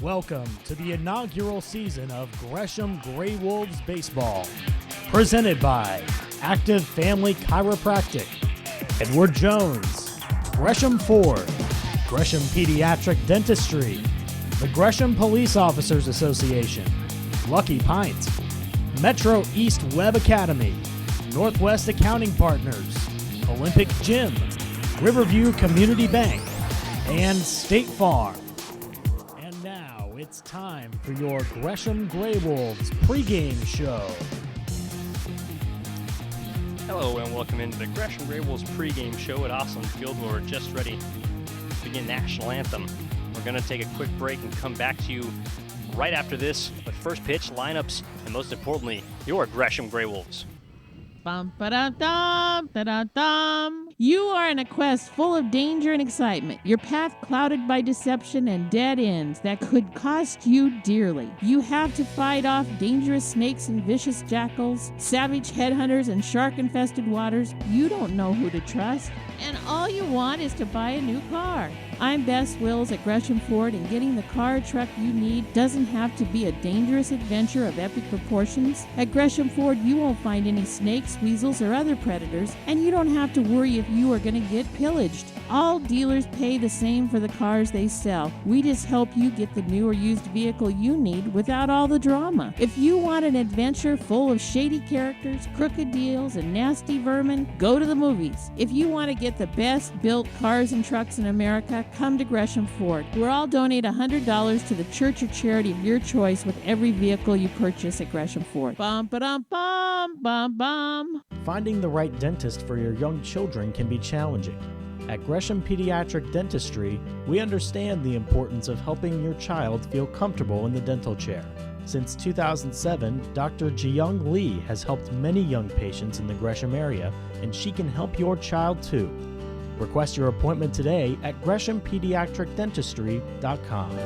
Welcome to the inaugural season of Gresham Grey Wolves Baseball, presented by Active Family Chiropractic, Edward Jones, Gresham Ford, Gresham Pediatric Dentistry, the Gresham Police Officers Association, Lucky Pint, Metro East Web Academy, Northwest Accounting Partners, Olympic Gym, Riverview Community Bank, and State Farm. And now it's time for your Gresham Grey Wolves pregame show. Hello and welcome into the Gresham Grey Wolves pregame show at Osland Field, where we're just ready to begin National Anthem. We're going to take a quick break and come back to you right after this with first pitch, lineups, and most importantly, your Gresham Grey Wolves. Bum, ba-da-dum, da-da-dum. You are in a quest full of danger and excitement. Your path clouded by deception and dead ends that could cost you dearly. You have to fight off dangerous snakes and vicious jackals, savage headhunters and shark-infested waters. You don't know who to trust, and all you want is to buy a new car. I'm Bess Wills at Gresham Ford, and getting the car or truck you need doesn't have to be a dangerous adventure of epic proportions. At Gresham Ford, you won't find any snakes, weasels, or other predators, and you don't have to worry if you are going to get pillaged. All dealers pay the same for the cars they sell. We just help you get the new or used vehicle you need without all the drama. If you want an adventure full of shady characters, crooked deals, and nasty vermin, go to the movies. If you want to get the best built cars and trucks in America, come to Gresham Ford. We'll all donate $100 to the church or charity of your choice with every vehicle you purchase at Gresham Ford. Bum, ba-dum, bum, bum, bum. Finding the right dentist for your young children can be challenging. At Gresham Pediatric Dentistry, we understand the importance of helping your child feel comfortable in the dental chair. Since 2007, Dr. Jiyoung Lee has helped many young patients in the Gresham area, and she can help your child too. Request your appointment today at GreshamPediatricDentistry.com.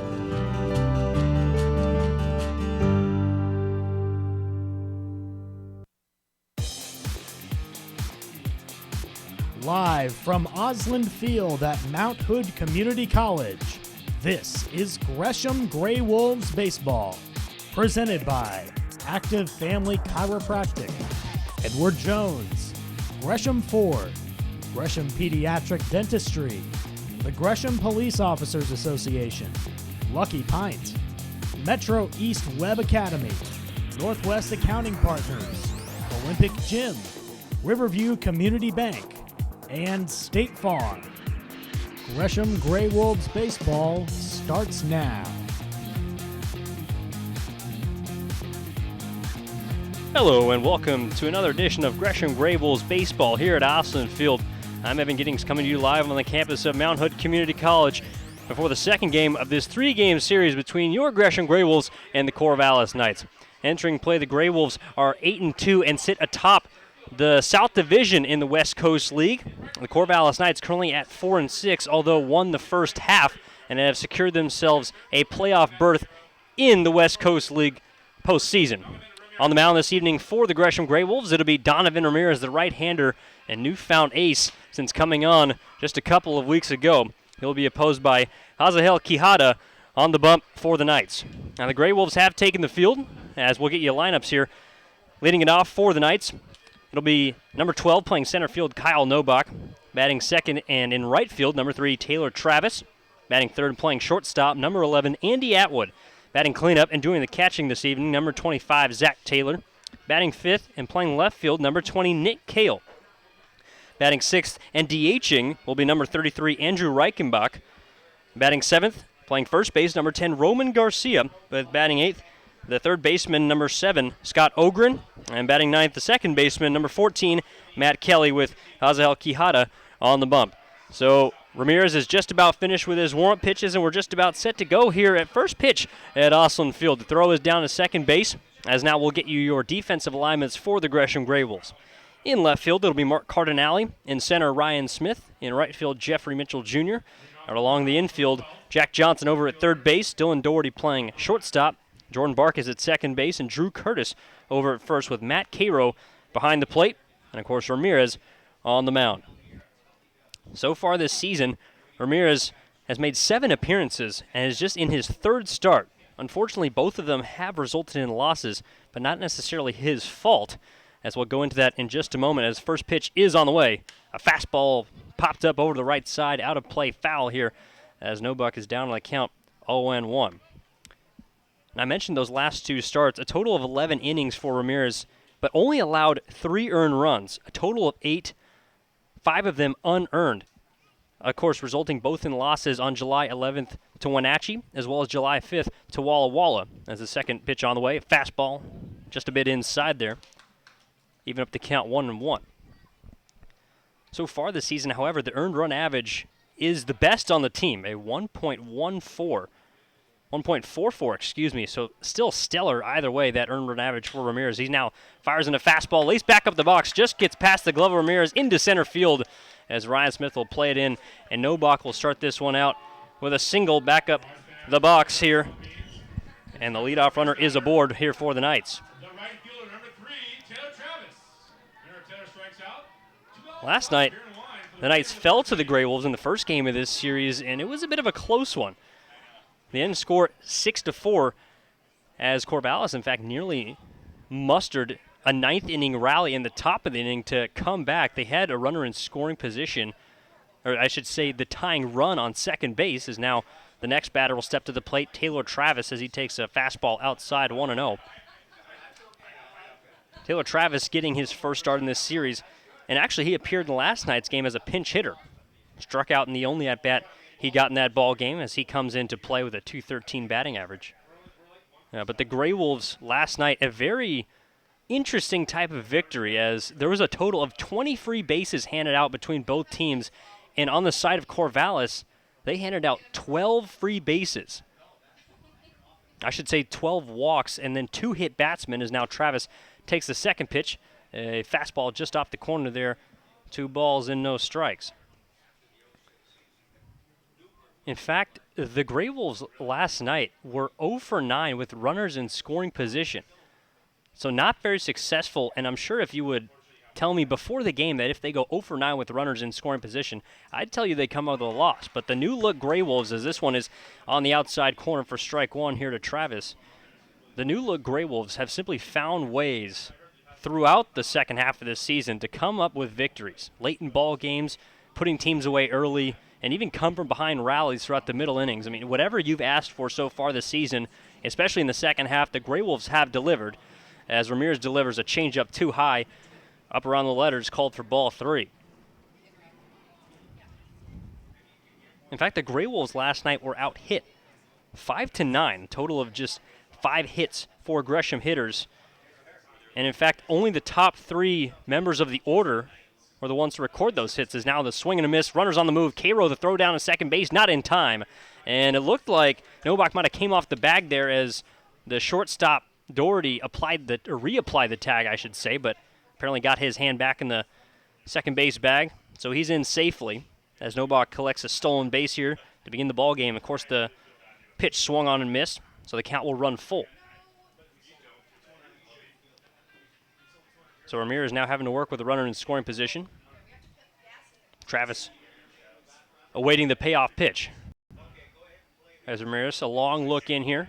Live from Osland Field at Mount Hood Community College, this is Gresham Grey Wolves Baseball, presented by Active Family Chiropractic, Edward Jones, Gresham Ford, Gresham Pediatric Dentistry, the Gresham Police Officers Association, Lucky Pint, Metro East Web Academy, Northwest Accounting Partners, Olympic Gym, Riverview Community Bank, and State Farm. Gresham Grey Wolves Baseball starts now. Hello and welcome to another edition of Gresham Grey Wolves Baseball here at Osland Field. I'm Evan Giddings, coming to you live on the campus of Mount Hood Community College before the second game of this three-game series between your Gresham Grey Wolves and the Corvallis Knights. Entering play, the Grey Wolves are 8-2 and sit atop the South Division in the West Coast League. The Corvallis Knights currently at 4-6, although won the first half and have secured themselves a playoff berth in the West Coast League postseason. On the mound this evening for the Gresham Grey Wolves, it'll be Donovan Ramirez, the right-hander and newfound ace since coming on just a couple of weeks ago. He'll be opposed by Hazahel Quijada on the bump for the Knights. Now the Grey Wolves have taken the field, as we'll get you lineups here. Leading it off for the Knights, it'll be number 12 playing center field, Kyle Nobach. Batting second and in right field, number 3, Taylor Travis. Batting third and playing shortstop, number 11, Andy Atwood. Batting cleanup and doing the catching this evening, number 25, Zach Taylor. Batting fifth and playing left field, number 20, Nick Kale. Batting sixth and DHing will be number 33, Andrew Reichenbach. Batting seventh, playing first base, number 10, Roman Garcia. But batting eighth, the third baseman, number 7, Scott Ogren. And batting ninth, the second baseman, number 14, Matt Kelly, with Hazahel Quijada on the bump. So Ramirez is just about finished with his warm-up pitches, and we're just about set to go here at first pitch at Osland Field. The throw is down to second base, as now we'll get you your defensive alignments for the Gresham Grey Wolves. In left field, it'll be Mark Cardinale. In center, Ryan Smith. In right field, Jeffrey Mitchell Jr. Out along the infield, Jack Johnson over at third base. Dylan Doherty playing shortstop. Jordan Bark is at second base, and Drew Curtis over at first with Matt Cairo behind the plate. And, of course, Ramirez on the mound. So far this season, Ramirez has made 7 appearances and is just in his 3rd start. Unfortunately, both of them have resulted in losses, but not necessarily his fault, as we'll go into that in just a moment as first pitch is on the way. A fastball popped up over to the right side, out of play, foul here, as Nobuck is down on the count 0-1. And I mentioned those last 2 starts, a total of 11 innings for Ramirez, but only allowed 3 earned runs, a total of 8, 5 of them unearned. Of course, resulting both in losses on July 11th to Wenatchee, as well as July 5th to Walla Walla. As the second pitch on the way, fastball just a bit inside there, even up to count 1-1. So far this season, however, the earned run average is the best on the team, a 1.44, excuse me. So still stellar either way, that earned run average for Ramirez. He now fires in a fastball, lays back up the box, just gets past the glove of Ramirez into center field as Ryan Smith will play it in, and Nobuck will start this one out with a single back up the box here. And the leadoff runner is aboard here for the Knights. Last night, the Knights fell to the Grey Wolves in the first game of this series, and it was a bit of a close one. The end score 6-4, as Corvallis, in fact, nearly mustered a 9th inning rally in the top of the inning to come back. They had a runner in scoring position, or I should say the tying run on second base, as now the next batter will step to the plate, Taylor Travis, as he takes a fastball outside 1-0. Taylor Travis getting his first start in this series, and actually he appeared in last night's game as a pinch hitter. Struck out in the only at-bat he got in that ball game as he comes into play with a .213 batting average. But the Grey Wolves last night, a very interesting type of victory, as there was a total of 20 free bases handed out between both teams, and on the side of Corvallis, they handed out 12 free bases. I should say 12 walks, and then 2 hit batsmen, as now Travis takes the second pitch. A fastball just off the corner there, 2 balls and no strikes. In fact, the Grey Wolves last night were 0 for 9 with runners in scoring position. So not very successful, and I'm sure if you would tell me before the game that if they go 0 for 9 with runners in scoring position, I'd tell you they come out with a loss. But the new look Grey Wolves, as this one is on the outside corner for strike 1 here to Travis, the new look Grey Wolves have simply found ways throughout the second half of this season to come up with victories. Late in ball games, putting teams away early, and even come from behind rallies throughout the middle innings. I mean, whatever you've asked for so far this season, especially in the second half, the Grey Wolves have delivered, as Ramirez delivers a changeup too high, up around the letters, called for ball 3. In fact, the Grey Wolves last night were out hit 5-9, total of just 5 hits for Gresham hitters. And in fact, only the top 3 members of the order were the ones to record those hits, as now the swing and a miss, runners on the move, Cairo the throw down to second base, not in time. And it looked like Nobuck might have came off the bag there as the shortstop Doherty reapplied the tag, I should say, but apparently got his hand back in the second base bag. So he's in safely as Nobuck collects a stolen base here to begin the ball game. Of course, the pitch swung on and missed, so the count will run full. So Ramirez now having to work with a runner in scoring position. Travis awaiting the payoff pitch. As Ramirez, a long look in here.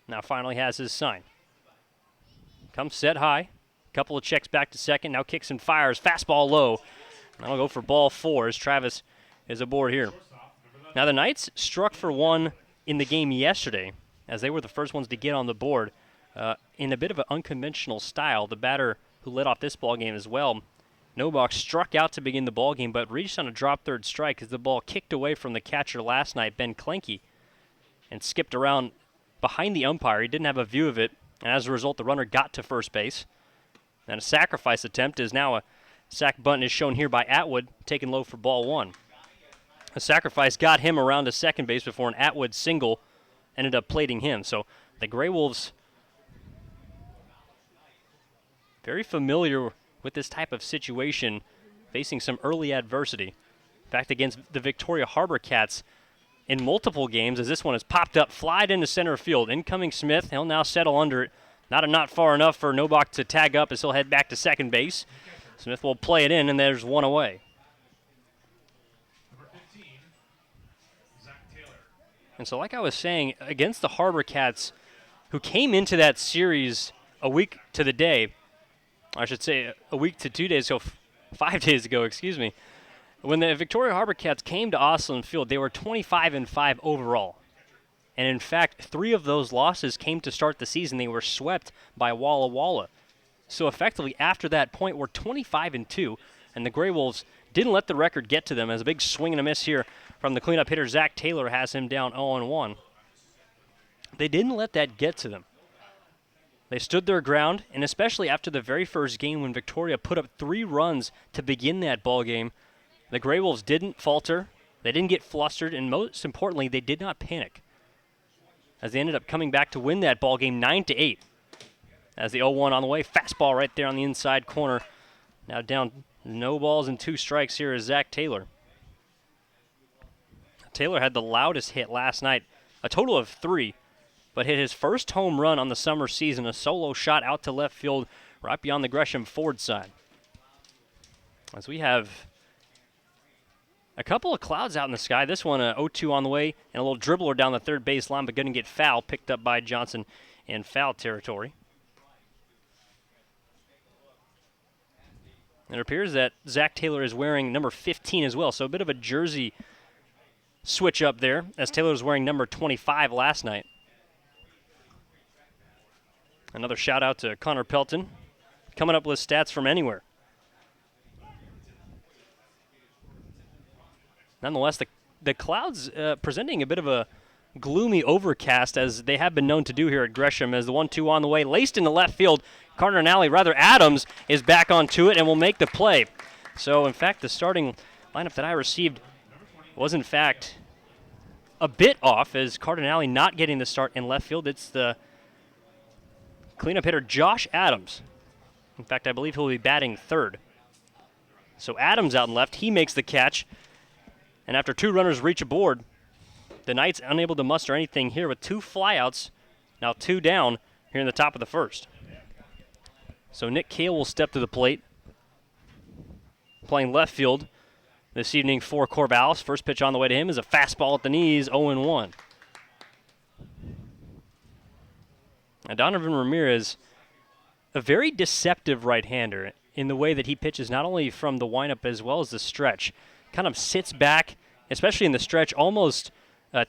Now finally has his sign. Comes set high. Couple of checks back to second. Now kicks and fires. Fastball low. That'll go for ball 4 as Travis is aboard here. Now the Knights struck for 1 in the game yesterday, as they were the first ones to get on the board. In a bit of an unconventional style, the batter who led off this ball game as well, Nobuck, struck out to begin the ball game, but reached on a drop third strike as the ball kicked away from the catcher last night, Ben Klenke, and skipped around behind the umpire. He didn't have a view of it, and as a result, the runner got to first base. And a sacrifice attempt is now a sac bunt is shown here by Atwood, taken low for ball 1. A sacrifice got him around to second base before an Atwood single ended up plating him. So the Grey Wolves very familiar with this type of situation, facing some early adversity. In fact, against the Victoria Harbor Cats in multiple games, as this one has popped up, flied into center field. Incoming Smith, he'll now settle under it. Not far enough for Nobuck to tag up as he'll head back to second base. Smith will play it in, and there's one away. And so like I was saying, against the Harbor Cats, who came into that series a week to the day, I should say a week to 2 days ago, 5 days ago, excuse me. When the Victoria Harbor Cats came to Osland Field, they were 25-5 overall. And in fact, 3 of those losses came to start the season. They were swept by Walla Walla. So effectively, after that point, we're 25-2, and the Grey Wolves didn't let the record get to them, as a big swing and a miss here from the cleanup hitter. Zach Taylor has him down 0-1. They didn't let that get to them. They stood their ground, and especially after the very first game when Victoria put up 3 runs to begin that ball game, the Grey Wolves didn't falter, they didn't get flustered, and most importantly, they did not panic, as they ended up coming back to win that ball game 9-8. As the 0-1 on the way, fastball right there on the inside corner. Now down no balls and 2 strikes here is Zach Taylor. Taylor had the loudest hit last night, a total of 3, but hit his first home run on the summer season, a solo shot out to left field right beyond the Gresham Ford side. As we have a couple of clouds out in the sky. This one, 0-2 on the way, and a little dribbler down the third base line, but going to get foul, picked up by Johnson in foul territory. It appears that Zach Taylor is wearing number 15 as well, so a bit of a jersey switch up there, as Taylor was wearing number 25 last night. Another shout out to Connor Pelton, coming up with stats from anywhere. Nonetheless, the clouds presenting a bit of a gloomy overcast, as they have been known to do here at Gresham, as the 1-2 on the way, laced into left field. Adams is back onto it and will make the play. So, in fact, the starting lineup that I received was, in fact, a bit off, as Cardinale not getting the start in left field. It's the cleanup hitter Josh Adams. In fact, I believe he'll be batting third. So Adams out in left, he makes the catch. And after 2 runners reach aboard, the Knights unable to muster anything here with 2 flyouts, now 2 down here in the top of the first. So Nick Kale will step to the plate, playing left field this evening for Corvallis. First pitch on the way to him is a fastball at the knees, 0-1. Now Donovan Ramirez, a very deceptive right-hander in the way that he pitches, not only from the windup as well as the stretch. Kind of sits back, especially in the stretch, almost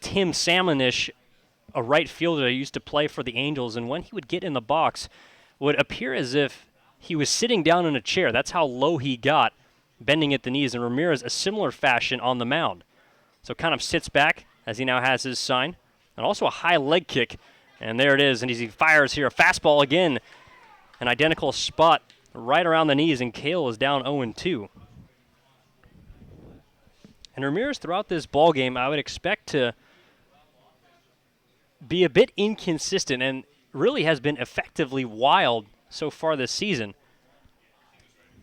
Tim Salmon-ish, a right fielder who used to play for the Angels, and when he would get in the box, would appear as if he was sitting down in a chair. That's how low he got, bending at the knees, and Ramirez a similar fashion on the mound. So kind of sits back as he now has his sign, and also a high leg kick, and there it is, and as he fires here, a fastball again, an identical spot right around the knees, and Kale is down 0-2. And Ramirez throughout this ball game, I would expect to be a bit inconsistent, and really has been effectively wild so far this season.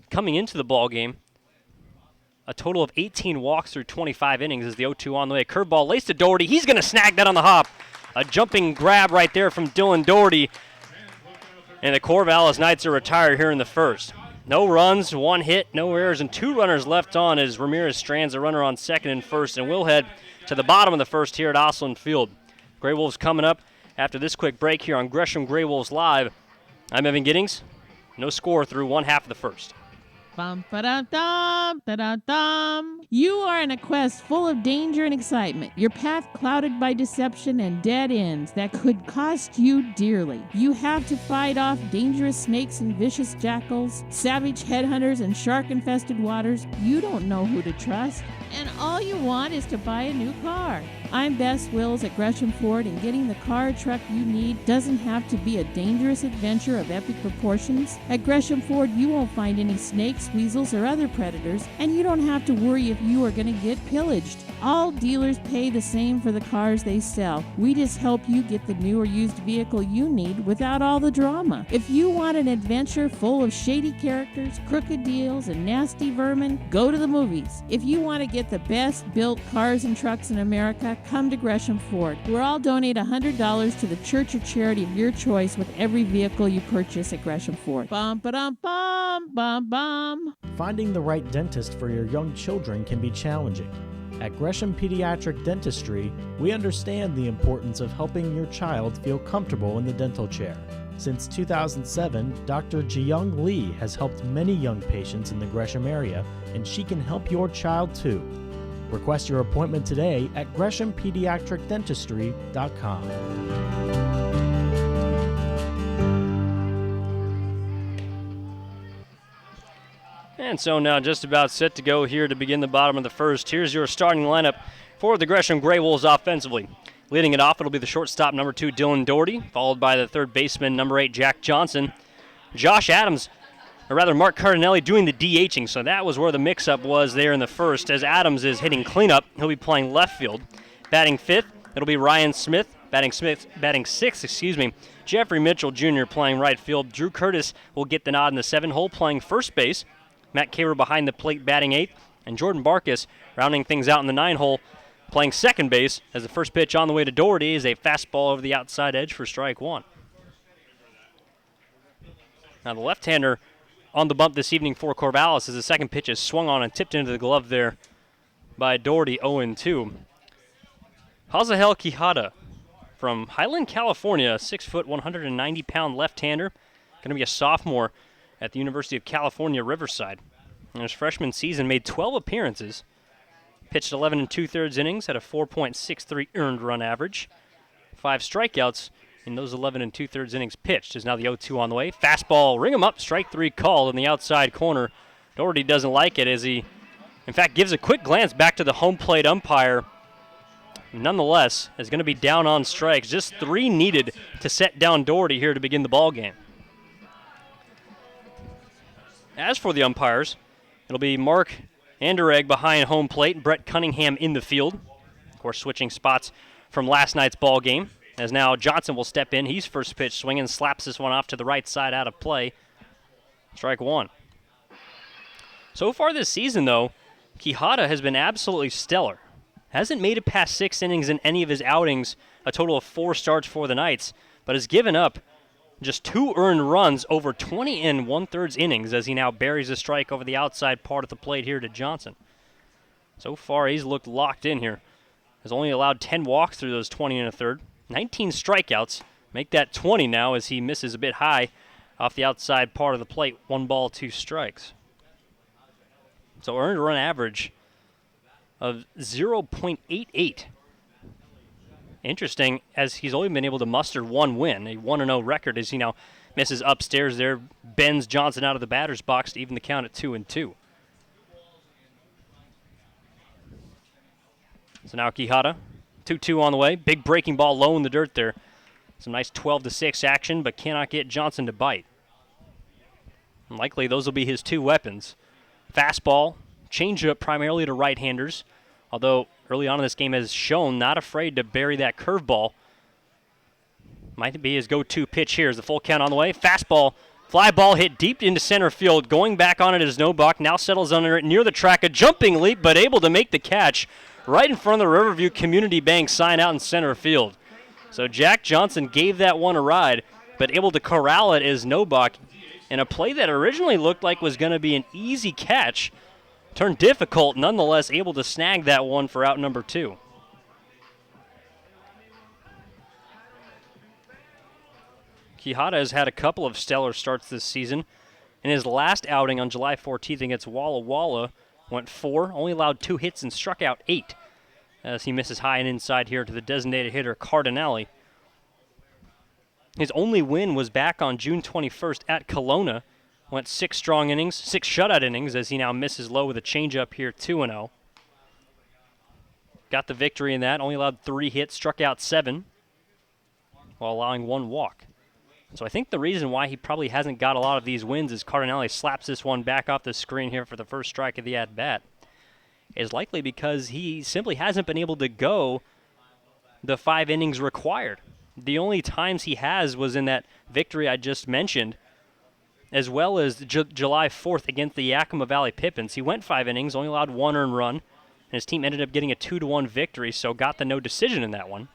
Coming into the ball game, a total of 18 walks through 25 innings as the 0-2 on the way. Curveball laced to Doherty. He's going to snag that on the hop. A jumping grab right there from Dylan Doherty. And the Corvallis Knights are retired here in the first. No runs, 1 hit, no errors, and 2 runners left on as Ramirez strands a runner on second and first. And we'll head to the bottom of the first here at Osland Field. Grey Wolves coming up after this quick break here on Gresham Grey Wolves Live. I'm Evan Giddings. No score through 1/2 of the first. Bum, ba-da-dum, da-da-dum. You are in a quest full of danger and excitement. Your path clouded by deception and dead ends that could cost you dearly. You have to fight off dangerous snakes and vicious jackals, savage headhunters and shark-infested waters. You don't know who to trust. And all you want is to buy a new car. I'm Bess Wills at Gresham Ford, and getting the car or truck you need doesn't have to be a dangerous adventure of epic proportions. At Gresham Ford, you won't find any snakes, weasels, or other predators, and you don't have to worry if you are going to get pillaged. All dealers pay the same for the cars they sell. We just help you get the new or used vehicle you need without all the drama. If you want an adventure full of shady characters, crooked deals, and nasty vermin, go to the movies. If you want to get the best built cars and trucks in America, come to Gresham Ford. We'll all donate $100 to the church or charity of your choice with every vehicle you purchase at Gresham Ford. Bum, ba-dum, bum, bum, bum. finding the right dentist for your young children can be challenging. At Gresham Pediatric Dentistry, we understand the importance of helping your child feel comfortable in the dental chair. Since 2007, Dr. Jiyoung Lee has helped many young patients in the Gresham area, and she can help your child too. Request your appointment today at GreshamPediatricDentistry.com. And so now just about set to go here to begin the bottom of the first. Here's your starting lineup for the Gresham Gray Wolves offensively. Leading it off, it'll be the shortstop, number 2, Dylan Doherty, followed by the third baseman, number 8, Jack Johnson. Josh Adams, or rather Mark Cardinelli, doing the DHing, so that was where the mix-up was there in the first. As Adams is hitting cleanup, he'll be playing left field. Batting fifth, it'll be Ryan Smith. Batting sixth, Jeffrey Mitchell Jr. playing right field. Drew Curtis will get the nod in the 7-hole, playing first base. Matt Caver behind the plate, batting eighth. And Jordan Barkus rounding things out in the 9-hole, playing second base, as the first pitch on the way to Doherty is a fastball over the outside edge for strike one. Now the left-hander on the bump this evening for Corvallis as the second pitch is swung on and tipped into the glove there by Doherty, 0-2. Hazahel Quijada from Highland, California, 6', 190-pound left-hander. Going to be a sophomore at the University of California, Riverside. In his freshman season, made 12 appearances. Pitched 11 2/3 innings, had a 4.63 earned run average. 5 strikeouts in those 11 2/3 innings pitched. Is now the 0-2 on the way. Fastball, ring him up, strike 3 called in the outside corner. Doherty doesn't like it as he, in fact, gives a quick glance back to the home plate umpire. Nonetheless, is going to be down on strikes. Just 3 needed to set down Doherty here to begin the ball game. As for the umpires, it'll be Mark Anderegg behind home plate, Brett Cunningham in the field. Of course, switching spots from last night's ball game, as now Johnson will step in. He's first pitch swinging, slaps this one off to the right side out of play. Strike one. So far this season, though, Quijada has been absolutely stellar. Hasn't made it past 6 innings in any of his outings, a total of 4 starts for the Knights, but has given up just 2 earned runs over 20 1/3 innings as he now buries a strike over the outside part of the plate here to Johnson. So far, he's looked locked in here. Has only allowed 10 walks through those 20 1/3. 19 strikeouts. Make that 20 now as he misses a bit high off the outside part of the plate. 1 ball, 2 strikes. So earned run average of 0.88. Interesting, as he's only been able to muster 1 win, a 1-0 record, as he now misses upstairs there, bends Johnson out of the batter's box to even the count at 2-2. So now Quijada, 2-2 on the way. Big breaking ball low in the dirt there. Some nice 12-6 action, but cannot get Johnson to bite. And likely those will be his 2 weapons. Fastball, changeup primarily to right-handers, although early on in this game has shown not afraid to bury that curveball. Might be his go-to pitch here. Is the full count on the way. Fastball, fly ball hit deep into center field. Going back on it is Novak. Now settles under it near the track. A jumping leap, but able to make the catch right in front of the Riverview Community Bank sign out in center field. So Jack Johnson gave that one a ride, but able to corral it is Novak in a play that originally looked like was going to be an easy catch. Turned difficult, nonetheless able to snag that one for out number 2. Quijada has had a couple of stellar starts this season. In his last outing on July 14th against Walla Walla, went 4, only allowed 2 hits and struck out 8, as he misses high and inside here to the designated hitter Cardinelli. His only win was back on June 21st at Kelowna. Went 6 strong innings, 6 shutout innings, as he now misses low with a changeup here, 2-0. Got the victory in that, only allowed 3 hits, struck out 7, while allowing 1 walk. So I think the reason why he probably hasn't got a lot of these wins is Cardinelli slaps this one back off the screen here for the first strike of the at-bat, is likely because he simply hasn't been able to go the 5 innings required. The only times he has was in that victory I just mentioned, as well as July 4th against the Yakima Valley Pippins. He went 5 innings, only allowed 1 earned run, and his team ended up getting a 2-1 victory, so got the no decision in that one.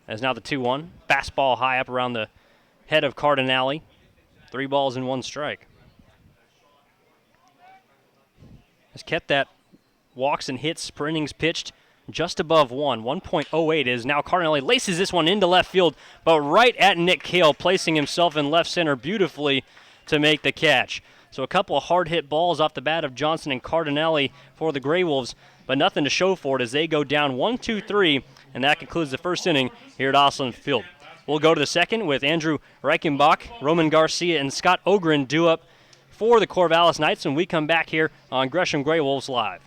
As now the 2-1, fastball high up around the head of Cardinelli. 3 balls and 1 strike. has kept that walks and hits per innings pitched just above 1.08 is now Cardinelli laces this one into left field, but right at Nick Kale, placing himself in left center beautifully to make the catch. So a couple of hard hit balls off the bat of Johnson and Cardinelli for the Gray Wolves, but nothing to show for it as they go down 1-2-3, and that concludes the first inning here at Osland Field. We'll go to the second with Andrew Reichenbach, Roman Garcia, and Scott Ogren due up for the Corvallis Knights when we come back here on Gresham Gray Wolves Live.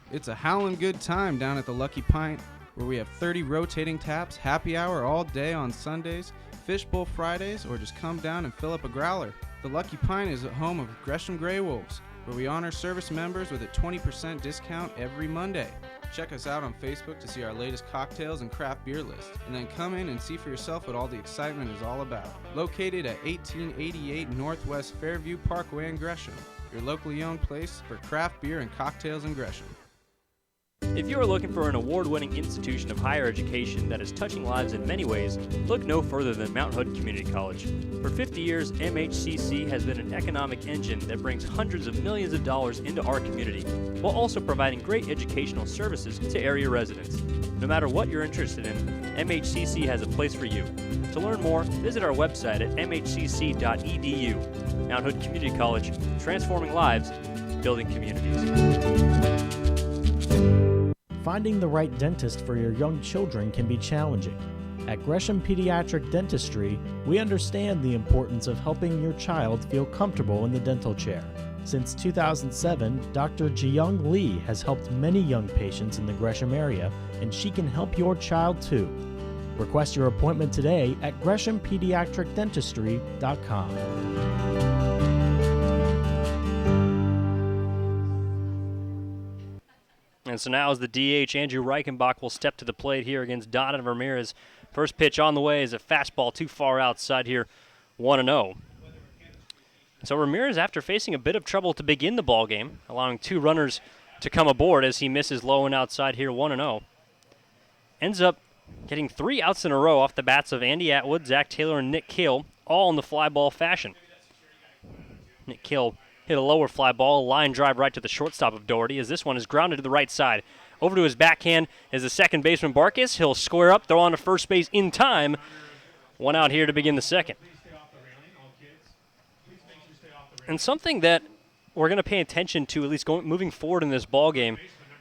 It's a howlin' good time down at the Lucky Pint, where we have 30 rotating taps, happy hour all day on Sundays, fishbowl Fridays, or just come down and fill up a growler. The Lucky Pint is the home of Gresham Gray Wolves, where we honor service members with a 20% discount every Monday. Check us out on Facebook to see our latest cocktails and craft beer list, and then come in and see for yourself what all the excitement is all about. Located at 1888 Northwest Fairview Parkway in Gresham, your locally owned place for craft beer and cocktails in Gresham. If you are looking for an award-winning institution of higher education that is touching lives in many ways, look no further than Mount Hood Community College. For 50 years, MHCC has been an economic engine that brings hundreds of millions of dollars into our community, while also providing great educational services to area residents. No matter what you're interested in, MHCC has a place for you. To learn more, visit our website at mhcc.edu. Mount Hood Community College, transforming lives, building communities. Finding the right dentist for your young children can be challenging. At Gresham Pediatric Dentistry, we understand the importance of helping your child feel comfortable in the dental chair. Since 2007, Dr. Jiyoung Lee has helped many young patients in the Gresham area, and she can help your child too. Request your appointment today at GreshamPediatricDentistry.com. And so now as the DH, Andrew Reichenbach will step to the plate here against Donovan Ramirez. First pitch on the way is a fastball too far outside here, 1-0. So Ramirez, after facing a bit of trouble to begin the ball game, allowing two runners to come aboard as he misses low and outside here, 1-0, ends up getting 3 outs in a row off the bats of Andy Atwood, Zach Taylor, and Nick Kale, all in the fly ball fashion. Nick Kale hit a lower fly ball, a line drive right to the shortstop of Doherty as this one is grounded to the right side. Over to his backhand is the second baseman Barkis. He'll square up, throw on to first base in time. 1 out here to begin the second. And something that we're going to pay attention to, at least moving forward in this ball game,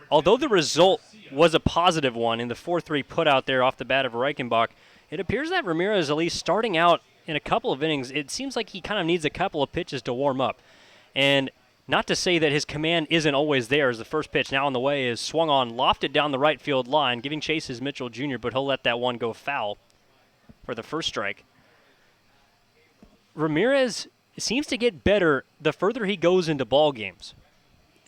although the result was a positive one in the 4-3 put out there off the bat of Reichenbach, it appears that Ramirez, at least starting out in a couple of innings, it seems like he kind of needs a couple of pitches to warm up. And not to say that his command isn't always there, as the first pitch now on the way is swung on, lofted down the right field line. Giving chase is Mitchell Jr., but he'll let that one go foul for the first strike. Ramirez seems to get better the further he goes into ball games.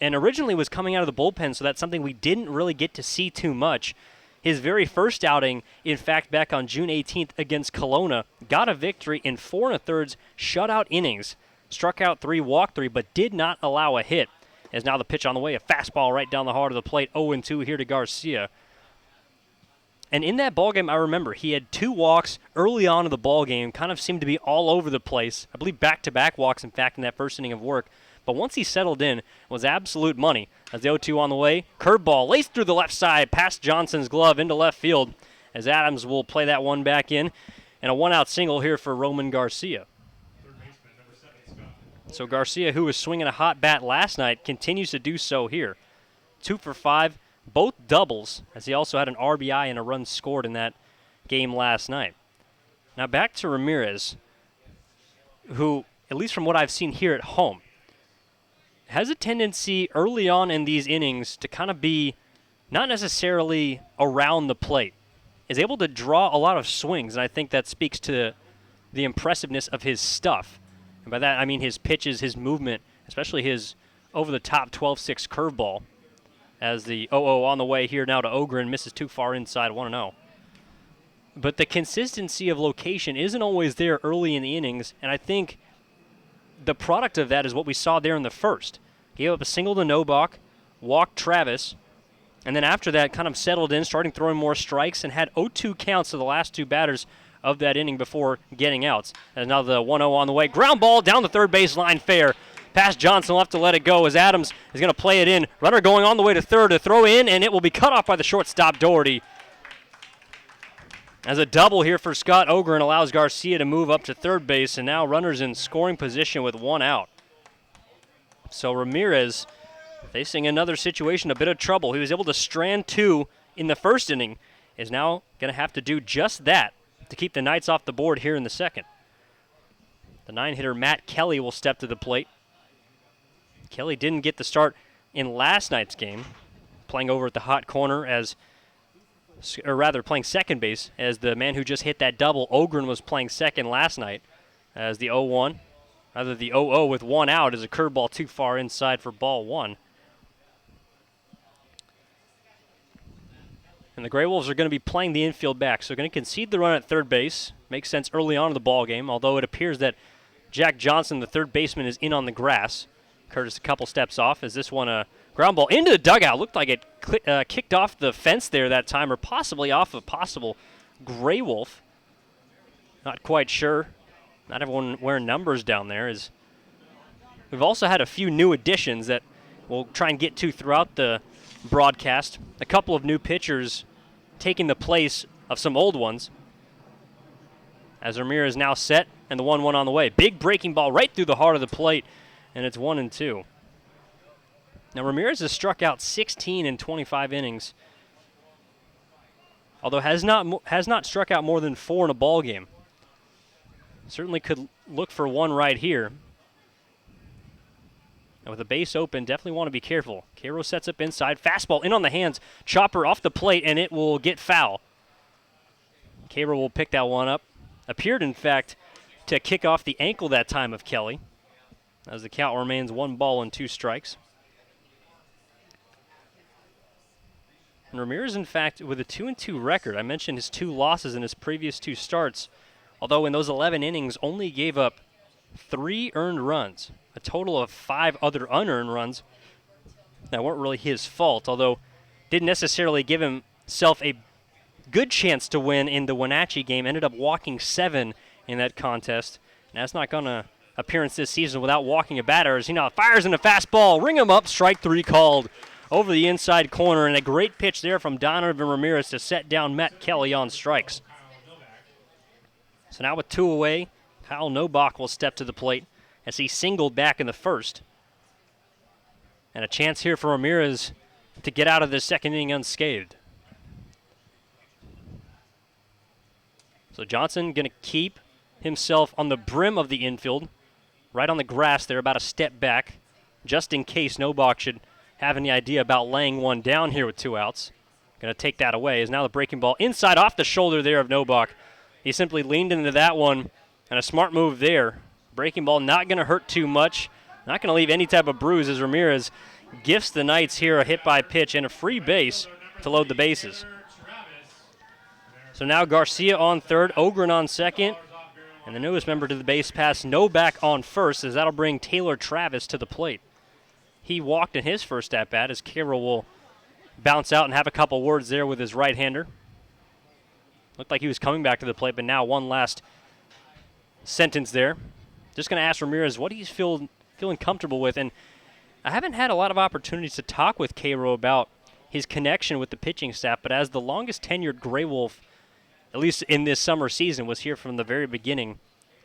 And originally was coming out of the bullpen, so that's something we didn't really get to see too much. His very first outing, in fact, back on June 18th against Kelowna, got a victory in 4 1/3 shutout innings. Struck out 3, walked 3, but did not allow a hit. As now the pitch on the way, a fastball right down the heart of the plate, 0-2 here to Garcia. And in that ballgame, I remember he had 2 walks early on in the ballgame, kind of seemed to be all over the place. I believe back-to-back walks, in fact, in that first inning of work. But once he settled in, it was absolute money. As the 0-2 on the way, curveball laced through the left side, past Johnson's glove into left field, as Adams will play that one back in. And a 1-out single here for Roman Garcia. So Garcia, who was swinging a hot bat last night, continues to do so here. 2 for 5, both doubles, as he also had an RBI and a run scored in that game last night. Now back to Ramirez, who, at least from what I've seen here at home, has a tendency early on in these innings to kind of be not necessarily around the plate, is able to draw a lot of swings, and I think that speaks to the impressiveness of his stuff. And by that, I mean his pitches, his movement, especially his over-the-top 12-6 curveball. As the 0-0 on the way here now to Ogren, misses too far inside, 1-0. But the consistency of location isn't always there early in the innings, and I think the product of that is what we saw there in the first. Gave up a single to Nobach, walked Travis, and then after that kind of settled in, starting throwing more strikes, and had 0-2 counts to the last 2 batters of that inning before getting outs. And now the 1-0 on the way. Ground ball down the third base line, fair. Past Johnson will have to let it go as Adams is going to play it in. Runner going on the way to third to throw in, and it will be cut off by the shortstop Doherty. As a double here for Scott Ogren allows Garcia to move up to third base, and now runners in scoring position with one out. So Ramirez facing another situation, a bit of trouble. He was able to strand two in the first inning, is now going to have to do just that to keep the Knights off the board here in the second. The 9-hitter Matt Kelly will step to the plate. Kelly didn't get the start in last night's game, playing over at the hot corner playing second base as the man who just hit that double. Ogren was playing second last night as the 0-1. Rather, the 0-0 with one out is a curveball too far inside for ball one. And the Grey Wolves are going to be playing the infield back, so going to concede the run at third base. Makes sense early on in the ball game, although it appears that Jack Johnson, the third baseman, is in on the grass. Curtis a couple steps off as this one a ground ball into the dugout. Looked like it kicked off the fence there that time, or possibly off a possible Grey Wolf. Not quite sure. Not everyone wearing numbers down there. We've also had a few new additions that we'll try and get to throughout the broadcast. A couple of new pitchers taking the place of some old ones. As Ramirez now set, and the 1-1 on the way. Big breaking ball right through the heart of the plate, and it's 1-2. Now Ramirez has struck out 16 in 25 innings, although has not struck out more than 4 in a ball game. Certainly could look for one right here. And with the base open, definitely want to be careful. Cairo sets up inside, fastball in on the hands, chopper off the plate, and it will get foul. Cairo will pick that one up. Appeared, in fact, to kick off the ankle that time of Kelly, as the count remains 1-2 strikes. And Ramirez, in fact, with a 2-2 record. I mentioned his 2 losses in his previous 2 starts, although in those 11 innings only gave up 3 earned runs, a total of 5 other unearned runs that weren't really his fault, although didn't necessarily give himself a good chance to win in the Wenatchee game. Ended up walking 7 in that contest. And that's not going to appearance this season without walking a batter, as he now fires in a fastball. Ring him up, strike 3 called over the inside corner, and a great pitch there from Donovan Ramirez to set down Matt Kelly on strikes. So now with 2 away, Kyle Nobach will step to the plate as he singled back in the first. And a chance here for Ramirez to get out of the second inning unscathed. So Johnson going to keep himself on the brim of the infield, right on the grass there, about a step back, just in case Nobach should have any idea about laying one down here with 2 outs. Going to take that away, is now the breaking ball inside off the shoulder there of Nobach. He simply leaned into that one, and a smart move there. Breaking ball not going to hurt too much, not going to leave any type of bruise, as Ramirez gifts the Knights here a hit by pitch and a free base to load the bases. So now Garcia on third, Ogren on second, and the newest member to the base pass, Nobach on first, as that'll bring Taylor Travis to the plate. He walked in his first at-bat, as Carroll will bounce out and have a couple words there with his right-hander. Looked like he was coming back to the plate, but now one last sentence there. Just going to ask Ramirez what he's feeling comfortable with, and I haven't had a lot of opportunities to talk with Cairo about his connection with the pitching staff, but as the longest tenured Grey Wolf, at least in this summer season, was here from the very beginning,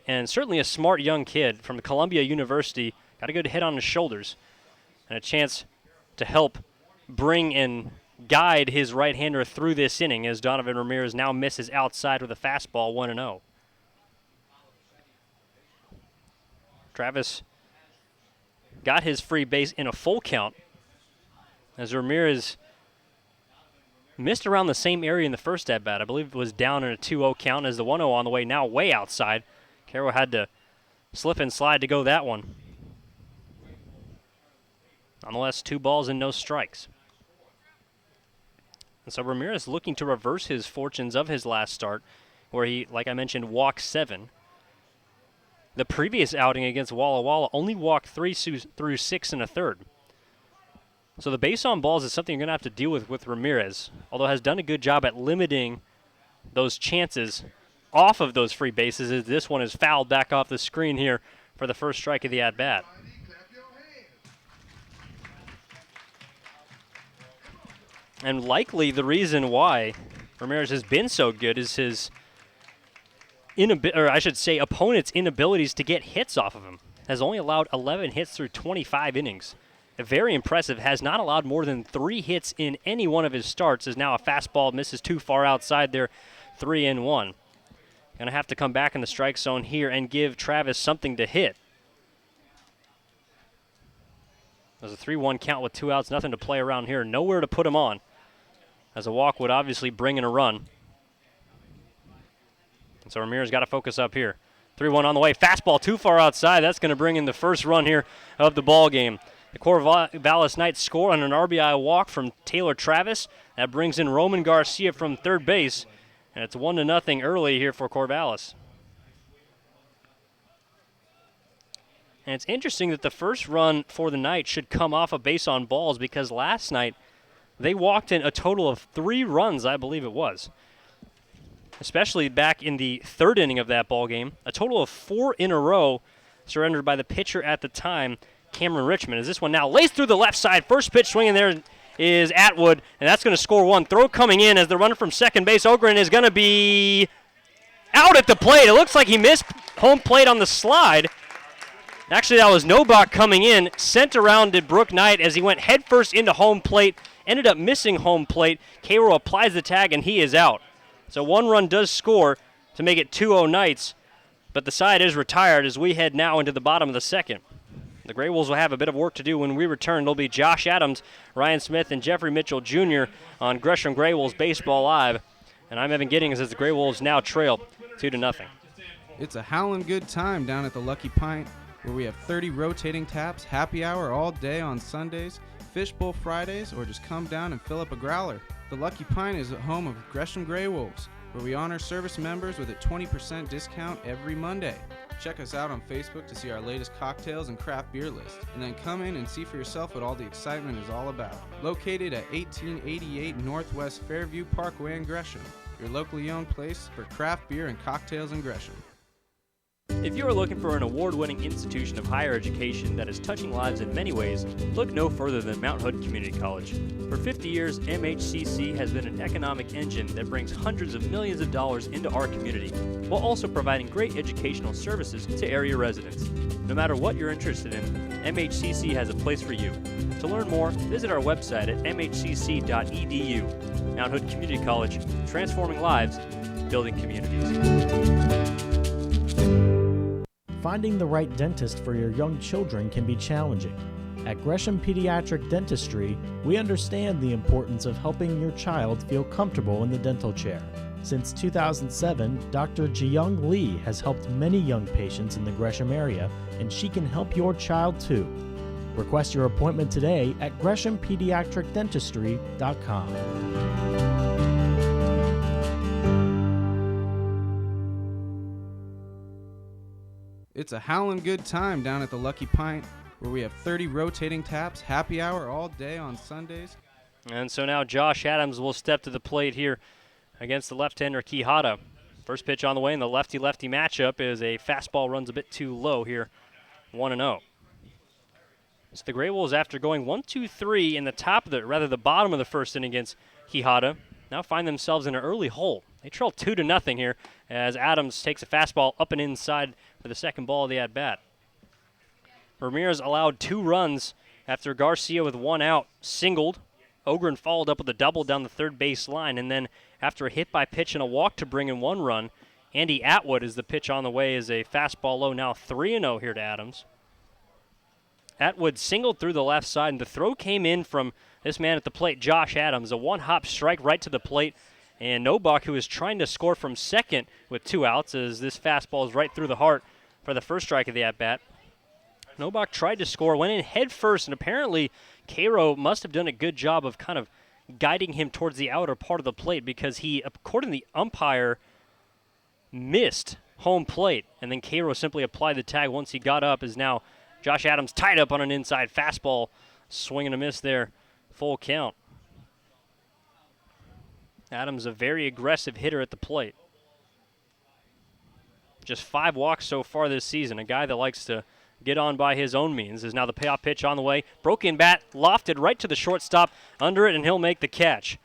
and certainly a smart young kid from Columbia University, got a good head on his shoulders, and a chance to help bring and guide his right-hander through this inning, as Donovan Ramirez now misses outside with a fastball 1-0. Travis got his free base in a full count, as Ramirez missed around the same area in the first at-bat. I believe it was down in a 2-0 count, as the 1-0 on the way, now way outside. Carroll had to slip and slide to go that one. Nonetheless, 2 balls and no strikes. And so Ramirez looking to reverse his fortunes of his last start, where he, like I mentioned, walked 7. The previous outing against Walla Walla only walked 3 through 6 1/3. So the base on balls is something you're going to have to deal with Ramirez, although has done a good job at limiting those chances off of those free bases, as this one is fouled back off the screen here for the first strike of the at-bat. And likely the reason why Ramirez has been so good is his opponent's inabilities to get hits off of him. Has only allowed 11 hits through 25 innings. Very impressive. Has not allowed more than 3 hits in any one of his starts. Is now a fastball misses too far outside there, 3-1. Going to have to come back in the strike zone here and give Travis something to hit. There's a 3-1 count with 2 outs. Nothing to play around here. Nowhere to put him on, as a walk would obviously bring in a run. And so Ramirez got to focus up here. 3-1 on the way. Fastball too far outside. That's going to bring in the first run here of the ball game. The Corvallis Knights score on an RBI walk from Taylor Travis. That brings in Roman Garcia from third base. And it's 1-0 early here for Corvallis. And it's interesting that the first run for the Knights should come off a base on balls, because last night they walked in a total of 3 runs, I believe it was. Especially back in the third inning of that ball game. A total of 4 in a row surrendered by the pitcher at the time, Cameron Richmond. As this one now lays through the left side. First pitch swinging there is Atwood, and that's going to score 1. Throw coming in as the runner from second base, Ogren, is going to be out at the plate. It looks like he missed home plate on the slide. Actually, that was Nobach coming in, sent around to Brook Knight as he went headfirst into home plate, ended up missing home plate. Cairo applies the tag, and he is out. So 1 run does score to make it 2-0 Knights, but the side is retired as we head now into the bottom of the second. The Grey Wolves will have a bit of work to do when we return. It'll be Josh Adams, Ryan Smith, and Jeffrey Mitchell Jr. on Gresham Grey Wolves Baseball Live. And I'm Evan Giddings as the Grey Wolves now trail 2-0. It's a howlin' good time down at the Lucky Pint, where we have 30 rotating taps, happy hour all day on Sundays, fishbowl Fridays, or just come down and fill up a growler. The Lucky Pint is the home of Gresham Grey Wolves, where we honor service members with a 20% discount every Monday. Check us out on Facebook to see our latest cocktails and craft beer list, and then come in and see for yourself what all the excitement is all about. Located at 1888 Northwest Fairview Parkway in Gresham, your locally owned place for craft beer and cocktails in Gresham. If you are looking for an award-winning institution of higher education that is touching lives in many ways, look no further than Mount Hood Community College. For 50 years, MHCC has been an economic engine that brings hundreds of millions of dollars into our community, while also providing great educational services to area residents. No matter what you're interested in, MHCC has a place for you. To learn more, visit our website at mhcc.edu. Mount Hood Community College, transforming lives, building communities. Finding the right dentist for your young children can be challenging. At Gresham Pediatric Dentistry, we understand the importance of helping your child feel comfortable in the dental chair. Since 2007, Dr. Jiyoung Lee has helped many young patients in the Gresham area, and she can help your child too. Request your appointment today at GreshamPediatricDentistry.com. It's a howlin' good time down at the Lucky Pint, where we have 30 rotating taps, happy hour all day on Sundays. And so now Josh Adams will step to the plate here against the left-hander Quijada. First pitch on the way, and the lefty-lefty matchup is a fastball runs a bit too low here, 1-0. So the Grey Wolves, after going 1-2-3 in the bottom of the first inning against Quijada, now find themselves in an early hole. They trail 2-0 here as Adams takes a fastball up and inside for the second ball of the at-bat. Ramirez allowed 2 runs after Garcia with 1 out singled. Ogren followed up with a double down the third base line, and then after a hit by pitch and a walk to bring in 1 run, Andy Atwood is the pitch on the way is a fastball low, now 3-0 here to Adams. Atwood singled through the left side, and the throw came in from this man at the plate, Josh Adams. A one-hop strike right to the plate, and Nobach, who is trying to score from second with 2 outs, as this fastball is right through the heart for the first strike of the at-bat. Nobach tried to score, went in head first, and apparently Cairo must have done a good job of kind of guiding him towards the outer part of the plate, because he, according to the umpire, missed home plate, and then Cairo simply applied the tag once he got up. Is now Josh Adams tied up on an inside fastball, swing and a miss there, full count. Adams a very aggressive hitter at the plate. Just 5 walks so far this season, a guy that likes to get on by his own means. Is now the payoff pitch on the way. Broken bat, lofted right to the shortstop, under it, and he'll make the catch.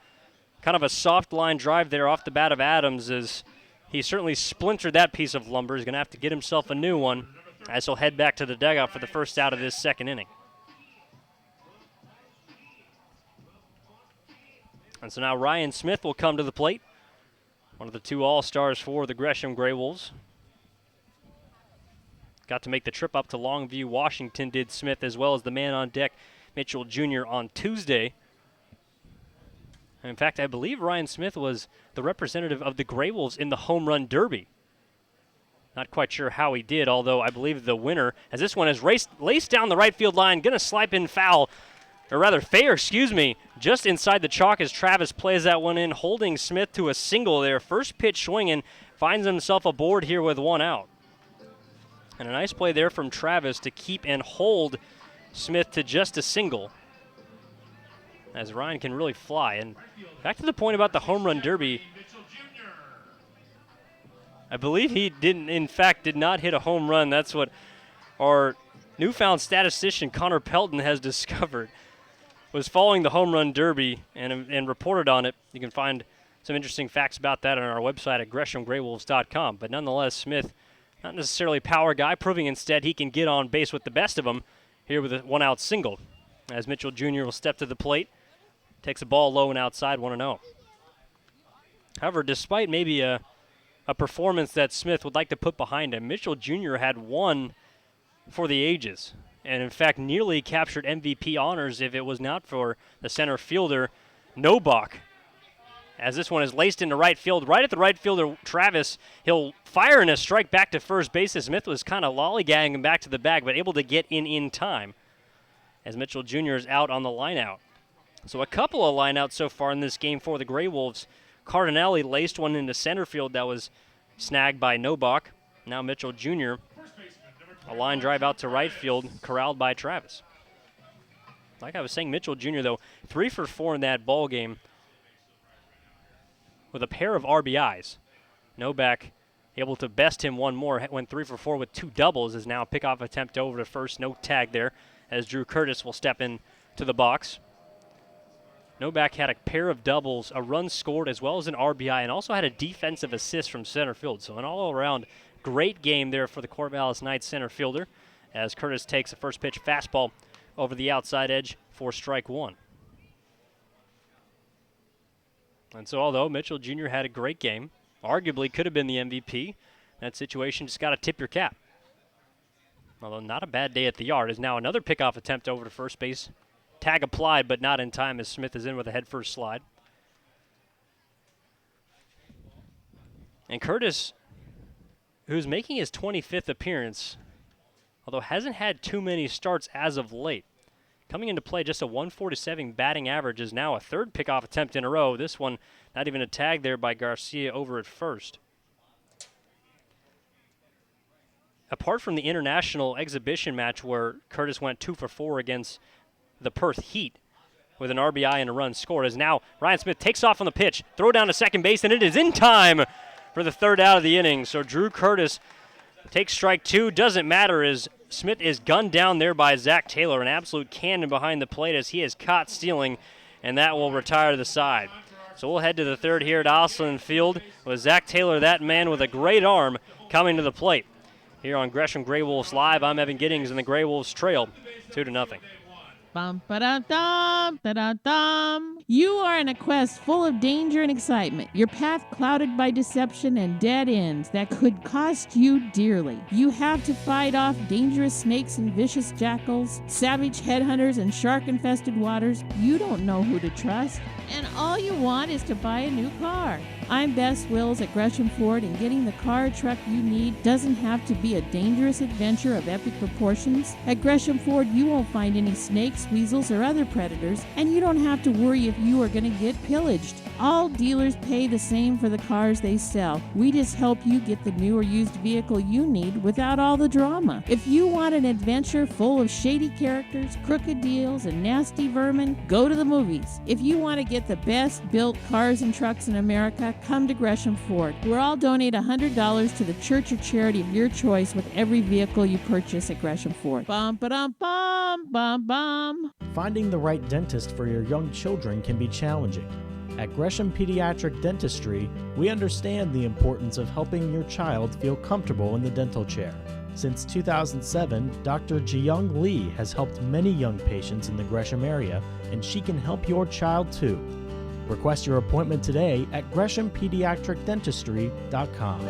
Kind of a soft line drive there off the bat of Adams, as he certainly splintered that piece of lumber. He's going to have to get himself a new one as he'll head back to the dugout for the first out of this second inning. And so now Ryan Smith will come to the plate, one of the two All-Stars for the Gresham Gray Wolves. Got to make the trip up to Longview, Washington, did Smith, as well as the man on deck, Mitchell Jr., on Tuesday. In fact, I believe Ryan Smith was the representative of the Gray Wolves in the Home Run Derby. Not quite sure how he did, although I believe the winner, as this one is laced down the right field line, going to slipe in foul, or rather fair, just inside the chalk as Travis plays that one in, holding Smith to a single there. First pitch swinging, finds himself aboard here with one out. And a nice play there from Travis to keep and hold Smith to just a single, as Ryan can really fly. And back to the point about the Home Run Derby, I believe he did not hit a home run. That's what our newfound statistician Connor Pelton has discovered. Was following the Home Run Derby and reported on it. You can find some interesting facts about that on our website at GreshamGrayWolves.com. But nonetheless, Smith, not necessarily a power guy, proving instead he can get on base with the best of them here with a one-out single. As Mitchell Jr. will step to the plate, takes a ball low and outside, 1-0. However, despite maybe a performance that Smith would like to put behind him, Mitchell Jr. had one for the ages, and in fact nearly captured MVP honors if it was not for the center fielder, Nobach. As this one is laced into right field, right at the right fielder, Travis, he'll fire in a strike back to first base as Smith was kind of lollygagging him back to the bag, but able to get in time as Mitchell Jr. is out on the lineout. So a couple of lineouts so far in this game for the Gray Wolves. Cardinelli laced one into center field that was snagged by Nobach. Now Mitchell Jr., a line drive out to right field, corralled by Travis. Like I was saying, Mitchell Jr., though, 3 for 4 in that ball game with a pair of RBIs. Nobach able to best him one more, went 3 for 4 with 2 doubles, is now a pickoff attempt over to first. No tag there as Drew Curtis will step in to the box. Nobach had a pair of doubles, a run scored, as well as an RBI, and also had a defensive assist from center field. So an all-around great game there for the Corvallis Knights center fielder as Curtis takes a first pitch fastball over the outside edge for strike one. And so although Mitchell Jr. had a great game, arguably could have been the MVP, that situation just got to tip your cap. Although not a bad day at the yard, is now another pickoff attempt over to first base. Tag applied, but not in time as Smith is in with a head-first slide. And Curtis, who's making his 25th appearance, although hasn't had too many starts as of late, coming into play just a 147 batting average, is now a third pickoff attempt in a row. This one not even a tag there by Garcia over at first. Apart from the international exhibition match where Curtis went 2 for 4 against the Perth Heat with an RBI and a run scored, as now Ryan Smith takes off on the pitch, throw down to second base, and it is in time for the third out of the inning. So Drew Curtis takes strike 2. Doesn't matter as Smith is gunned down there by Zach Taylor, an absolute cannon behind the plate as he is caught stealing, and that will retire to the side. So we'll head to the third here at Osland Field with Zach Taylor, that man with a great arm, coming to the plate. Here on Gresham Gray Wolves Live, I'm Evan Giddings, and the Gray Wolves trail 2-0. Bum, ba-da-dum, da-da-dum. You are in a quest full of danger and excitement. Your path clouded by deception and dead ends that could cost you dearly. You have to fight off dangerous snakes and vicious jackals, savage headhunters and shark-infested waters. You don't know who to trust, and all you want is to buy a new car. I'm Bess Wills at Gresham Ford, and getting the car or truck you need doesn't have to be a dangerous adventure of epic proportions. At Gresham Ford, you won't find any snakes, weasels, or other predators, and you don't have to worry if you are going to get pillaged. All dealers pay the same for the cars they sell. We just help you get the new or used vehicle you need without all the drama. If you want an adventure full of shady characters, crooked deals, and nasty vermin, go to the movies. If you want to get the best built cars and trucks in America, come to Gresham Ford. We'll all donate $100 to the church or charity of your choice with every vehicle you purchase at Gresham Ford. Bum, ba-dum, bum, bum, bum. Finding the right dentist for your young children can be challenging. At Gresham Pediatric Dentistry, we understand the importance of helping your child feel comfortable in the dental chair. Since 2007, Dr. Jiyoung Lee has helped many young patients in the Gresham area, and she can help your child too. Request your appointment today at GreshamPediatricDentistry.com.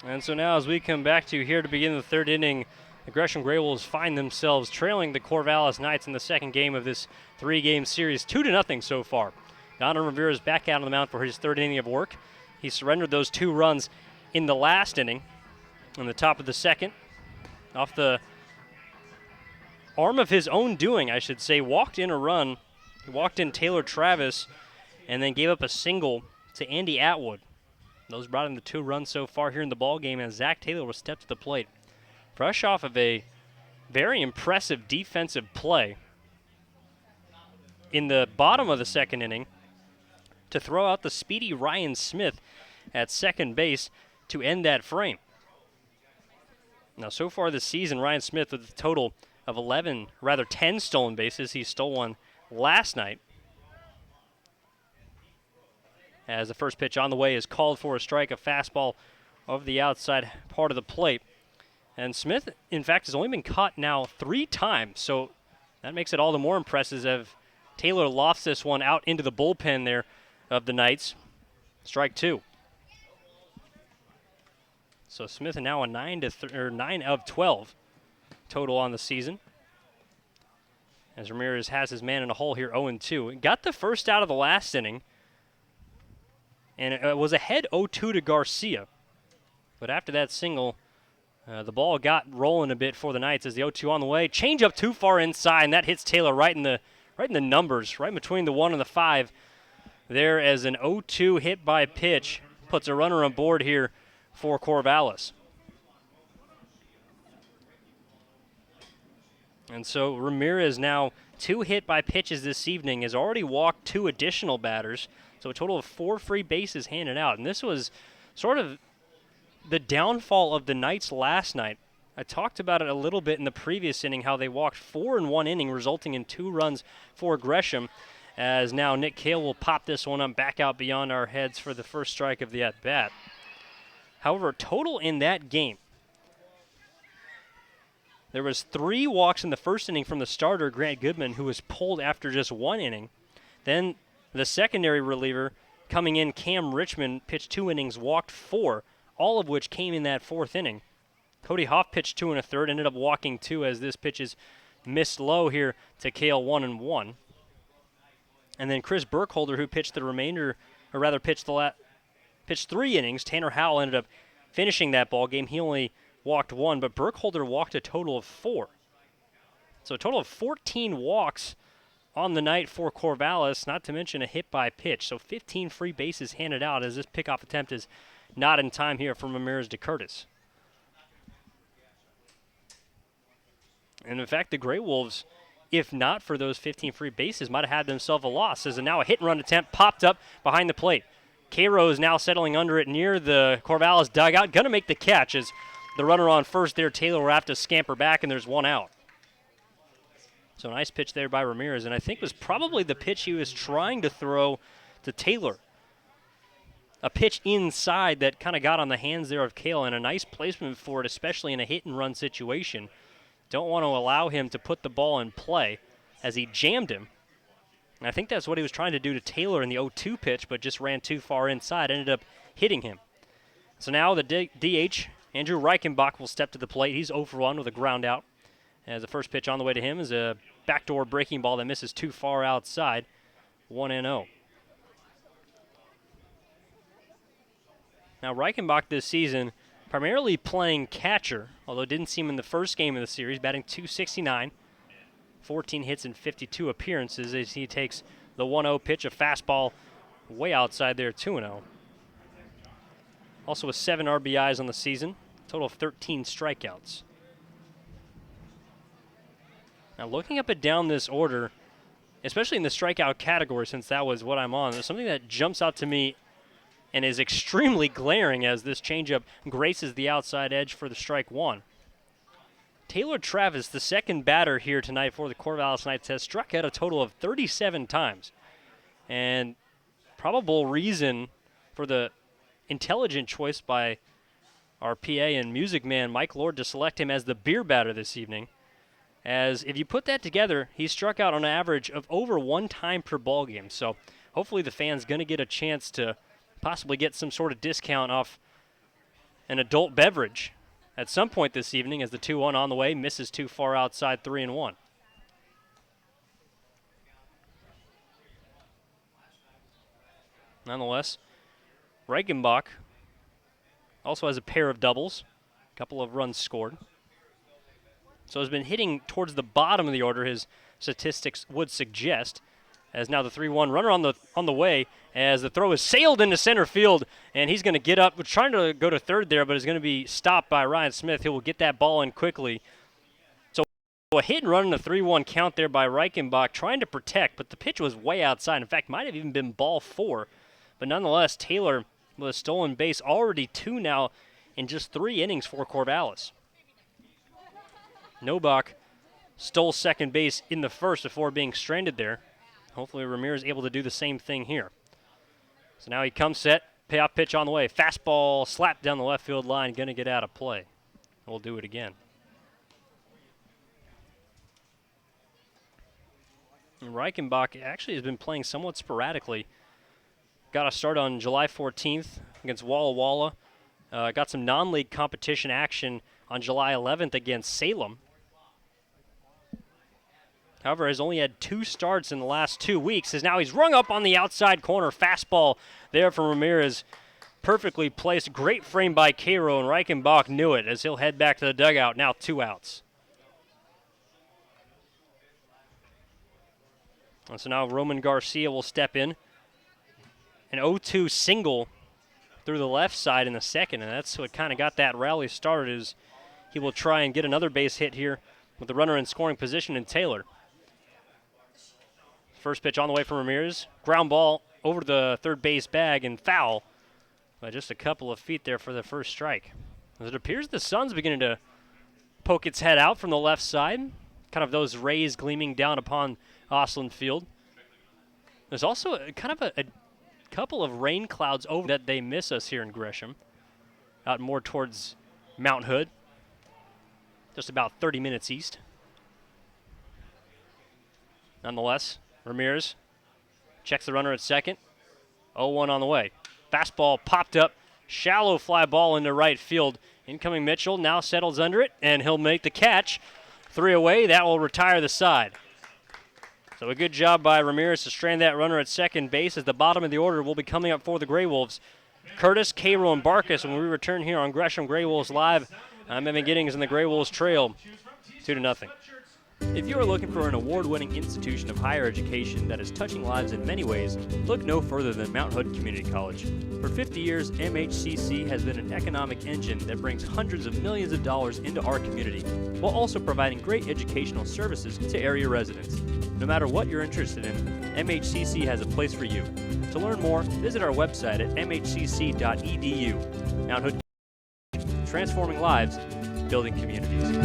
And so now as we come back to here to begin the third inning, the Gresham Grey Wolves find themselves trailing the Corvallis Knights in the second game of this three-game series, 2-0 so far. Donovan Rivera is back out on the mound for his third inning of work. He surrendered those 2 runs in the last inning on the top of the second. Off the arm of his own doing, I should say, walked in a run. He walked in Taylor Travis and then gave up a single to Andy Atwood. Those brought in the 2 runs so far here in the ball game as Zach Taylor was stepped to the plate. Fresh off of a very impressive defensive play in the bottom of the second inning to throw out the speedy Ryan Smith at second base to end that frame. Now, so far this season, Ryan Smith with a total of 10 stolen bases. He stole one last night. As the first pitch on the way is called for a strike, a fastball over the outside part of the plate. And Smith, in fact, has only been caught now 3 times, so that makes it all the more impressive as Taylor lofts this one out into the bullpen there of the Knights. Strike 2. So Smith now a 9 of 12 total on the season. As Ramirez has his man in a hole here, 0-2. Got the first out of the last inning, and it was ahead 0-2 to Garcia. But after that single, the ball got rolling a bit for the Knights as the 0-2 on the way. Change up too far inside, and that hits Taylor right in the numbers, right between the 1 and the 5. There as an 0-2 hit by pitch puts a runner on board here for Corvallis. And so Ramirez now 2 hit by pitches this evening, has already walked 2 additional batters, so a total of 4 free bases handed out. And this was sort of the downfall of the Knights last night. I talked about it a little bit in the previous inning, how they walked 4 in 1 inning, resulting in 2 runs for Gresham, as now Nick Cale will pop this one up back out beyond our heads for the first strike of the at-bat. However, total in that game, there was 3 walks in the first inning from the starter, Grant Goodman, who was pulled after just 1 inning. Then the secondary reliever coming in, Cam Richmond, pitched 2 innings, walked 4, all of which came in that 4th inning. Cody Hoff pitched 2 1/3, ended up walking 2 as this pitch is missed low here to Cale 1-1. And then Chris Burkholder, who pitched the remainder, or rather pitched 3 innings. Tanner Howell ended up finishing that ball game. He only walked 1, but Burkholder walked a total of 4. So a total of 14 walks on the night for Corvallis, not to mention a hit by pitch. So 15 free bases handed out as this pickoff attempt is not in time here from Ramirez de Curtis. And in fact, the Grey Wolves, if not for those 15 free bases, might have had themselves a loss, as now a hit-and-run attempt popped up behind the plate. Cairo is now settling under it near the Corvallis dugout, going to make the catch as the runner on first there, Taylor, will have to scamper back, and there's 1 out. So a nice pitch there by Ramirez, and I think was probably the pitch he was trying to throw to Taylor. A pitch inside that kind of got on the hands there of Cale, and a nice placement for it, especially in a hit-and-run situation. Don't want to allow him to put the ball in play as he jammed him. And I think that's what he was trying to do to Taylor in the 0-2 pitch, but just ran too far inside, ended up hitting him. So now the DH, Andrew Reichenbach, will step to the plate. He's 0-for-1 with a ground out. As the first pitch on the way to him is a backdoor breaking ball that misses too far outside, 1-0. Now Reichenbach this season primarily playing catcher, although it didn't seem in the first game of the series, batting .269, 14 hits and 52 appearances as he takes the 1-0 pitch, a fastball way outside there, 2-0. Also with 7 RBIs on the season, total of 13 strikeouts. Now, looking up and down this order, especially in the strikeout category, since that was what I'm on, there's something that jumps out to me and is extremely glaring as this changeup graces the outside edge for the strike one. Taylor Travis, the second batter here tonight for the Corvallis Knights, has struck out a total of 37 times. And probable reason for the intelligent choice by our PA and music man, Mike Lord, to select him as the beer batter this evening. As if you put that together, he struck out on an average of over 1 time per ball game. So hopefully the fan's going to get a chance to possibly get some sort of discount off an adult beverage at some point this evening, as the 2-1 on the way misses too far outside, 3-1. Nonetheless, Reichenbach also has a pair of doubles, a couple of runs scored. So has been hitting towards the bottom of the order, his statistics would suggest, as now the 3-1 runner on the way, as the throw is sailed into center field, and he's going to get up. We're trying to go to third there, but is going to be stopped by Ryan Smith, who will get that ball in quickly. So a hit and run in a 3-1 count there by Reichenbach, trying to protect, but the pitch was way outside. In fact, might have even been ball 4. But nonetheless, Taylor with a stolen base, already 2 now in just 3 innings for Corvallis. Novak stole second base in the first before being stranded there. Hopefully Ramirez able to do the same thing here. So now he comes set, payoff pitch on the way. Fastball slapped down the left field line, going to get out of play. We'll do it again. And Reichenbach actually has been playing somewhat sporadically. Got a start on July 14th against Walla Walla. Got some non-league competition action on July 11th against Salem. However, has only had 2 starts in the last 2 weeks, as now he's rung up on the outside corner. Fastball there from Ramirez. Perfectly placed. Great frame by Cairo, and Reichenbach knew it as he'll head back to the dugout. Now 2 outs. And so now Roman Garcia will step in. An 0-2 single through the left side in the second, and that's what kind of got that rally started, as he will try and get another base hit here with the runner in scoring position in Taylor. First pitch on the way from Ramirez. Ground ball over the third base bag and foul by just a couple of feet there for the first strike. As it appears the sun's beginning to poke its head out from the left side. Kind of those rays gleaming down upon Osland Field. There's also a couple of rain clouds over that they miss us here in Gresham. Out more towards Mount Hood. Just about 30 minutes east. Nonetheless, Ramirez checks the runner at second. 0-1 on the way. Fastball popped up. Shallow fly ball into right field. Incoming Mitchell now settles under it, and he'll make the catch. 3 away. That will retire the side. So a good job by Ramirez to strand that runner at second base, as the bottom of the order will be coming up for the Grey Wolves. Curtis, Cairo, and Barkas when we return here on Gresham Grey Wolves Live. I'm Evan Giddings, and the Grey Wolves trail 2-0. If you are looking for an award-winning institution of higher education that is touching lives in many ways, look no further than Mount Hood Community College. For 50 years, MHCC has been an economic engine that brings hundreds of millions of dollars into our community, while also providing great educational services to area residents. No matter what you're interested in, MHCC has a place for you. To learn more, visit our website at mhcc.edu. Mount Hood, transforming lives, building communities.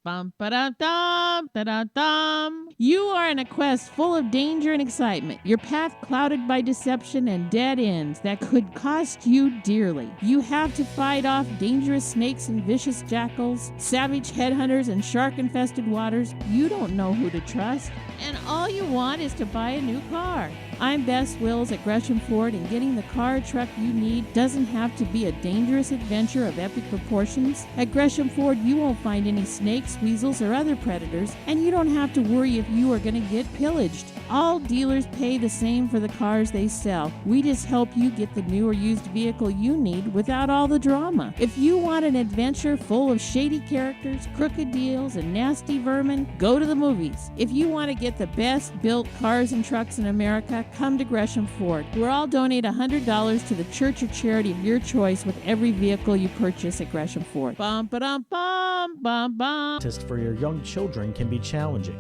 Bum, ba-da-dum, da-da-dum. You are in a quest full of danger and excitement. Your path clouded by deception and dead ends that could cost you dearly. You have to fight off dangerous snakes and vicious jackals, savage headhunters and shark-infested waters. You don't know who to trust, and all you want is to buy a new car. I'm Bess Wills at Gresham Ford, and getting the car or truck you need doesn't have to be a dangerous adventure of epic proportions. At Gresham Ford, you won't find any snakes, weasels, or other predators, and you don't have to worry if you are going to get pillaged. All dealers pay the same for the cars they sell. We just help you get the new or used vehicle you need without all the drama. If you want an adventure full of shady characters, crooked deals, and nasty vermin, go to the movies. If you want to get the best built cars and trucks in America, come to Gresham Ford. We'll all donate $100 to the church or charity of your choice with every vehicle you purchase at Gresham Ford. Bum, ba-dum, bum, bum, bum. Dentist for your young children can be challenging.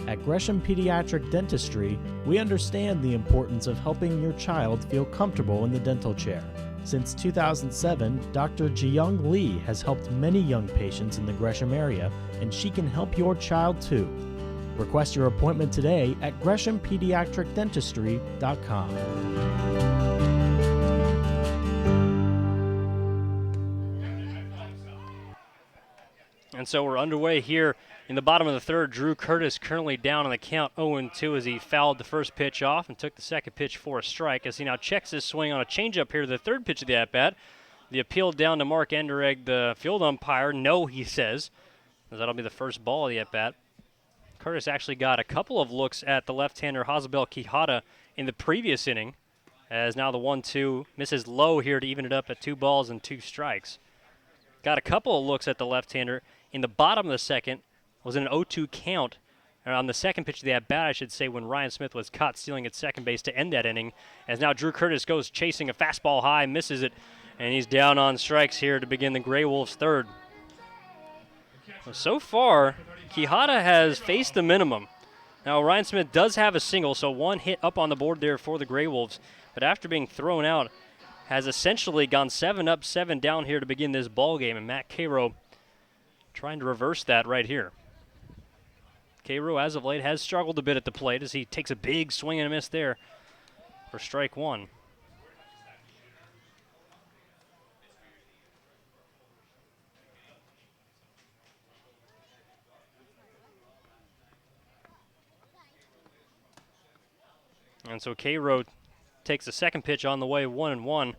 At Gresham Pediatric Dentistry, we understand the importance of helping your child feel comfortable in the dental chair. Since 2007, Dr. Jiyoung Lee has helped many young patients in the Gresham area, and she can help your child too. Request your appointment today at GreshamPediatricDentistry.com. And so we're underway here in the bottom of the third. Drew Curtis currently down on the count 0-2 as he fouled the first pitch off and took the second pitch for a strike as he now checks his swing on a changeup here, the third pitch of the at-bat. The appeal down to Mark Endereg, the field umpire. No, he says, as that'll be the first ball of the at-bat. Curtis actually got a couple of looks at the left-hander Hazabel Quijada in the previous inning, as now the 1-2 misses low here to even it up at 2 balls and 2 strikes. Got a couple of looks at the left-hander in the bottom of the second. Was in an 0-2 count on the second pitch of the at-bat, I should say, when Ryan Smith was caught stealing at second base to end that inning, as now Drew Curtis goes chasing a fastball high, misses it, and he's down on strikes here to begin the Gray Wolves' third. So far, Quijada has faced the minimum. Now, Ryan Smith does have a single, so one hit up on the board there for the Gray Wolves, but after being thrown out, has essentially gone 7 up, 7 down here to begin this ball game, and Matt Cairo trying to reverse that right here. Cairo, as of late, has struggled a bit at the plate as he takes a big swing and a miss there for strike 1. And so Cairo takes the second pitch on the way, 1-1.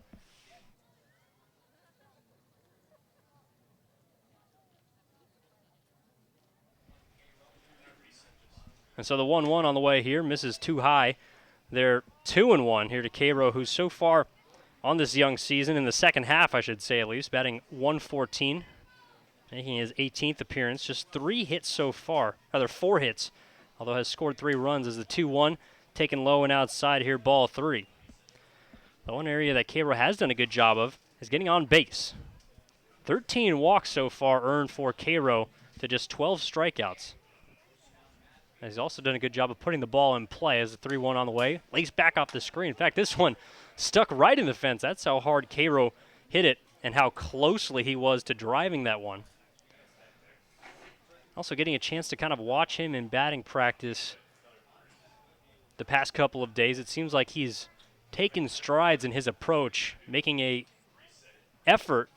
And so the 1-1 on the way here misses too high. They're 2-1 here to Cairo, who's so far on this young season, in the second half, I should say at least, batting .114, making his 18th appearance. Just 3 hits so far, rather 4 hits, although has scored 3 runs as the 2-1 taken low and outside here, ball 3. The one area that Cairo has done a good job of is getting on base. 13 walks so far earned for Cairo to just 12 strikeouts. And he's also done a good job of putting the ball in play as the 3-1 on the way. Lays back off the screen. In fact, this one stuck right in the fence. That's how hard Cairo hit it and how closely he was to driving that one. Also getting a chance to kind of watch him in batting practice the past couple of days. It seems like he's taken strides in his approach, making a effort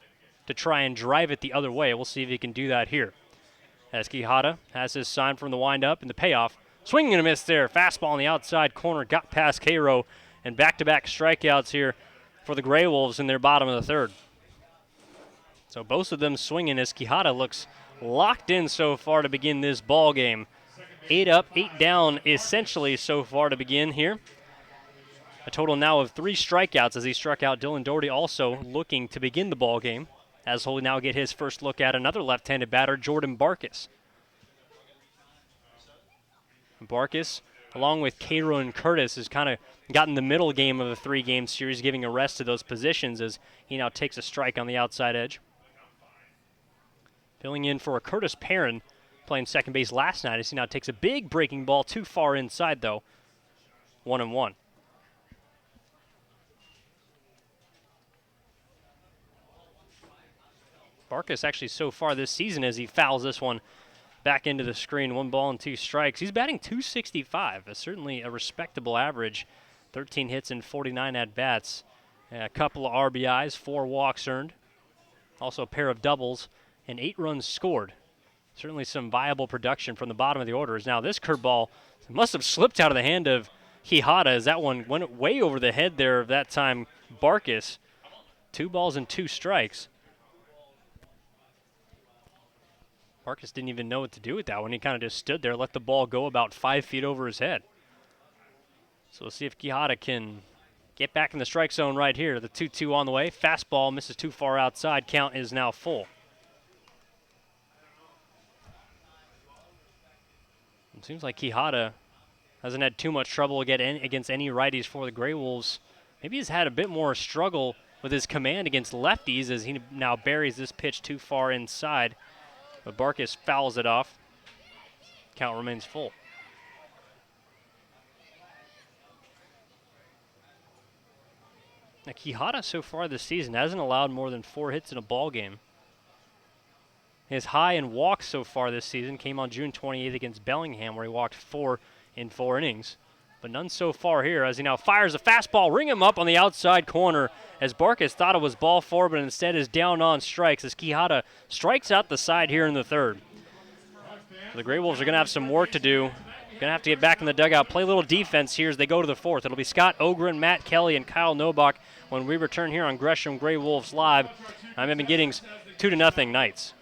to try and drive it the other way. We'll see if he can do that here. As Quijada has his sign from the windup and the payoff. Swinging and a miss there. Fastball on the outside corner. Got past Cairo. And back-to-back strikeouts here for the Gray Wolves in their bottom of the third. So both of them swinging as Quijada looks locked in so far to begin this ball game. 8 up, 8 down essentially so far to begin here. A total now of 3 strikeouts as he struck out Dylan Doherty, also looking to begin the ball game, as he'll now get his first look at another left-handed batter, Jordan Barkis. Barkis, along with Cairo and Curtis, has kind of gotten the middle game of the 3-game series, giving a rest to those positions as he now takes a strike on the outside edge. Filling in for a Curtis Perrin, playing second base last night, as he now takes a big breaking ball too far inside, though. 1-1. Barkis actually so far this season as he fouls this one back into the screen. 1 ball and 2 strikes. He's batting .265. Certainly a respectable average. 13 hits and 49 at-bats. A couple of RBIs, 4 walks earned. Also a pair of doubles and 8 runs scored. Certainly some viable production from the bottom of the orders. Now this curveball must have slipped out of the hand of Quijada as that one went way over the head there of that time Barkis. 2 balls and 2 strikes. Barkis didn't even know what to do with that one. He kind of just stood there, let the ball go about 5 feet over his head. So we'll see if Quijada can get back in the strike zone right here. The 2-2 on the way. Fastball misses too far outside. Count is now full. It seems like Quijada Hasn't had too much trouble against any righties for the Grey Wolves. Maybe he's had a bit more struggle with his command against lefties as he now buries this pitch too far inside. But Barkis fouls it off. Count remains full. Now, Quijada so far this season hasn't allowed more than 4 hits in a ball game. His high in walks so far this season came on June 28th against Bellingham, where he walked 4 in 4 innings. But none so far here as he now fires a fastball, ring him up on the outside corner as Barkis thought it was ball 4, but instead is down on strikes as Quijada strikes out the side here in the 3rd. The Grey Wolves are going to have some work to do. Going to have to get back in the dugout, play a little defense here as they go to the 4th. It'll be Scott Ogren, Matt Kelly, and Kyle Nobach when we return here on Gresham Grey Wolves Live. I'm Evan Giddings, 2-0 Knights.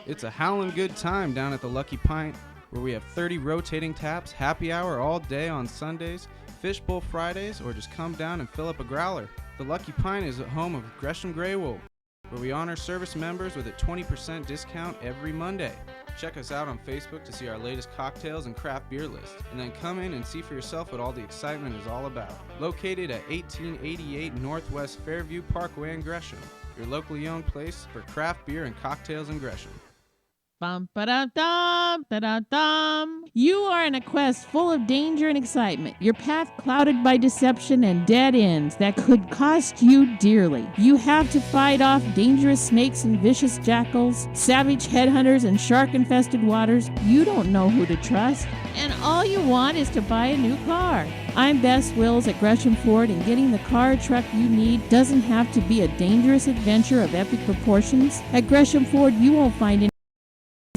It's a howlin' good time down at the Lucky Pint, where we have 30 rotating taps, happy hour all day on Sundays, fishbowl Fridays, or just come down and fill up a growler. The Lucky Pint is the home of Gresham Grey Wolf, where we honor service members with a 20% discount every Monday. Check us out on Facebook to see our latest cocktails and craft beer list, and then come in and see for yourself what all the excitement is all about. Located at 1888 Northwest Fairview Parkway in Gresham, your locally owned place for craft beer and cocktails in Gresham. Bum, ba-da-dum, da-da-dum. You are in a quest full of danger and excitement. Your path clouded by deception and dead ends that could cost you dearly. You have to fight off dangerous snakes and vicious jackals, savage headhunters and shark-infested waters. You don't know who to trust, and all you want is to buy a new car. I'm Bess Wills at Gresham Ford, and getting the car or truck you need doesn't have to be a dangerous adventure of epic proportions. At Gresham Ford, you won't find any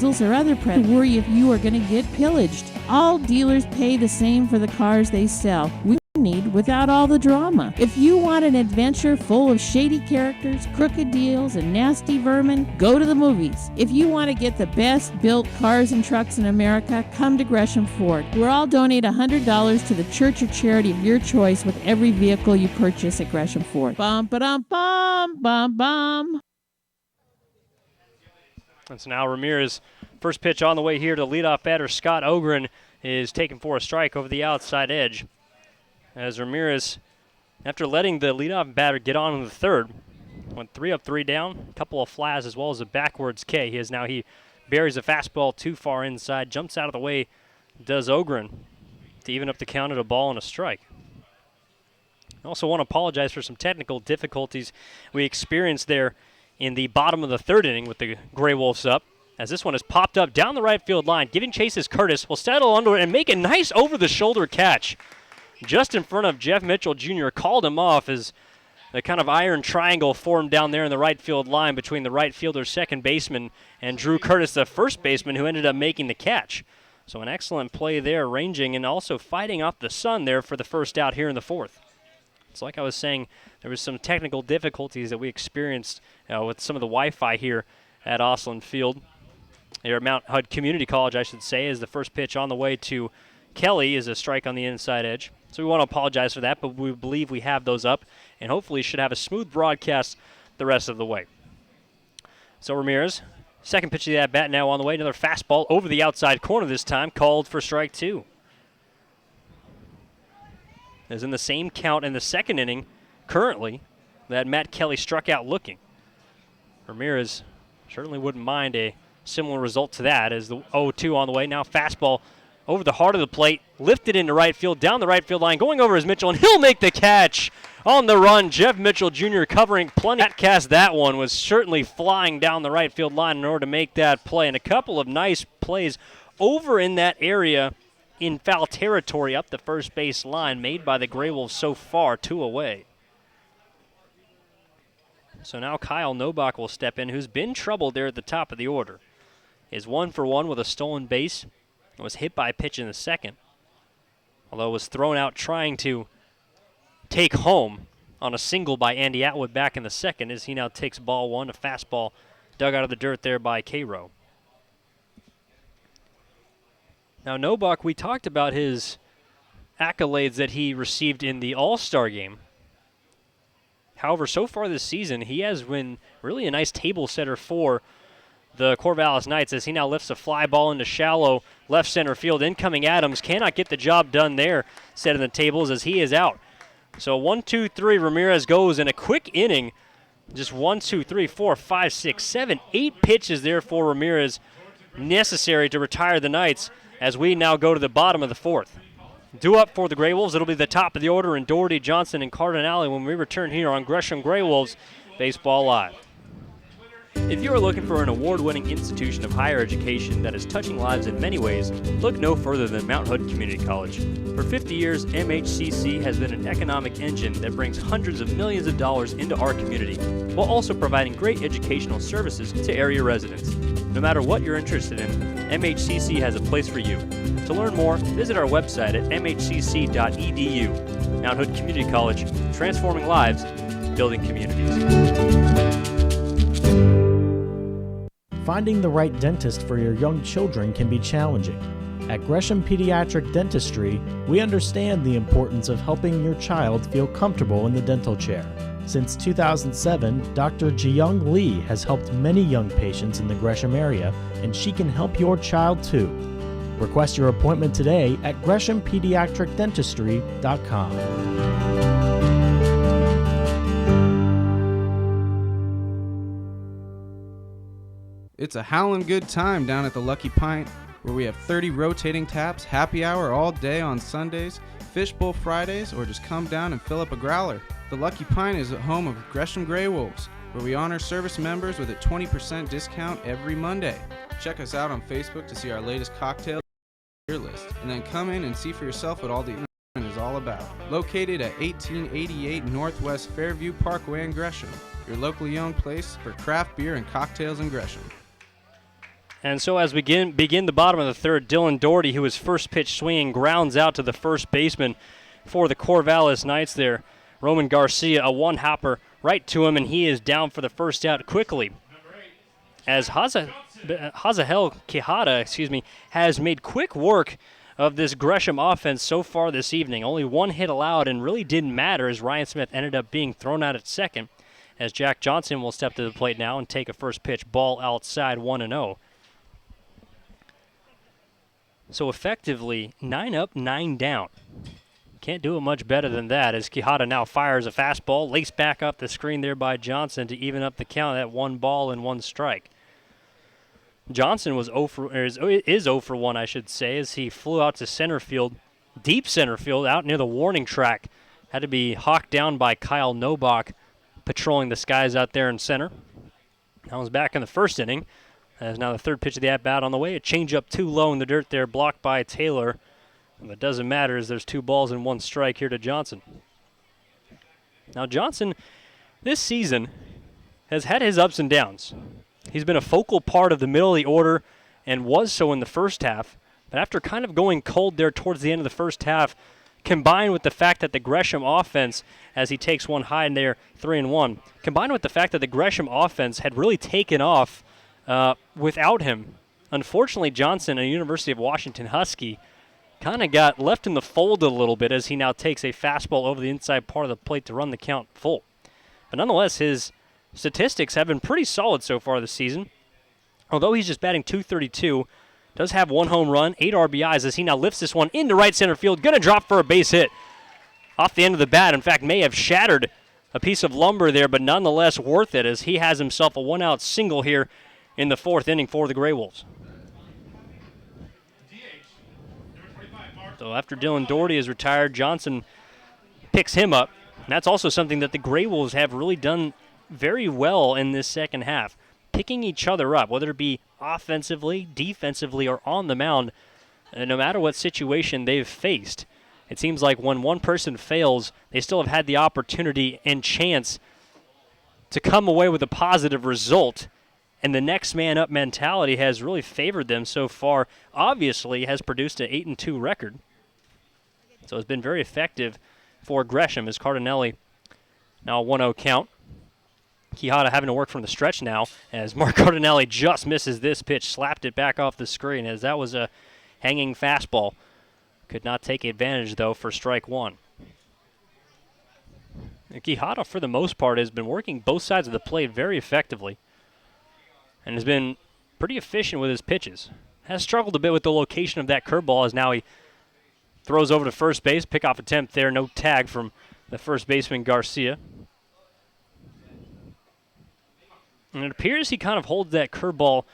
or other to worry if you are going to get pillaged. All dealers pay the same for the cars they sell. We need without all the drama. If you want an adventure full of shady characters, crooked deals, and nasty vermin, go to the movies. If you want to get the best built cars and trucks in America, come to Gresham Ford. We'll all donate $100 to the church or charity of your choice with every vehicle you purchase at Gresham Ford. Bum ba dum bum bum bum. And so now Ramirez, first pitch on the way here to leadoff batter Scott Ogren is taken for a strike over the outside edge. As Ramirez, after letting the leadoff batter get on in the 3rd, went 3 up, 3 down, a couple of flies as well as a backwards K. He buries a fastball too far inside, jumps out of the way, does Ogren to even up the count at a ball and a strike. I also want to apologize for some technical difficulties we experienced there in the bottom of the 3rd inning with the Grey Wolves up, as this one has popped up down the right field line. Giving chase is Curtis. Will settle under it and make a nice over-the-shoulder catch. Just in front of Jeff Mitchell Jr. Called him off as the kind of iron triangle formed down there in the right field line between the right fielder, second baseman, and Drew Curtis, the first baseman, who ended up making the catch. So an excellent play there, ranging and also fighting off the sun there for the first out here in the 4th. It's like I was saying, there was some technical difficulties that we experienced with some of the Wi-Fi here at Osland Field. Here at Mount Hood Community College, I should say, as the first pitch on the way to Kelly is a strike on the inside edge. So we want to apologize for that, but we believe we have those up, and hopefully should have a smooth broadcast the rest of the way. So Ramirez, second pitch of the at-bat now on the way. Another fastball over the outside corner this time, called for strike 2. As in the same count in the 2nd inning, currently, that Matt Kelly struck out looking. Ramirez certainly wouldn't mind a similar result to that as the 0-2 on the way. Now fastball over the heart of the plate, lifted into right field, down the right field line, going over is Mitchell, and he'll make the catch on the run. Jeff Mitchell Jr. covering plenty. That one was certainly flying down the right field line in order to make that play, and a couple of nice plays over in that area in foul territory up the first base line made by the Grey Wolves so far, 2 away. So now Kyle Nobach will step in, who's been troubled there at the top of the order. Is 1 for 1 with a stolen base. It was hit by a pitch in the 2nd, although it was thrown out trying to take home on a single by Andy Atwood back in the 2nd as he now takes ball 1, a fastball dug out of the dirt there by Cairo. Now Nobach, we talked about his accolades that he received in the All-Star game. However, so far this season, he has been really a nice table setter for the Corvallis Knights as he now lifts a fly ball into shallow left center field. Incoming Adams cannot get the job done there, setting the tables as he is out. So 1, 2, 3, Ramirez goes in a quick inning. Just 1, 2, 3, 4, 5, 6, 7, 8 pitches there for Ramirez necessary to retire the Knights as we now go to the bottom of the fourth. Due up for the Grey Wolves, it'll be the top of the order in Doherty, Johnson, and Cardinale when we return here on Gresham Grey Wolves Baseball Live. If you are looking for an award-winning institution of higher education that is touching lives in many ways, look no further than Mount Hood Community College. For 50 years, MHCC has been an economic engine that brings hundreds of millions of dollars into our community, while also providing great educational services to area residents. No matter what you're interested in, MHCC has a place for you. To learn more, visit our website at mhcc.edu. Mount Hood Community College, transforming lives, building communities. Finding the right dentist for your young children can be challenging. At Gresham Pediatric Dentistry, we understand the importance of helping your child feel comfortable in the dental chair. Since 2007, Dr. Jiyoung Lee has helped many young patients in the Gresham area, and she can help your child too. Request your appointment today at GreshamPediatricDentistry.com. It's a howlin' good time down at the Lucky Pint, where we have 30 rotating taps, happy hour all day on Sundays, fishbowl Fridays, or just come down and fill up a growler. The Lucky Pint is the home of Gresham Grey Wolves, where we honor service members with a 20% discount every Monday. Check us out on Facebook to see our latest cocktail beer list, and then come in and see for yourself what all the event is all about. Located at 1888 Northwest Fairview Parkway in Gresham, your locally owned place for craft beer and cocktails in Gresham. And so as we begin the bottom of the third, Dylan Doherty, who was first pitch swinging, grounds out to the first baseman for the Corvallis Knights there. Roman Garcia, a one-hopper right to him, and he is down for the first out quickly. As Hazael Quijada, has made quick work of this Gresham offense so far this evening. Only one hit allowed and really didn't matter as Ryan Smith ended up being thrown out at second, as Jack Johnson will step to the plate now and take a first pitch ball outside 1-0. So effectively, 9 up, 9 down. Can't do it much better than that as Quijada now fires a fastball, laced back up the screen there by Johnson to even up the count at 1 ball and 1 strike. Johnson is 0 for 1, I should say, as he flew out to center field, deep center field, out near the warning track. Had to be hawked down by Kyle Nobach, patrolling the skies out there in center. That was back in the first inning. As now the third pitch of the at-bat on the way. A changeup too low in the dirt there, blocked by Taylor. But it doesn't matter as there's 2 balls and 1 strike here to Johnson. Now Johnson, this season, has had his ups and downs. He's been a focal part of the middle of the order and was so in the first half. But after kind of going cold there towards the end of the first half, combined with the fact that the Gresham offense, as he takes one high in there, 3-1, combined with the fact that the Gresham offense had really taken off without him. Unfortunately, Johnson, a University of Washington Husky, kind of got left in the fold a little bit as he now takes a fastball over the inside part of the plate to run the count full. But nonetheless, his statistics have been pretty solid so far this season. Although he's just batting .232, does have 1 home run, 8 RBIs as he now lifts this one into right center field. Going to drop for a base hit off the end of the bat. In fact, may have shattered a piece of lumber there, but nonetheless worth it as he has himself a 1-out single here in the 4th inning for the Grey Wolves. So after Dylan Doherty is retired, Johnson picks him up. And that's also something that the Grey Wolves have really done very well in this second half, picking each other up, whether it be offensively, defensively, or on the mound. And no matter what situation they've faced, it seems like when one person fails, they still have had the opportunity and chance to come away with a positive result. And the next man up mentality has really favored them so far. Obviously has produced an 8-2 record. So it's been very effective for Gresham as Cardinale now a 1-0 count. Quijada having to work from the stretch now as Mark Cardinale just misses this pitch, slapped it back off the screen as that was a hanging fastball. Could not take advantage though for strike 1. Quijada for the most part has been working both sides of the plate very effectively. And has been pretty efficient with his pitches. Has struggled a bit with the location of that curveball as now he throws over to first base. Pickoff attempt there, no tag from the first baseman Garcia. And it appears he kind of holds that curveball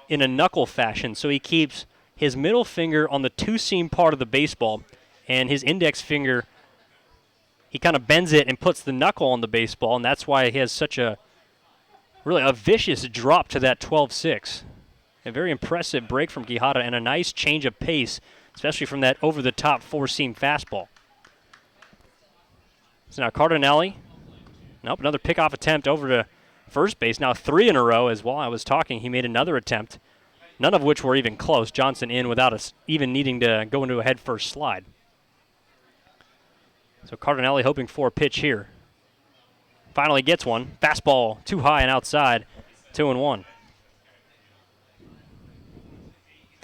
in a knuckle fashion, so he keeps his middle finger on the two-seam part of the baseball, and his index finger, he kind of bends it and puts the knuckle on the baseball, and that's why he has such a vicious drop to that 12-6. A very impressive break from Quijada and a nice change of pace, especially from that over-the-top four-seam fastball. So now Cardinelli, another pickoff attempt over to first base. Now 3 in a row, as while I was talking, he made another attempt, none of which were even close. Johnson in without us even needing to go into a head-first slide. So Cardinelli hoping for a pitch here. Finally gets one. Fastball too high and outside, 2-1.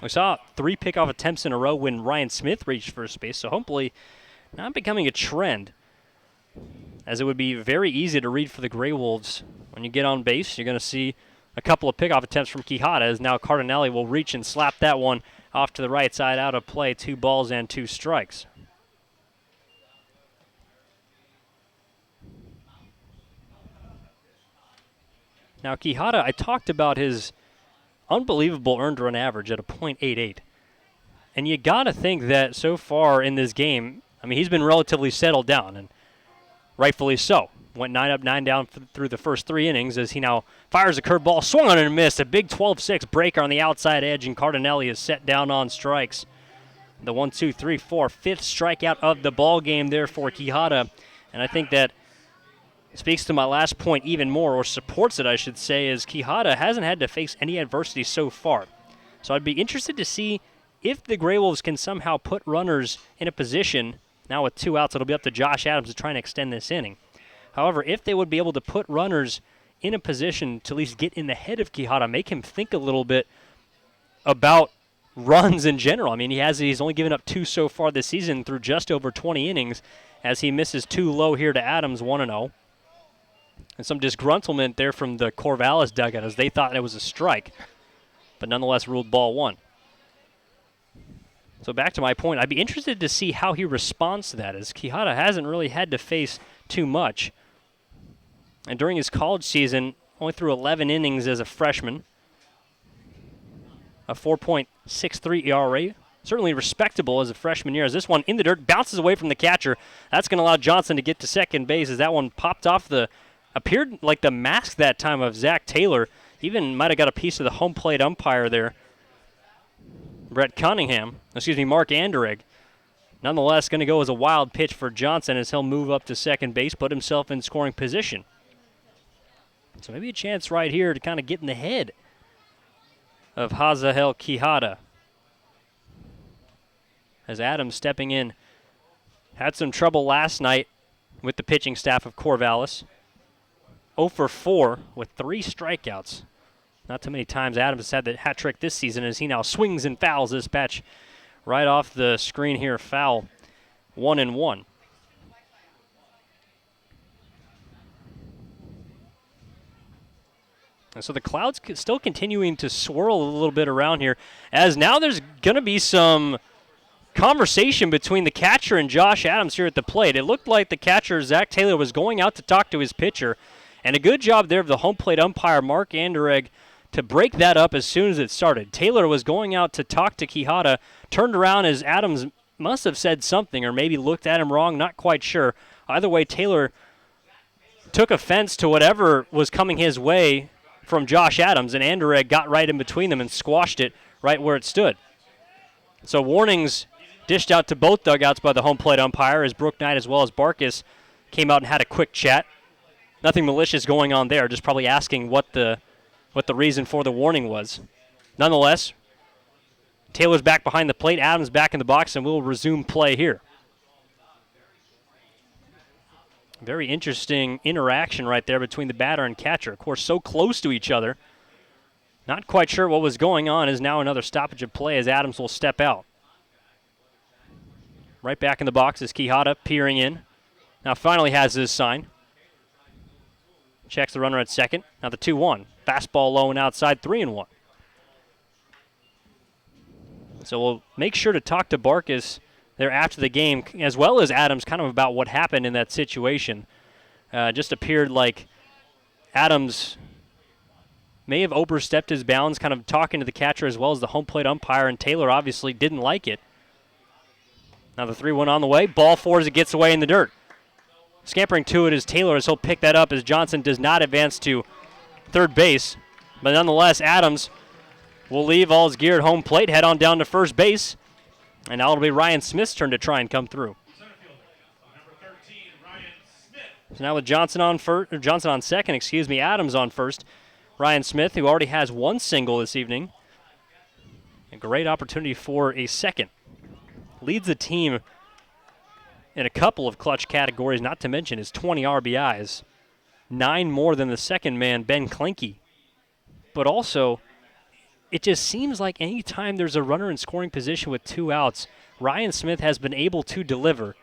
We saw 3 pickoff attempts in a row when Ryan Smith reached first base, so hopefully not becoming a trend, as it would be very easy to read for the Gray Wolves. When you get on base, you're going to see a couple of pickoff attempts from Quijada, as now Cardinelli will reach and slap that one off to the right side out of play. 2 balls and 2 strikes. Now Quijada, I talked about his unbelievable earned run average at a .88. And you got to think that so far in this game, I mean, he's been relatively settled down, and rightfully so. Went 9 up, 9 down through the first 3 innings as he now fires a curveball, swung on and missed. A big 12-6 breaker on the outside edge, and Cardinelli is set down on strikes. The 1, 2, 3, 4, 5th strikeout of the ball game there for Quijada. And I think that speaks to my last point even more, or supports it, I should say, is Quijada hasn't had to face any adversity so far. So I'd be interested to see if the Gray Wolves can somehow put runners in a position. Now with 2 outs, it'll be up to Josh Adams to try and extend this inning. However, if they would be able to put runners in a position to at least get in the head of Quijada, make him think a little bit about runs in general. I mean, he's only given up 2 so far this season through just over 20 innings, as he misses 2 low here to Adams, 1-0. And some disgruntlement there from the Corvallis dugout, as they thought it was a strike, but nonetheless ruled ball 1. So back to my point, I'd be interested to see how he responds to that, as Quijada hasn't really had to face too much. And during his college season, only threw 11 innings as a freshman, a 4.63 ERA. Certainly respectable as a freshman year, as this one in the dirt bounces away from the catcher. That's going to allow Johnson to get to second base, as that one popped off appeared like the mask that time of Zach Taylor. Even might have got a piece of the home plate umpire there, Mark Anderegg. Nonetheless, going to go as a wild pitch for Johnson as he'll move up to second base, put himself in scoring position. So maybe a chance right here to kind of get in the head of Hazael Quijada. As Adams stepping in, had some trouble last night with the pitching staff of Corvallis. 0 for 4 with 3 strikeouts. Not too many times Adams has had the hat trick this season, as he now swings and fouls this pitch right off the screen here. Foul, 1-1. And so the clouds still continuing to swirl a little bit around here, as now there's going to be some conversation between the catcher and Josh Adams here at the plate. It looked like the catcher, Zach Taylor, was going out to talk to his pitcher, and a good job there of the home plate umpire, Mark Anderegg, to break that up as soon as it started. Taylor was going out to talk to Quijada, turned around as Adams must have said something or maybe looked at him wrong, not quite sure. Either way, Taylor took offense to whatever was coming his way from Josh Adams, and Anderegg got right in between them and squashed it right where it stood. So warnings dished out to both dugouts by the home plate umpire, as Brooke Knight as well as Barkis came out and had a quick chat. Nothing malicious going on there, just probably asking what the reason for the warning was. Nonetheless, Taylor's back behind the plate, Adams back in the box, and we'll resume play here. Very interesting interaction right there between the batter and catcher. Of course, so close to each other. Not quite sure what was going on, as now another stoppage of play as Adams will step out. Right back in the box is Quijada peering in. Now finally has his sign. Checks the runner at second. Now the 2-1. Fastball low and outside, 3-1. So we'll make sure to talk to Barkas there after the game, as well as Adams, kind of about what happened in that situation. Just appeared like Adams may have overstepped his bounds, kind of talking to the catcher as well as the home plate umpire, and Taylor obviously didn't like it. Now the 3-1 on the way. Ball 4 as it gets away in the dirt. Scampering to it is Taylor as he'll pick that up as Johnson does not advance to third base. But nonetheless, Adams will leave all his gear at home plate, head on down to first base. And now it'll be Ryan Smith's turn to try and come through. So now with Johnson on second, Adams on first. Ryan Smith, who already has one single this evening. A great opportunity for a second. Leads the team in a couple of clutch categories, not to mention his 20 RBIs. 9 more than the second man, Ben Klinke. But also, it just seems like any time there's a runner in scoring position with 2 outs, Ryan Smith has been able to deliver.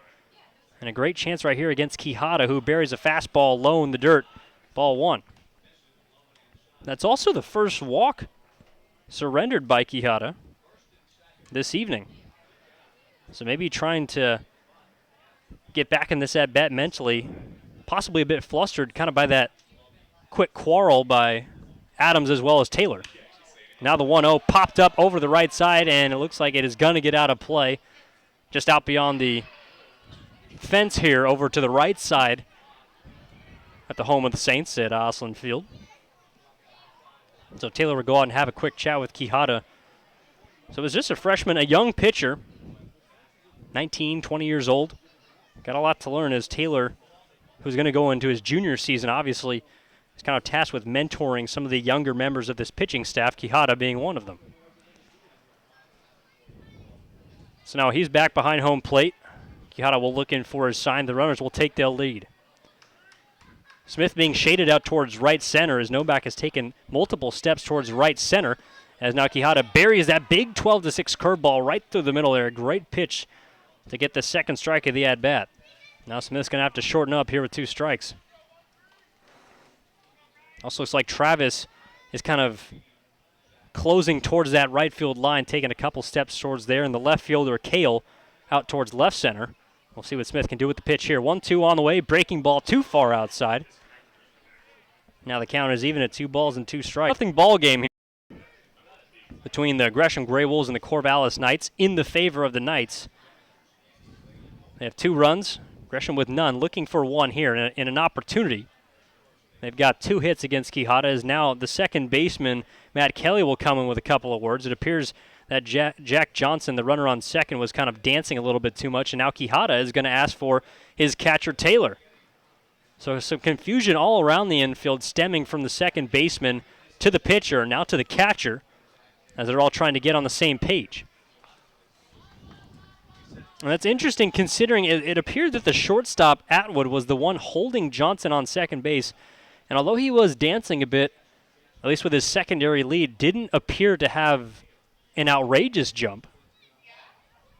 And a great chance right here against Quijada, who buries a fastball low in the dirt. Ball 1. That's also the first walk surrendered by Quijada this evening. So maybe trying to get back in this at-bat mentally, possibly a bit flustered kind of by that quick quarrel by Adams as well as Taylor. Now the 1-0 popped up over the right side, and it looks like it is going to get out of play. Just out beyond the fence here over to the right side at the home of the Saints at Osland Field. So Taylor will go out and have a quick chat with Quijada. So it was just a freshman, a young pitcher, 19, 20 years old. Got a lot to learn as Taylor, who's going to go into his junior season, obviously, is kind of tasked with mentoring some of the younger members of this pitching staff, Quijada being one of them. So now he's back behind home plate. Quijada will look in for his sign. The runners will take their lead. Smith being shaded out towards right center as Novak has taken multiple steps towards right center as now Quijada buries that big 12-6 curveball right through the middle there. Great pitch to get the second strike of the at-bat. Now Smith's going to have to shorten up here with 2 strikes. Also looks like Travis is kind of closing towards that right field line, taking a couple steps towards there, and the left fielder, Kale, out towards left center. We'll see what Smith can do with the pitch here. 1-2 on the way, breaking ball too far outside. Now the count is even at 2 balls and 2 strikes. Nothing ball game here between the Gresham Grey Wolves and the Corvallis Knights in the favor of the Knights. They have 2 runs, Gresham with none, looking for 1 here in an opportunity. They've got 2 hits against Quijada as now the second baseman, Matt Kelly, will come in with a couple of words. It appears that Jack Johnson, the runner on second, was kind of dancing a little bit too much, and now Quijada is going to ask for his catcher, Taylor. So some confusion all around the infield stemming from the second baseman to the pitcher, now to the catcher, as they're all trying to get on the same page. And that's interesting considering it appeared that the shortstop, Atwood, was the one holding Johnson on second base. And although he was dancing a bit, at least with his secondary lead, didn't appear to have an outrageous jump.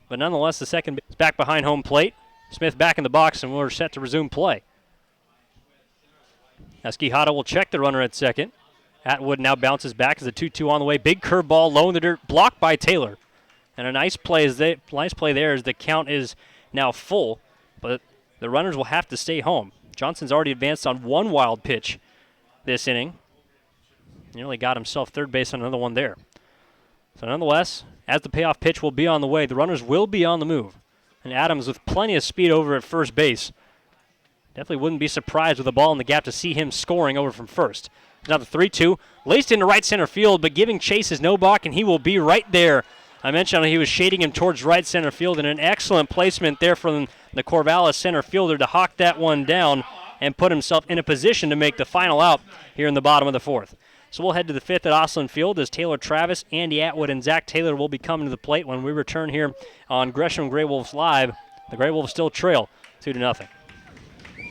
But nonetheless, the second is back behind home plate. Smith back in the box, and we're set to resume play. As Quijada will check the runner at second. Atwood now bounces back as a 2-2 on the way. Big curveball low in the dirt, blocked by Taylor. And a nice play there as the count is now full, but the runners will have to stay home. Johnson's already advanced on 1 wild pitch this inning. Nearly got himself third base on another one there. So nonetheless, as the payoff pitch will be on the way, the runners will be on the move. And Adams with plenty of speed over at first base. Definitely wouldn't be surprised with a ball in the gap to see him scoring over from first. Now the 3-2, laced into right center field, but giving chase is Novak, and he will be right there. I mentioned he was shading him towards right center field, and an excellent placement there from the Corvallis center fielder to hawk that one down and put himself in a position to make the final out here in the bottom of the 4th. So we'll head to the 5th at Osland Field as Taylor Travis, Andy Atwood, and Zach Taylor will be coming to the plate when we return here on Gresham Grey Wolves Live. The Grey Wolves still trail 2-0.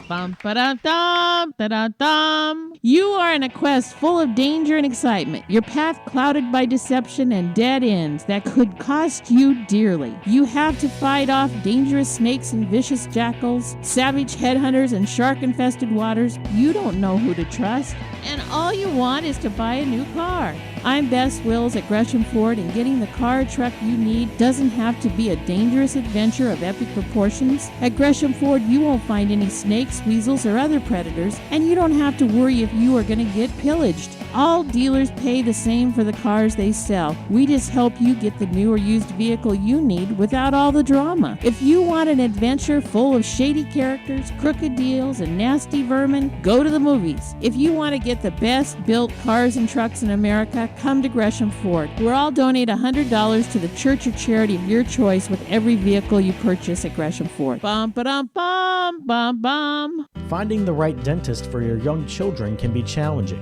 Bum, ba-da-dum, da-da-dum. You are in a quest full of danger and excitement, your path clouded by deception and dead ends that could cost you dearly. You have to fight off dangerous snakes and vicious jackals, savage headhunters and shark-infested waters. You don't know who to trust, and all you want is to buy a new car. I'm Bess Wills at Gresham Ford, and getting the car or truck you need doesn't have to be a dangerous adventure of epic proportions. At Gresham Ford, you won't find any snakes, weasels, or other predators, and you don't have to worry if you are going to get pillaged. All dealers pay the same for the cars they sell. We just help you get the new or used vehicle you need without all the drama. If you want an adventure full of shady characters, crooked deals, and nasty vermin, go to the movies. If you want to get the best built cars and trucks in America, come to Gresham Ford. We'll all donate $100 to the church or charity of your choice with every vehicle you purchase at Gresham Ford. Bum ba dum bum bum bum. Finding the right dentist for your young children can be challenging.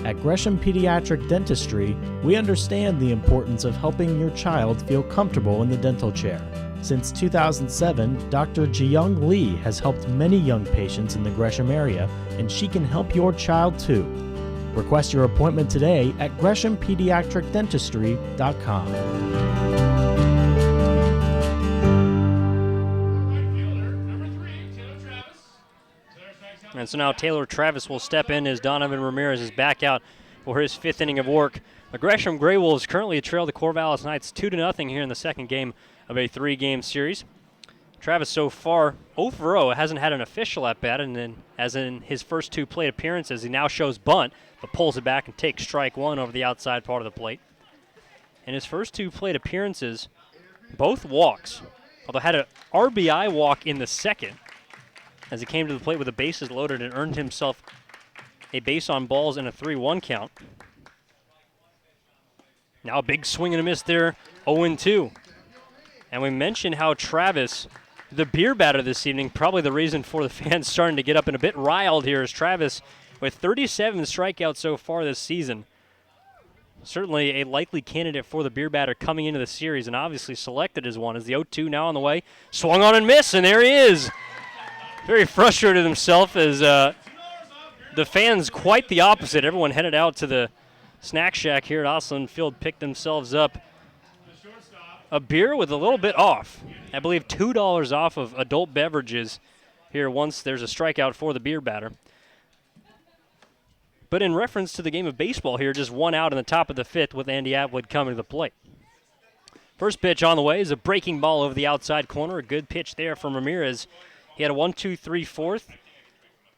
At Gresham Pediatric Dentistry, we understand the importance of helping your child feel comfortable in the dental chair. Since 2007, Dr. Jiyoung Lee has helped many young patients in the Gresham area, and she can help your child too. Request your appointment today at GreshamPediatricDentistry.com. And so now Taylor Travis will step in as Donovan Ramirez is back out for his fifth inning of work. The Gresham Grey Wolves currently trail the Corvallis Knights 2-0 here in the second game of a three-game series. Travis so far 0 for 0, hasn't had an official at bat, and then as in his first two plate appearances, he now shows bunt, but pulls it back and takes strike one over the outside part of the plate. In his first two plate appearances, both walks, although had an RBI walk in the second, as he came to the plate with the bases loaded and earned himself a base on balls and a 3-1 count. Now a big swing and a miss there, 0-2. And we mentioned how Travis, the beer batter this evening, probably the reason for the fans starting to get up and a bit riled here, is Travis with 37 strikeouts so far this season. Certainly a likely candidate for the beer batter coming into the series, and obviously selected as one, as the 0-2 now on the way. Swung on and missed, and there he is. Very frustrated himself as the fans quite the opposite. Everyone headed out to the snack shack here at Osland Field, picked themselves up a beer with a little bit off. I believe $2 off of adult beverages here once there's a strikeout for the beer batter. But in reference to the game of baseball here, just one out in the top of the fifth with Andy Atwood coming to the plate. First pitch on the way is a breaking ball over the outside corner. A good pitch there from Ramirez. He had a 1-2-3 fourth.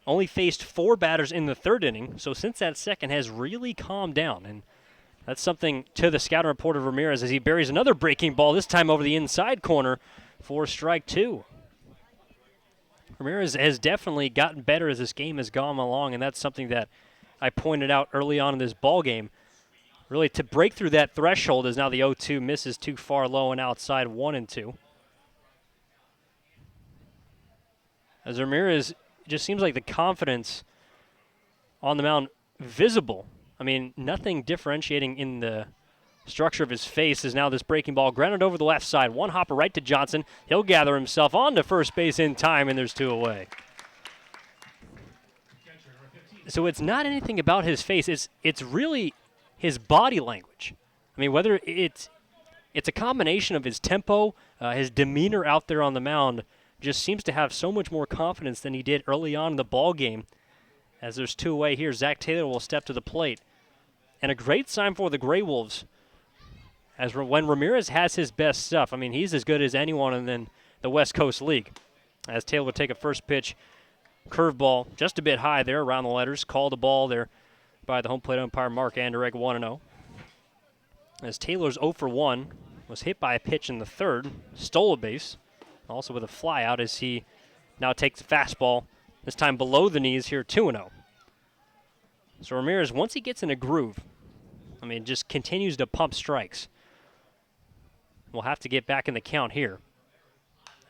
Only faced 4 batters in the third inning, so since that second has really calmed down. And that's something to the scouting report of Ramirez as he buries another breaking ball, this time over the inside corner for strike 2. Ramirez has definitely gotten better as this game has gone along, and that's something that I pointed out early on in this ball game. Really, to break through that threshold is now the 0-2 misses too far low and outside 1-2. As Ramirez just seems like the confidence on the mound visible. I mean, nothing differentiating in the structure of his face is now this breaking ball grounded over the left side. One hopper right to Johnson. He'll gather himself onto first base in time, and there's 2 away. So it's not anything about his face. It's really his body language. I mean, whether it's a combination of his tempo, his demeanor out there on the mound, just seems to have so much more confidence than he did early on in the ball game. As there's 2 away here, Zach Taylor will step to the plate. And a great sign for the Grey Wolves, as when Ramirez has his best stuff, I mean, he's as good as anyone in the West Coast League. As Taylor will take a first pitch curveball just a bit high there around the letters. Called a ball there by the home plate umpire Mark Anderegg, 1-0. As Taylor's 0 for 1, was hit by a pitch in the third, stole a base. Also with a fly out as he now takes the fastball, this time below the knees here, 2-0. So Ramirez, once he gets in a groove, I mean, just continues to pump strikes. We'll have to get back in the count here.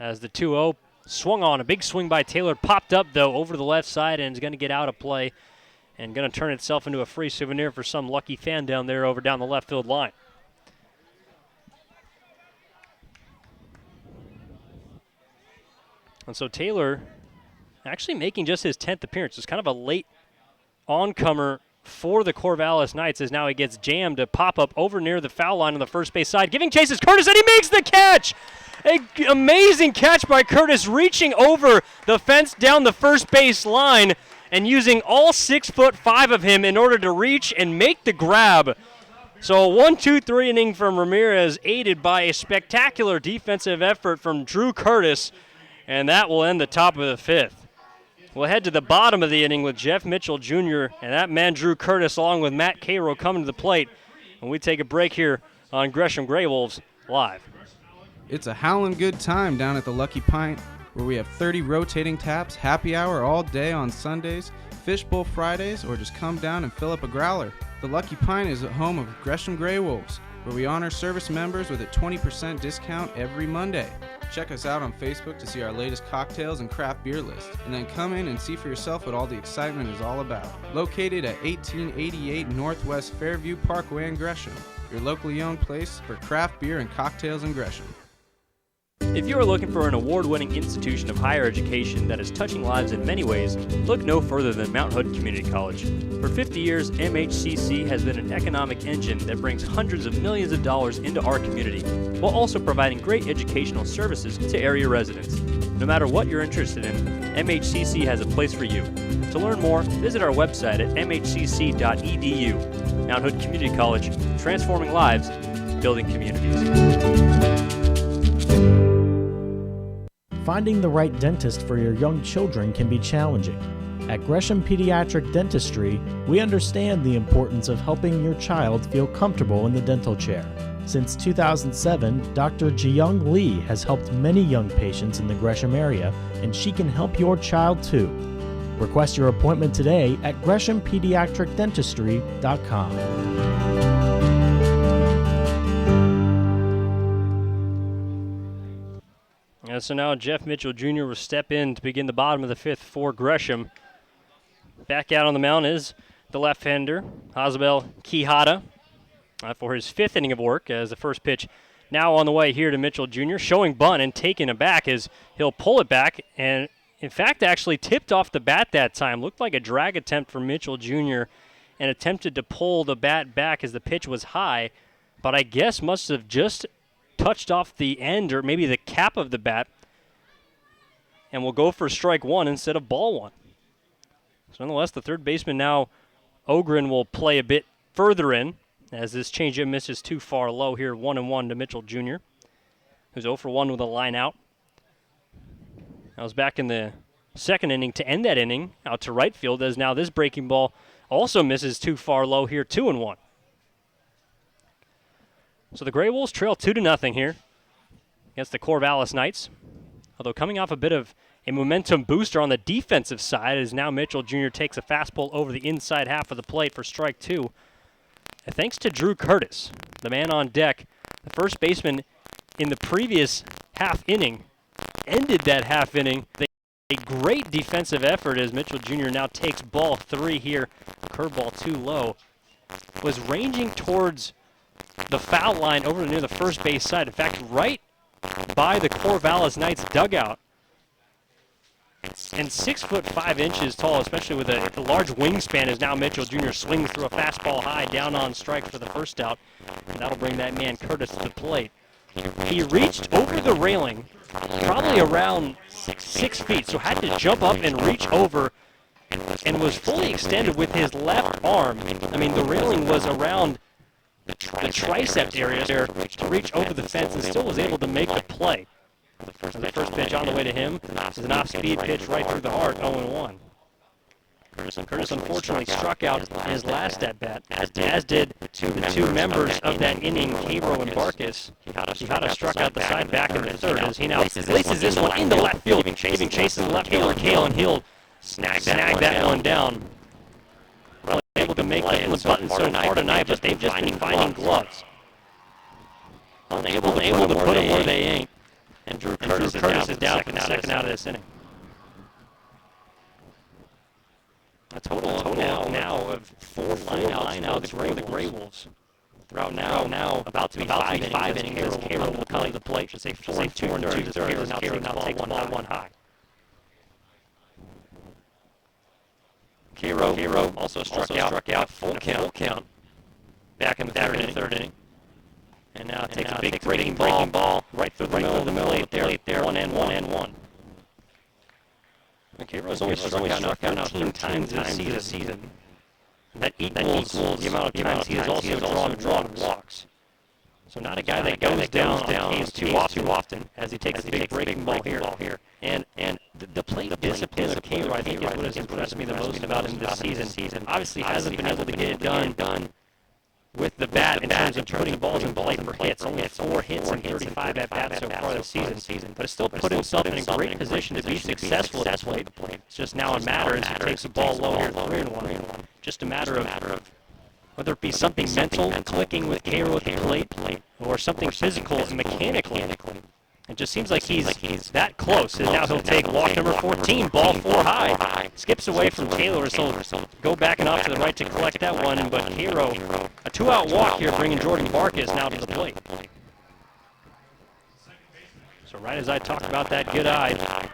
As the 2-0 swung on, a big swing by Taylor, popped up, though, over the left side and is going to get out of play and going to turn itself into a free souvenir for some lucky fan down there over down the left field line. And so Taylor actually making just his 10th appearance. It's kind of a late oncomer for the Corvallis Knights as now he gets jammed to pop up over near the foul line on the first base side. Giving chase is Curtis, and he makes the catch! An amazing catch by Curtis, reaching over the fence down the first base line and using all 6'5" of him in order to reach and make the grab. So a 1-2-3 inning from Ramirez, aided by a spectacular defensive effort from Drew Curtis, and that will end the top of the fifth. We'll head to the bottom of the inning with Jeff Mitchell Jr. and that man Drew Curtis along with Matt Cairo coming to the plate. And we take a break here on Gresham Grey Wolves Live. It's a howlin' good time down at the Lucky Pint, where we have 30 rotating taps, happy hour all day on Sundays, fishbowl Fridays, or just come down and fill up a growler. The Lucky Pint is the home of Gresham Grey Wolves, where we honor service members with a 20% discount every Monday. Check us out on Facebook to see our latest cocktails and craft beer list, and then come in and see for yourself what all the excitement is all about. Located at 1888 Northwest Fairview Parkway in Gresham, your locally owned place for craft beer and cocktails in Gresham. If you are looking for an award-winning institution of higher education that is touching lives in many ways, look no further than Mount Hood Community College. For 50 years, MHCC has been an economic engine that brings hundreds of millions of dollars into our community, while also providing great educational services to area residents. No matter what you're interested in, MHCC has a place for you. To learn more, visit our website at mhcc.edu. Mount Hood Community College, transforming lives, building communities. Finding the right dentist for your young children can be challenging. At Gresham Pediatric Dentistry, we understand the importance of helping your child feel comfortable in the dental chair. Since 2007, Dr. Jiyoung Lee has helped many young patients in the Gresham area, and she can help your child too. Request your appointment today at GreshamPediatricDentistry.com. So now Jeff Mitchell Jr. will step in to begin the bottom of the fifth for Gresham. Back out on the mound is the left-hander, Hazabel Quijada, for his fifth inning of work as the first pitch now on the way here to Mitchell Jr., showing bunt and taking it back as he'll pull it back and, in fact, actually tipped off the bat that time. Looked like a drag attempt for Mitchell Jr. and attempted to pull the bat back as the pitch was high, but I guess must have just touched off the end or maybe the cap of the bat, and will go for strike one instead of ball one. So nonetheless, the third baseman now, Ogren, will play a bit further in as this changeup misses too far low here, 1-1 to Mitchell Jr., who's 0 for 1 with a line out. I was back in the second inning to end that inning out to right field as now this breaking ball also misses too far low here, 2-1. So the Grey Wolves trail 2-0 here against the Corvallis Knights. Although coming off a bit of a momentum booster on the defensive side as now Mitchell Jr. takes a fastball over the inside half of the plate for strike two. And thanks to Drew Curtis, the man on deck, the first baseman in the previous half inning, ended that half inning. A great defensive effort as Mitchell Jr. now takes ball three here. Curveball too low. Was ranging towards the foul line over near the first base side. In fact, right by the Corvallis Knights dugout. And 6'5" tall, especially with a large wingspan, as now Mitchell Jr. swings through a fastball high down on strike for the first out. And that'll bring that man Curtis to the plate. He reached over the railing, probably around 6 feet, so had to jump up and reach over, and was fully extended with his left arm. I mean, the railing was around the tricep area there to reach over the fence and still was able to make the play. The first pitch on the way to him is an off-speed pitch right through the heart, 0-1. Curtis unfortunately struck out in his last at-bat, as did the two members of that inning, Cairo and Barkas. Quijada struck out the side back in the third as he now places this one into left field, giving chase to the left fielder, Kale, and he'll snag that one down. Well, able to make the button so far tonight, but they've just been finding gloves. Unable to put them where they ain't. And Drew Curtis is down for the second out of this inning. A total now of 4 lineouts for the Grey Wolves. Throughout now about to be 5 innings as Cairo will come to the plate. Should say 4 and 2 thirds as Cairo now takes ball one high. Cairo also struck out full count. Back in the third inning. And now takes a big breaking ball right through the middle of the plate there. 1-1. Cairo's only struck out 13 times this season. And that equals the amount of times he has also drawn walks. So not a guy that goes down too often as he takes a big breaking ball here. And the plate discipline of Cairo, I think, is what has impressed me the most about him this season. Obviously hasn't been able to get it done with the bat in terms of putting balls in play for hits. Only 4 hits and 35 at-bats so far this season. But has still put himself in a great position to be successful at the plate. It's just now a matter as he takes the ball low here, 3-1. Just a matter of whether it be something mental clicking with Cairo at the plate or something physical and mechanical. It just seems like he's that close. And now he'll take walk number 14, ball 4 high. Skips away from Taylor, so he'll go back and off to the right to collect that one. But Cairo, a 2-out walk here, bringing Jordan Barkas now to the plate. So right as I talked about that good eye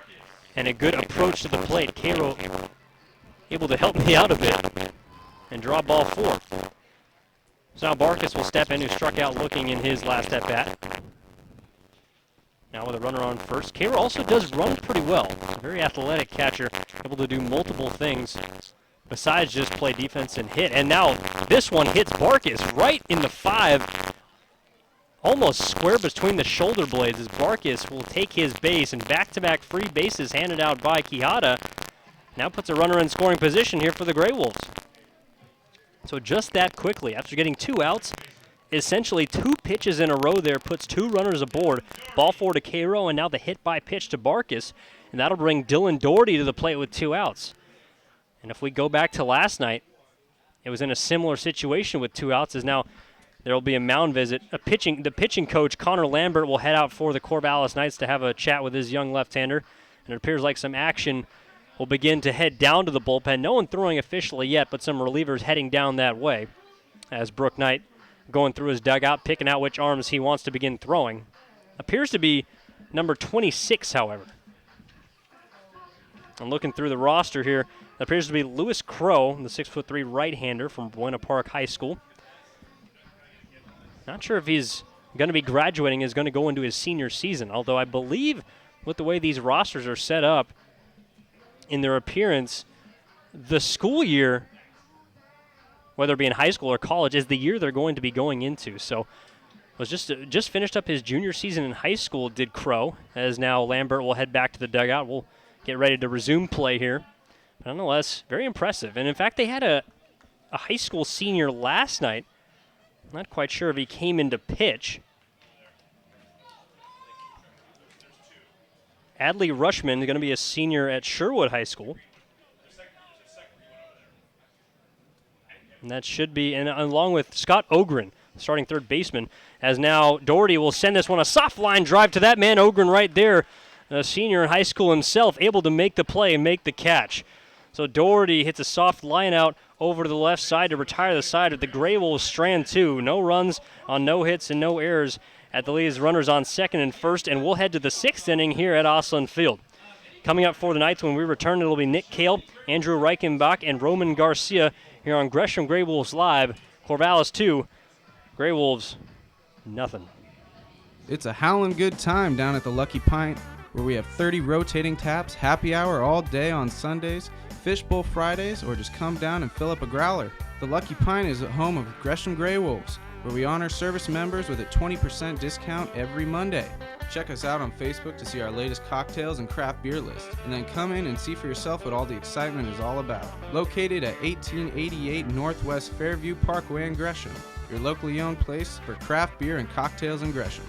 and a good approach to the plate, Cairo able to help me out a bit and draw ball 4. So now Barkas will step in, who struck out looking in his last at-bat. Now with a runner on first. Cairo also does run pretty well. He's a very athletic catcher, able to do multiple things besides just play defense and hit. And now this one hits Barkas right in the 5, almost square between the shoulder blades, as Barkas will take his base, and back-to-back free bases handed out by Quijada now puts a runner in scoring position here for the Gray Wolves. So just that quickly, after getting 2 outs, essentially 2 pitches in a row there puts 2 runners aboard. Ball 4 to Cairo, and now the hit by pitch to Barkas, and that'll bring Dylan Doherty to the plate with 2 outs. And if we go back to last night, it was in a similar situation with 2 outs, as now there will be a mound visit. The pitching coach, Connor Lambert, will head out for the Corvallis Knights to have a chat with his young left-hander, and it appears like some action will begin to head down to the bullpen. No one throwing officially yet, but some relievers heading down that way, as Brooke Knight going through his dugout, picking out which arms he wants to begin throwing. Appears to be number 26, however. I'm looking through the roster here. It appears to be Lewis Crow, the 6'3" right-hander from Buena Park High School. Not sure if he's going to be graduating, is going to go into his senior season, although I believe with the way these rosters are set up in their appearance, the school year, whether it be in high school or college, is the year they're going to be going into. So was just finished up his junior season in high school, did Crow, as now Lambert will head back to the dugout. We'll get ready to resume play here. But nonetheless, very impressive. And in fact, they had a high school senior last night. Not quite sure if he came into pitch. Adley Rushman is going to be a senior at Sherwood High School. And that should be, and along with Scott Ogren, starting third baseman, as now Doherty will send this one a soft line drive to that man, Ogren right there, a senior in high school himself, able to make the play and make the catch. So Doherty hits a soft line out over to the left side to retire the side of the Gray Wolves strand 2. No runs on no hits and no errors at the lead. Runners on second and first, and we'll head to the 6th inning here at Osland Field. Coming up for the Knights when we return, it'll be Nick Kale, Andrew Reichenbach, and Roman Garcia here on Gresham Gray Wolves Live. Corvallis 2, Gray Wolves nothing. It's a howlin' good time down at the Lucky Pint, where we have 30 rotating taps, happy hour all day on Sundays, fishbowl Fridays, or just come down and fill up a growler. The Lucky Pint is the home of Gresham Gray Wolves, where we honor service members with a 20% discount every Monday. Check us out on Facebook to see our latest cocktails and craft beer list, and then come in and see for yourself what all the excitement is all about. Located at 1888 Northwest Fairview Parkway in Gresham, your locally owned place for craft beer and cocktails in Gresham.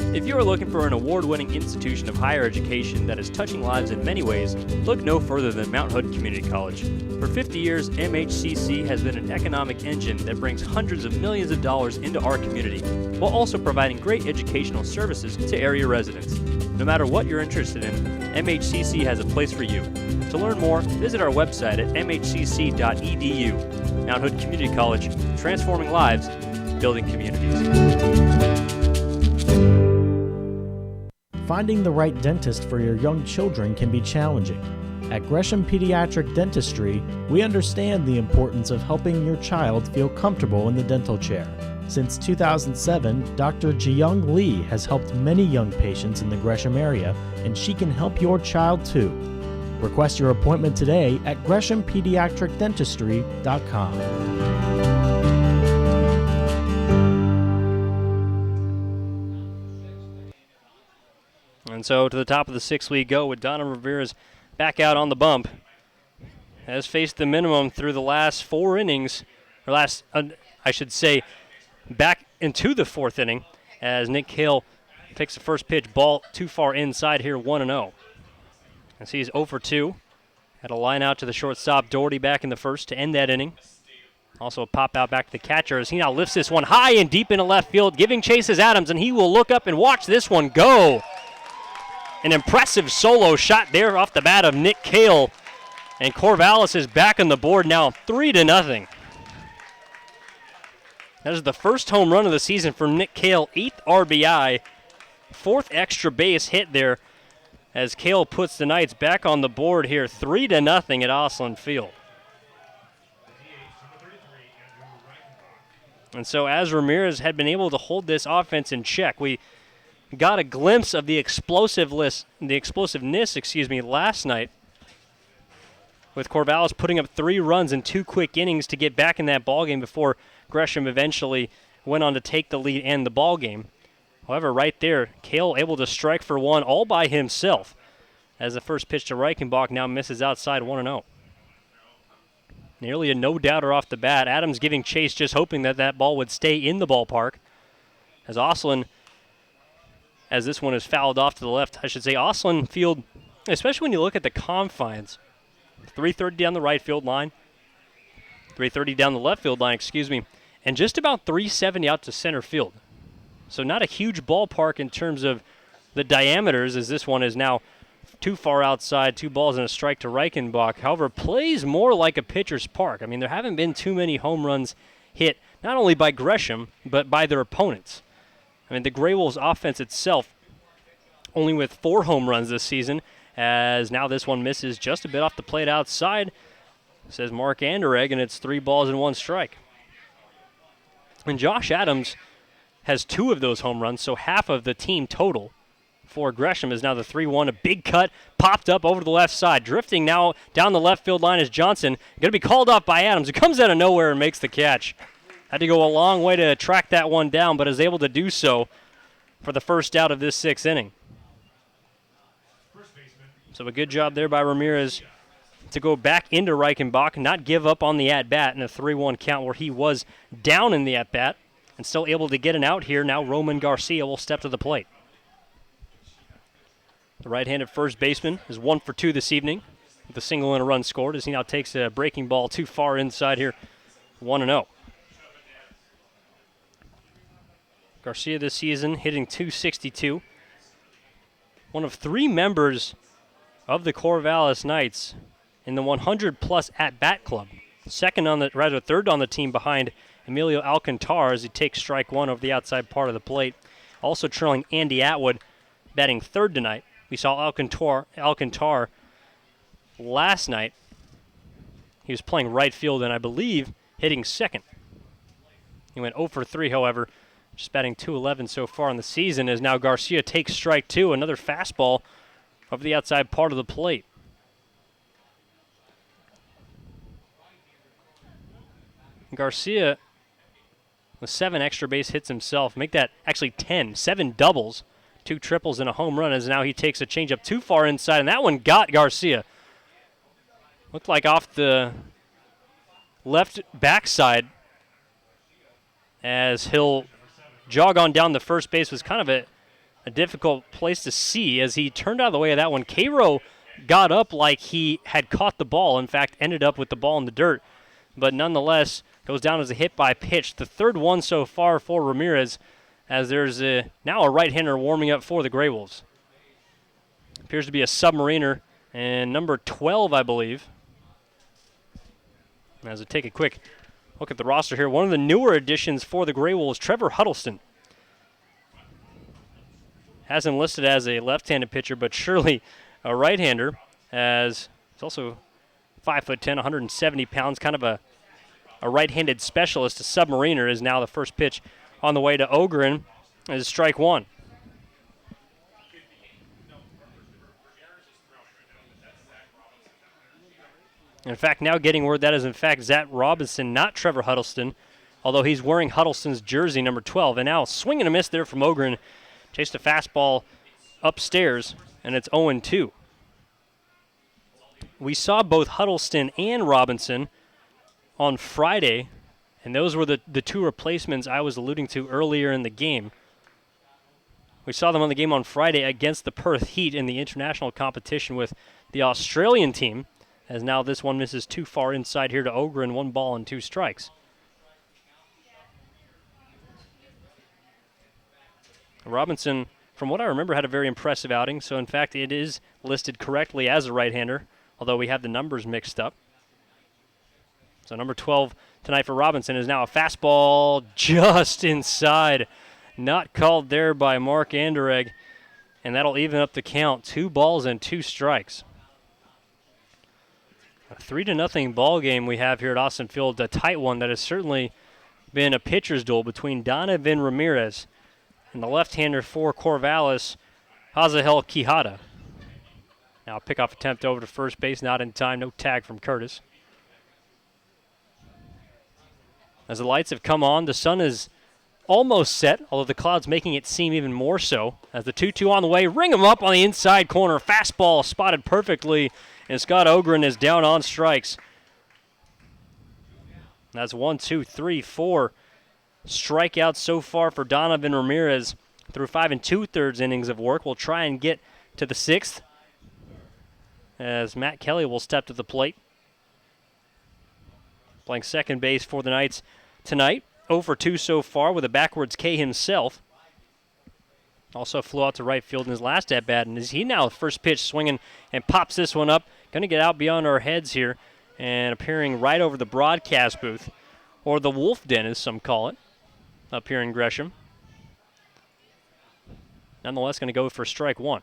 If you are looking for an award-winning institution of higher education that is touching lives in many ways, look no further than Mount Hood Community College. For 50 years, MHCC has been an economic engine that brings hundreds of millions of dollars into our community, while also providing great educational services to area residents. No matter what you're interested in, MHCC has a place for you. To learn more, visit our website at mhcc.edu. Mount Hood Community College, transforming lives, building communities. Finding the right dentist for your young children can be challenging. At Gresham Pediatric Dentistry, we understand the importance of helping your child feel comfortable in the dental chair. Since 2007, Dr. Jiyoung Lee has helped many young patients in the Gresham area, and she can help your child too. Request your appointment today at GreshamPediatricDentistry.com. And so to the top of the sixth we go with Donovan Ramirez back out on the bump. Has faced the minimum through the last 4 innings, or back into the 4th inning as Nick Cale takes the first pitch, ball too far inside here, 1-0. As he's 0 for 2. Had a line out to the shortstop, Doherty back in the first to end that inning. Also a pop out back to the catcher as he now lifts this one high and deep into left field, giving chase as Adams, and he will look up and watch this one go. An impressive solo shot there off the bat of Nick Cale, and Corvallis is back on the board now 3-0. That is the first home run of the season for Nick Cale, 8th RBI, 4th extra base hit there as Cale puts the Knights back on the board here, 3-0 at Osland Field. And so as Ramirez had been able to hold this offense in check, we got a glimpse of the explosiveness, last night with Corvallis putting up 3 runs in 2 quick innings to get back in that ballgame before Gresham eventually went on to take the lead and the ballgame. However, right there, Cale able to strike for 1 all by himself as the first pitch to Reichenbach now misses outside 1-0. Nearly a no-doubter off the bat. Adams giving chase, just hoping that that ball would stay in the ballpark. As Osland, as this one is fouled off to the left, Osland Field, especially when you look at the confines, 330 down the right field line, 330 down the left field line, and just about 370 out to center field. So not a huge ballpark in terms of the diameters, as this one is now too far outside, 2 balls and a strike to Reichenbach. However, plays more like a pitcher's park. I mean, there haven't been too many home runs hit, not only by Gresham, but by their opponents. I mean, the Grey Wolves offense itself, only with 4 home runs this season, as now this one misses just a bit off the plate outside, says Mark Anderegg, and it's 3 balls and 1 strike. And Josh Adams has 2 of those home runs, so half of the team total for Gresham is now the 3-1. A big cut, popped up over to the left side. Drifting now down the left field line is Johnson. Going to be called off by Adams. It comes out of nowhere and makes the catch. Had to go a long way to track that one down, but is able to do so for the first out of this 6th inning. So a good job there by Ramirez to go back into Reichenbach, not give up on the at-bat in a 3-1 count where he was down in the at-bat, and still able to get an out here. Now Roman Garcia will step to the plate. The right-handed first baseman is 1 for 2 this evening with a single and a run scored as he now takes a breaking ball too far inside here, 1-0. Garcia this season hitting .262. One of 3 members of the Corvallis Knights in the 100-plus at-bat club. Third on the team behind Emilio Alcantar as he takes strike 1 over the outside part of the plate. Also trailing Andy Atwood, batting 3rd tonight. We saw Alcantar last night. He was playing right field and I believe hitting 2nd. He went 0 for 3, however, just batting .211 so far in the season as now Garcia takes strike 2, another fastball over the outside part of the plate. Garcia with 7 extra base hits himself. Make that actually 10. 7 doubles, 2 triples, and a home run as now he takes a changeup too far inside, and that one got Garcia. Looked like off the left backside as he'll jog on down the first base. Was kind of a difficult place to see as he turned out of the way of that one. Cairo got up like he had caught the ball. In fact, ended up with the ball in the dirt. But nonetheless, goes down as a hit by pitch. The 3rd one so far for Ramirez as there's now a right-hander warming up for the Grey Wolves. Appears to be a submariner and number 12, I believe. As we take a quick look at the roster here, one of the newer additions for the Grey Wolves, Trevor Huddleston. Has him listed as a left-handed pitcher, but surely a right-hander, as he's also 5'10", 170 pounds, kind of a right-handed specialist, a submariner, is now the first pitch on the way to Ogren as strike one. In fact, now getting word that is in fact Zach Robinson, not Trevor Huddleston, although he's wearing Huddleston's jersey, number 12. And now swing and a miss there from Ogren. Chased a fastball upstairs, and it's 0-2. We saw both Huddleston and Robinson on Friday, and those were the two replacements I was alluding to earlier in the game. We saw them on the game on Friday against the Perth Heat in the international competition with the Australian team, as now this one misses too far inside here to Ogren, 1 ball and 2 strikes. Robinson, from what I remember, had a very impressive outing, so in fact it is listed correctly as a right-hander, although we have the numbers mixed up. So number 12 tonight for Robinson is now a fastball just inside. Not called there by Mark Anderegg, and that'll even up the count. 2 balls and 2 strikes. A 3-0 ball game we have here at Austin Field, a tight one that has certainly been a pitcher's duel between Donovan Ramirez and the left-hander for Corvallis, Hazahel Quijada. Now a pickoff attempt over to first base, not in time, no tag from Curtis. As the lights have come on, the sun is almost set, although the clouds making it seem even more so. As the 2-2 on the way, ring him up on the inside corner. Fastball spotted perfectly, and Scott Ogren is down on strikes. That's 1, 2, 3, 4 strikeouts so far for Donovan Ramirez through 5 2/3 innings of work. We'll try and get to the 6th as Matt Kelly will step to the plate. Playing second base for the Knights tonight. 0 for 2 so far with a backwards K himself. Also flew out to right field in his last at-bat, and is he now first pitch swinging and pops this one up. Going to get out beyond our heads here and appearing right over the broadcast booth, or the Wolf Den as some call it, up here in Gresham. Nonetheless, going to go for strike one.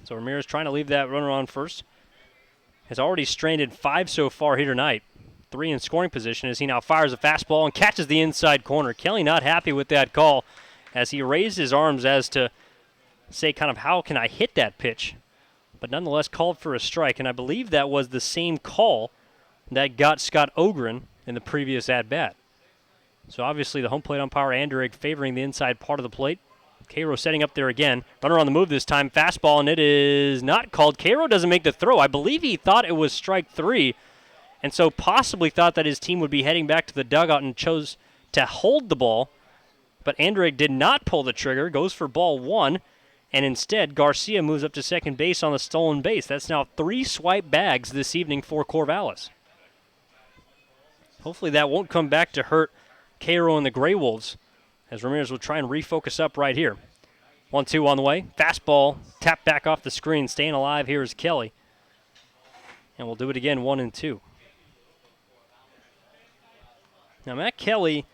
So Ramirez trying to leave that runner on first. Has already stranded 5 so far here tonight. 3 in scoring position as he now fires a fastball and catches the inside corner. Kelly not happy with that call as he raised his arms as to say kind of how can I hit that pitch. But nonetheless called for a strike, and I believe that was the same call that got Scott Ogren in the previous at-bat. So obviously the home plate umpire Anderegg favoring the inside part of the plate. Cairo setting up there again. Runner on the move this time. Fastball, and it is not called. Cairo doesn't make the throw. I believe he thought it was strike 3, and so possibly thought that his team would be heading back to the dugout and chose to hold the ball. But Anderegg did not pull the trigger, goes for ball 1, and instead Garcia moves up to second base on the stolen base. That's now 3 swipe bags this evening for Corvallis. Hopefully that won't come back to hurt Cairo and the Grey Wolves, as Ramirez will try and refocus up right here. 1-2 on the way. Fastball tapped back off the screen. Staying alive here is Kelly. And we'll do it again, 1-2. Now Matt Kelly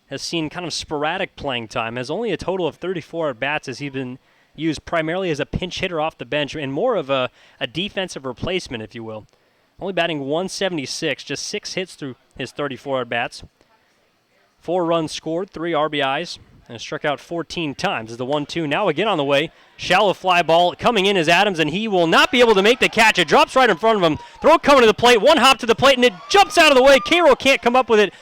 has seen kind of sporadic playing time, has only a total of 34 at-bats as he's been used primarily as a pinch hitter off the bench and more of a defensive replacement, if you will. Only batting 176, just 6 hits through his 34 at-bats. 4 runs scored, 3 RBIs, and struck out 14 times. Is the 1-2 now again on the way. Shallow fly ball coming in is Adams, and he will not be able to make the catch. It drops right in front of him. Throw coming to the plate, 1 hop to the plate, and it jumps out of the way. Cairo can't come up with it.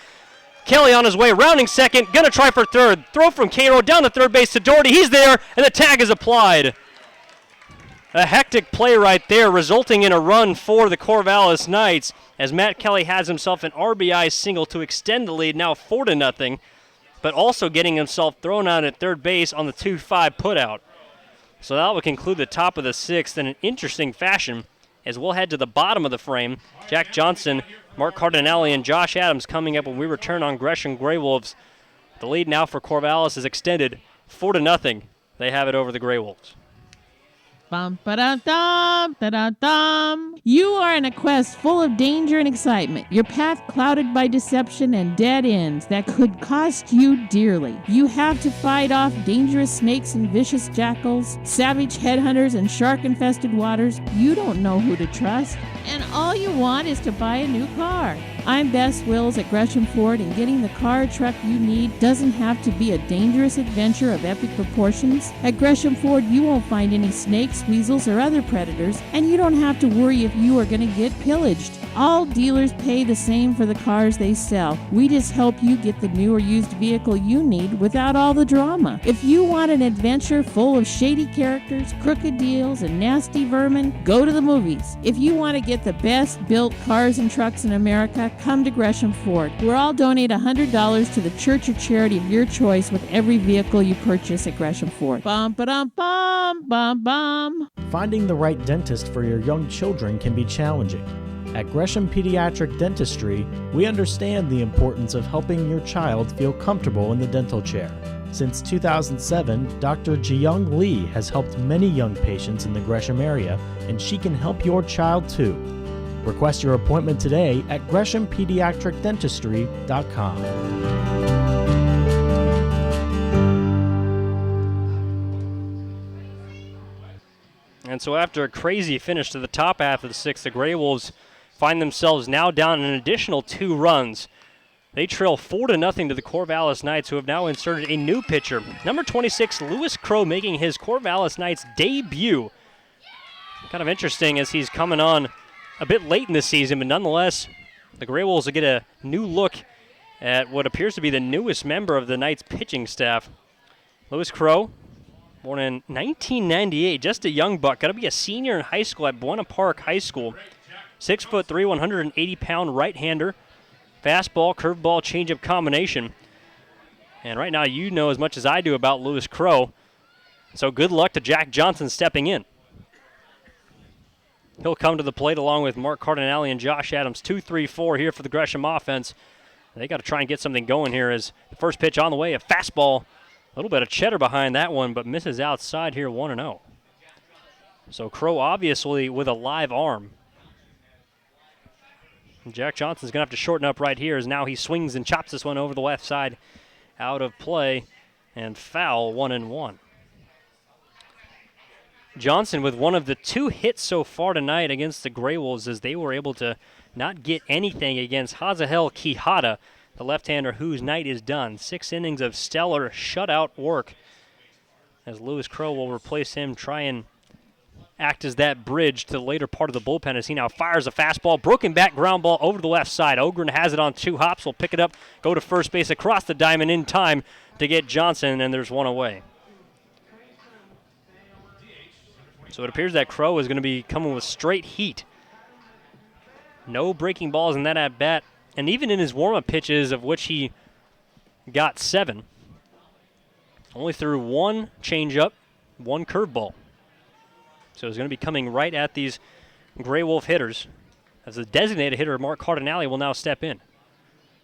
Kelly on his way, rounding second, going to try for third. Throw from Cairo down to third base to Doherty. He's there, and the tag is applied. A hectic play right there, resulting in a run for the Corvallis Knights, as Matt Kelly has himself an RBI single to extend the lead, now 4-0, but also getting himself thrown out at third base on the 2-5 putout. So that will conclude the top of the 6th in an interesting fashion, as we'll head to the bottom of the frame. Jack Johnson, Mark Cardinelli, and Josh Adams coming up when we return on Gresham Grey Wolves. The lead now for Corvallis is extended 4-0. They have it over the Grey Wolves. Bum ba dum dum da dum dum. You are in a quest full of danger and excitement. Your path clouded by deception and dead ends that could cost you dearly. You have to fight off dangerous snakes and vicious jackals, savage headhunters and shark-infested waters. You don't know who to trust, and all you want is to buy a new car. I'm Bess Wills at Gresham Ford, and getting the car or truck you need doesn't have to be a dangerous adventure of epic proportions. At Gresham Ford, you won't find any snakes, weasels, or other predators, and you don't have to worry if you are going to get pillaged. All dealers pay the same for the cars they sell. We just help you get the new or used vehicle you need without all the drama. If you want an adventure full of shady characters, crooked deals, and nasty vermin, go to the movies. If you want to get the best built cars and trucks in America, come to Gresham Ford. We'll all donate $100 to the church or charity of your choice with every vehicle you purchase at Gresham Ford. Bum ba dum bum bum bum. Finding the right dentist for your young children can be challenging. At Gresham Pediatric Dentistry, we understand the importance of helping your child feel comfortable in the dental chair. Since 2007, Dr. Jiyoung Lee has helped many young patients in the Gresham area, and she can help your child too. Request your appointment today at GreshamPediatricDentistry.com. And so after a crazy finish to the top half of the sixth, the Grey Wolves find themselves now down an additional 2 runs. They trail 4-0 to the Corvallis Knights, who have now inserted a new pitcher. Number 26, Lewis Crow, making his Corvallis Knights debut. Kind of interesting as he's coming on a bit late in the season, but nonetheless, the Grey Wolves will get a new look at what appears to be the newest member of the Knights pitching staff. Lewis Crow, born in 1998, just a young buck, got to be a senior in high school at Buena Park High School. 6'3", 180-pound right-hander, fastball, curveball, changeup combination. And right now, you know as much as I do about Lewis Crow, so good luck to Jack Johnson stepping in. He'll come to the plate along with Mark Cardinale and Josh Adams. 2-3-4 here for the Gresham offense. They got to try and get something going here as the first pitch on the way, a fastball. A little bit of cheddar behind that one, but misses outside here 1-0. So Crow obviously with a live arm. Jack Johnson's going to have to shorten up right here as now he swings and chops this one over the left side. Out of play and foul, 1-1. Johnson with one of the 2 hits so far tonight against the Grey Wolves as they were able to not get anything against Hazahel Quijada, the left-hander whose night is done. 6 innings of stellar shutout work as Lewis Crow will replace him, try and act as that bridge to the later part of the bullpen as he now fires a fastball. Broken back ground ball over the left side. Ogren has it on 2 hops. Will pick it up, go to first base across the diamond in time to get Johnson, and there's one away. So it appears that Crow is going to be coming with straight heat. No breaking balls in that at-bat. And even in his warm-up pitches, of which he got 7, only threw 1 changeup, 1 curveball. So he's going to be coming right at these Grey Wolf hitters. As the designated hitter, Mark Cardinale will now step in.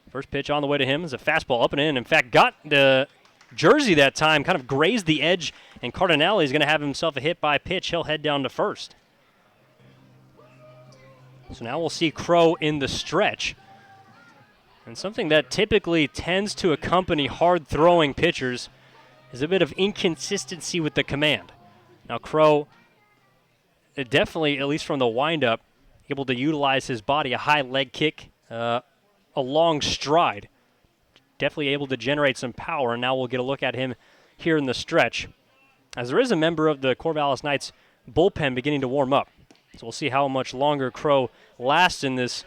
First pitch on the way to him is a fastball up and in. In fact, got the jersey that time, kind of grazed the edge, and Cardinale is going to have himself a hit by pitch. He'll head down to first. So now we'll see Crow in the stretch. And something that typically tends to accompany hard-throwing pitchers is a bit of inconsistency with the command. Now Crow, definitely, at least from the windup, able to utilize his body, a high leg kick, a long stride. Definitely able to generate some power, and now we'll get a look at him here in the stretch. As there is a member of the Corvallis Knights bullpen beginning to warm up. So we'll see how much longer Crow lasts in this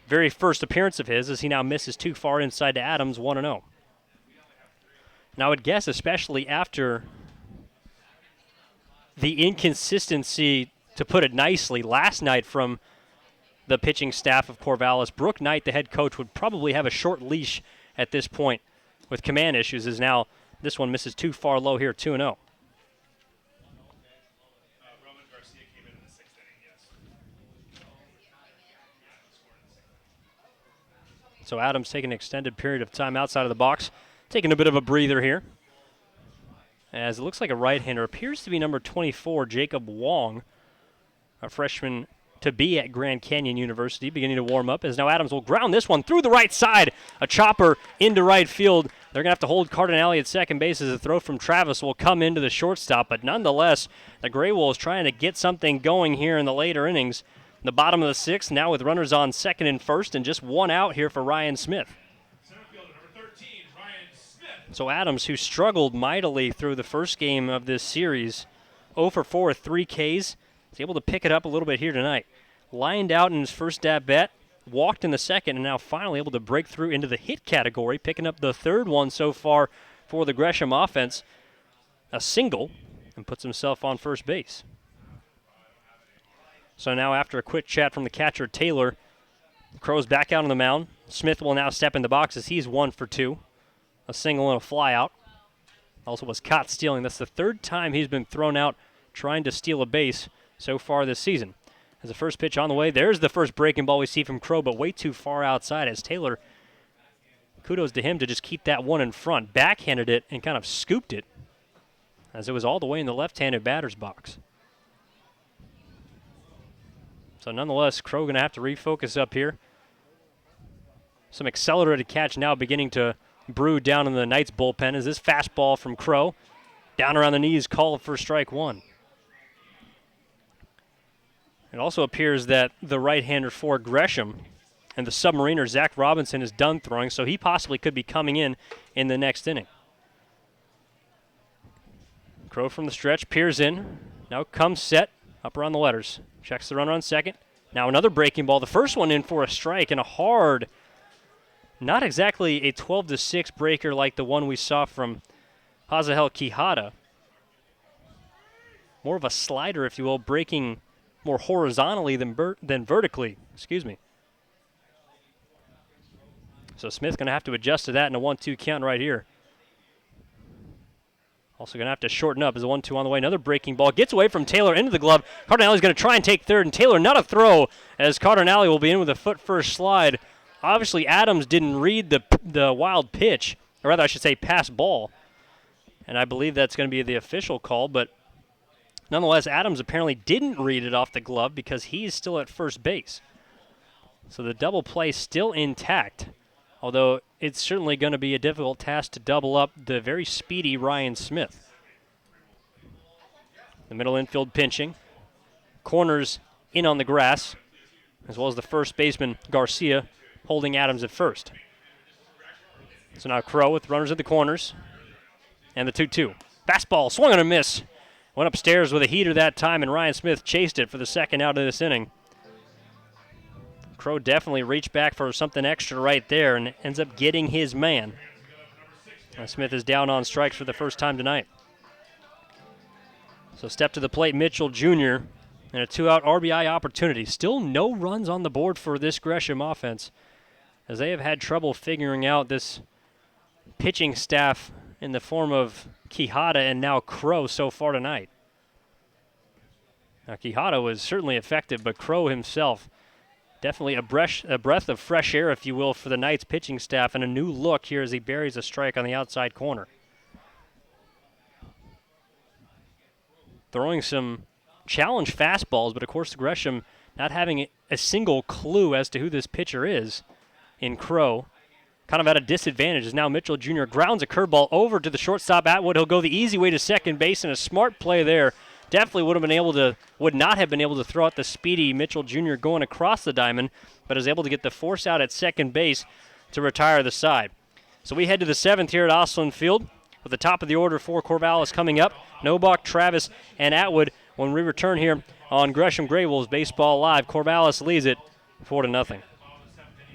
very first appearance of his as he now misses too far inside to Adams, 1-0. Now I would guess, especially after the inconsistency, to put it nicely, last night from the pitching staff of Corvallis, Brooke Knight, the head coach, would probably have a short leash at this point with command issues, as now this one misses too far low here, 2-0. So Adams taking an extended period of time outside of the box, taking a bit of a breather here. as it looks like a right-hander. Appears to be number 24, Jacob Wong, a freshman to be at Grand Canyon University, beginning to warm up, as now Adams will ground this one through the right side. A chopper into right field. They're going to have to hold Cardinale at second base as a throw from Travis will come into the shortstop, but nonetheless, the Gray Wolves trying to get something going here in the later innings. The bottom of the sixth, now with runners on second and first, and just one out here for Ryan Smith. So Adams, who struggled mightily through the first game of this series, 0 for 4 with 3 Ks, is able to pick it up a little bit here tonight. Lined out in his first at-bat, walked in the second, and now finally able to break through into the hit category, picking up the third one so far for the Gresham offense. A single, and puts himself on first base. So now after a quick chat from the catcher, Taylor, Crow's back out on the mound. Smith will now step in the box as he's 1 for 2. A single and a fly out. Also was caught stealing. That's the third time he's been thrown out trying to steal a base so far this season. As the first pitch on the way, there's the first breaking ball we see from Crow, but way too far outside as Taylor, kudos to him to just keep that one in front. Backhanded it and kind of scooped it as it was all the way in the left-handed batter's box. So nonetheless, Crow going to have to refocus up here. Some accelerated catch now beginning to brew down in the Knights bullpen as this fastball from Crow down around the knees called for strike one. It also appears that the right-hander for Gresham and the Submariner, Zach Robinson, is done throwing, so he possibly could be coming in the next inning. Crow from the stretch, peers in, now comes set, up around the letters. Checks the runner on second. Now another breaking ball. The first one in for a strike and a hard, not exactly a 12-6 breaker like the one we saw from Hazahel Quijada. More of a slider, if you will, breaking more horizontally than vertically. Excuse me. So Smith going to have to adjust to that in a 1-2 count right here. Also going to have to shorten up as a 1-2 on the way. Another breaking ball. Gets away from Taylor into the glove. Cardinale's going to try and take third, and Taylor not a throw as Cardinale will be in with a foot-first slide. Obviously, Adams didn't read the wild pitch, or rather I should say pass ball. And I believe that's going to be the official call, but nonetheless, Adams apparently didn't read it off the glove because he's still at first base. So the double play still intact, although it's certainly going to be a difficult task to double up the very speedy Ryan Smith. The middle infield pinching. Corners in on the grass, as well as the first baseman, Garcia, holding Adams at first. So now Crow with runners at the corners. And the 2-2. Fastball, swung on a miss. Went upstairs with a heater that time, and Ryan Smith chased it for the second out of this inning. Crow definitely reached back for something extra right there and ends up getting his man. Smith is down on strikes for the first time tonight. So step to the plate, Mitchell Jr., and a 2-out RBI opportunity. Still no runs on the board for this Gresham offense, as they have had trouble figuring out this pitching staff in the form of Quijada and now Crow so far tonight. Now Quijada was certainly effective, but Crow himself, definitely a breath of fresh air, if you will, for the Knights pitching staff, and a new look here as he buries a strike on the outside corner. Throwing some challenge fastballs, but of course Gresham not having a single clue as to who this pitcher is in Crow. Kind of at a disadvantage as now Mitchell Jr. grounds a curveball over to the shortstop Atwood. He'll go the easy way to second base, and a smart play there. Definitely would not have been able to throw out the speedy Mitchell Jr. going across the diamond, but is able to get the force out at second base to retire the side. So we head to the seventh here at Osland Field with the top of the order for Corvallis coming up. Nobach, Travis, and Atwood when we return here on Gresham Gray Wolves Baseball Live. Corvallis leads it 4-0.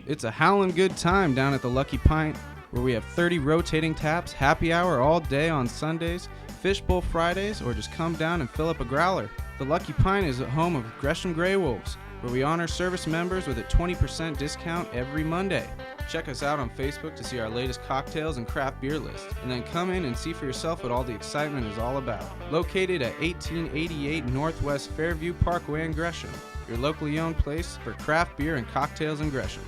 It's a howlin' good time down at the Lucky Pint, where we have 30 rotating taps, happy hour all day on Sundays, fishbowl Fridays, or just come down and fill up a growler. The Lucky Pint is the home of Gresham Gray Wolves, where we honor service members with a 20% discount every Monday. Check us out on Facebook to see our latest cocktails and craft beer list, and then come in and see for yourself what all the excitement is all about. Located at 1888 Northwest Fairview Parkway in Gresham, your locally owned place for craft beer and cocktails in Gresham.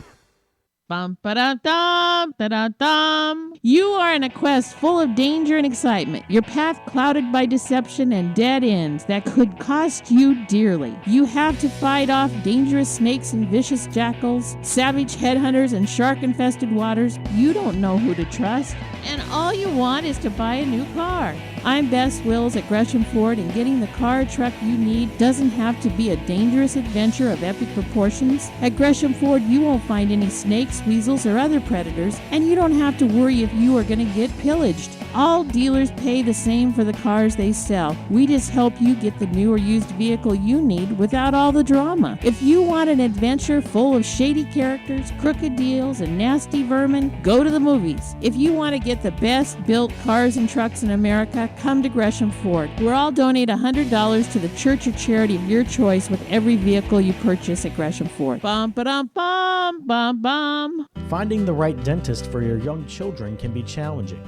Bum ba da dum da da dum. You are in a quest full of danger and excitement. Your path clouded by deception and dead ends that could cost you dearly. You have to fight off dangerous snakes and vicious jackals, savage headhunters and shark-infested waters. You don't know who to trust, and all you want is to buy a new car. I'm Bess Wills at Gresham Ford, and getting the car or truck you need doesn't have to be a dangerous adventure of epic proportions. At Gresham Ford, you won't find any snakes, weasels, or other predators, and you don't have to worry if you are going to get pillaged. All dealers pay the same for the cars they sell. We just help you get the new or used vehicle you need without all the drama. If you want an adventure full of shady characters, crooked deals, and nasty vermin, go to the movies. If you want to get the best built cars and trucks in America, come to Gresham Ford. We'll all donate $100 to the church or charity of your choice with every vehicle you purchase at Gresham Ford. Bum ba dum bum bum bum. Finding the right dentist for your young children can be challenging.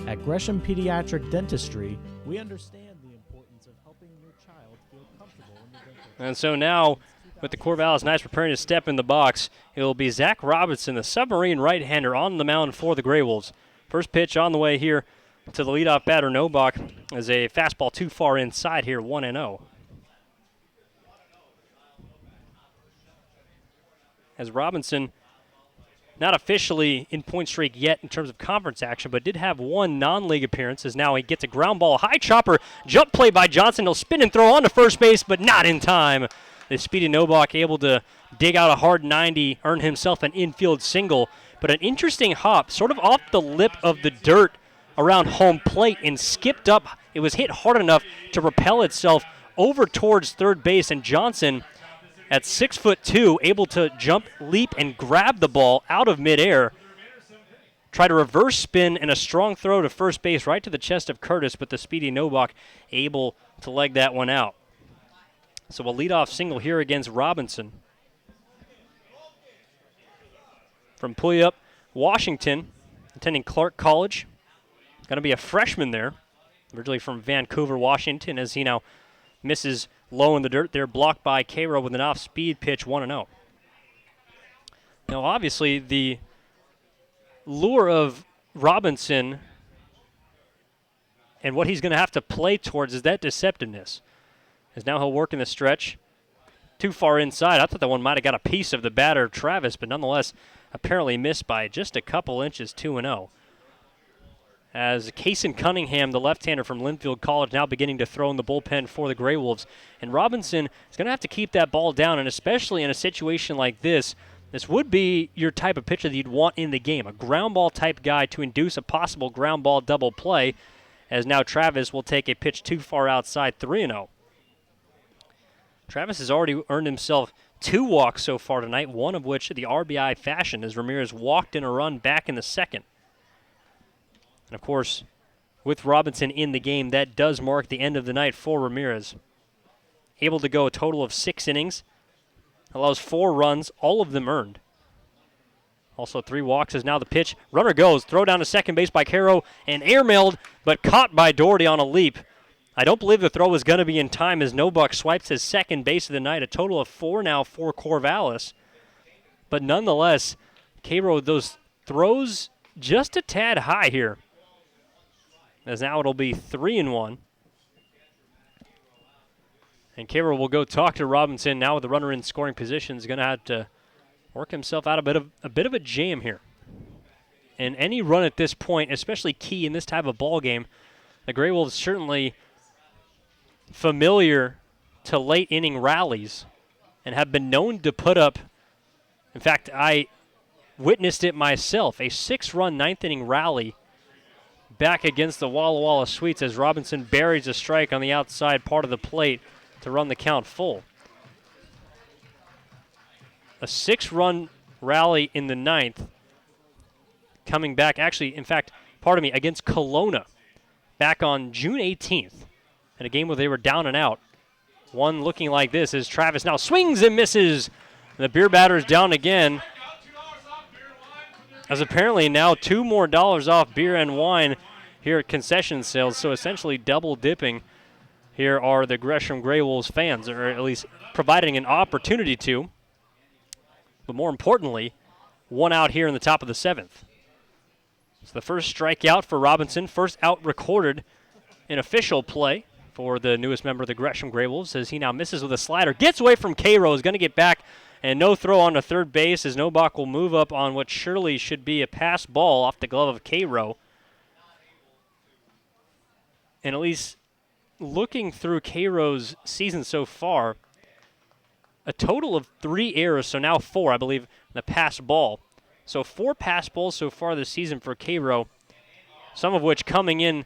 At Gresham Pediatric Dentistry, we understand the importance of helping your child feel comfortable in the dental. And so now, with the Corvallis Knights preparing to step in the box, it will be Zach Robinson, the submarine right-hander, on the mound for the Grey Wolves. First pitch on the way here to the leadoff batter, Nobach, is a fastball too far inside here, 1-0. As Robinson, not officially in point streak yet in terms of conference action, but did have one non-league appearance, as now he gets a ground ball, high chopper, jump play by Johnson. He'll spin and throw on to first base, but not in time. The speedy Nobach able to dig out a hard 90, earn himself an infield single, but an interesting hop, sort of off the lip of the dirt around home plate and skipped up. It was hit hard enough to propel itself over towards third base, and Johnson, at 6'2", able to jump, leap, and grab the ball out of midair. Try to reverse spin and a strong throw to first base right to the chest of Curtis, but the speedy Nobach able to leg that one out. So a leadoff single here against Robinson. From Puyallup, Washington, attending Clark College. Going to be a freshman there, originally from Vancouver, Washington, as he now misses low in the dirt there, blocked by Cairo with an off-speed pitch, 1-0. Now, obviously, the lure of Robinson and what he's going to have to play towards is that deceptiveness. As now he'll work in the stretch. Too far inside. I thought that one might have got a piece of the batter, Travis, but nonetheless, apparently missed by just a couple inches, 2-0. As Cason Cunningham, the left-hander from Linfield College, now beginning to throw in the bullpen for the Grey Wolves. And Robinson is going to have to keep that ball down, and especially in a situation like this, this would be your type of pitcher that you'd want in the game, a ground ball type guy to induce a possible ground ball double play, as now Travis will take a pitch too far outside, 3-0. Travis has already earned himself 2 walks so far tonight, one of which the RBI fashion, as Ramirez walked in a run back in the second. And, of course, with Robinson in the game, that does mark the end of the night for Ramirez. Able to go a total of 6 innings, allows 4 runs, all of them earned. Also 3 walks is now the pitch. Runner goes, throw down to second base by Caro, and airmailed, but caught by Doherty on a leap. I don't believe the throw was going to be in time as Nobach swipes his second base of the night, a total of 4 now for Corvallis. But nonetheless, Caro, those throws just a tad high here, as now it'll be 3-1. And Caro will go talk to Robinson now with the runner in scoring position. Is going to have to work himself out a bit of a jam here. And any run at this point, especially key in this type of ball game, the Grey Wolves certainly familiar to late inning rallies and have been known to put up, in fact, I witnessed it myself, a 6-run ninth inning rally back against the Walla Walla Sweets as Robinson buries a strike on the outside part of the plate to run the count full. A 6-run rally in the ninth coming back, actually, in fact, against Kelowna back on June 18th in a game where they were down and out. One looking like this as Travis now swings and misses. And the beer batter is down again, as apparently now $2 more off beer and wine here at concession sales. So essentially double dipping here are the Gresham Grey Wolves fans, or at least providing an opportunity to. But more importantly, one out here in the top of the 7th. So the first strikeout for Robinson, first out recorded in official play for the newest member of the Gresham Gray Wolves, as he now misses with a slider. Gets away from Cairo, is going to get back, and no throw on to third base as Nobach will move up on what surely should be a pass ball off the glove of Cairo. And at least looking through Cairo's season so far, a total of 3 errors, so now 4, I believe, the pass ball. So 4 pass balls so far this season for Cairo, some of which coming in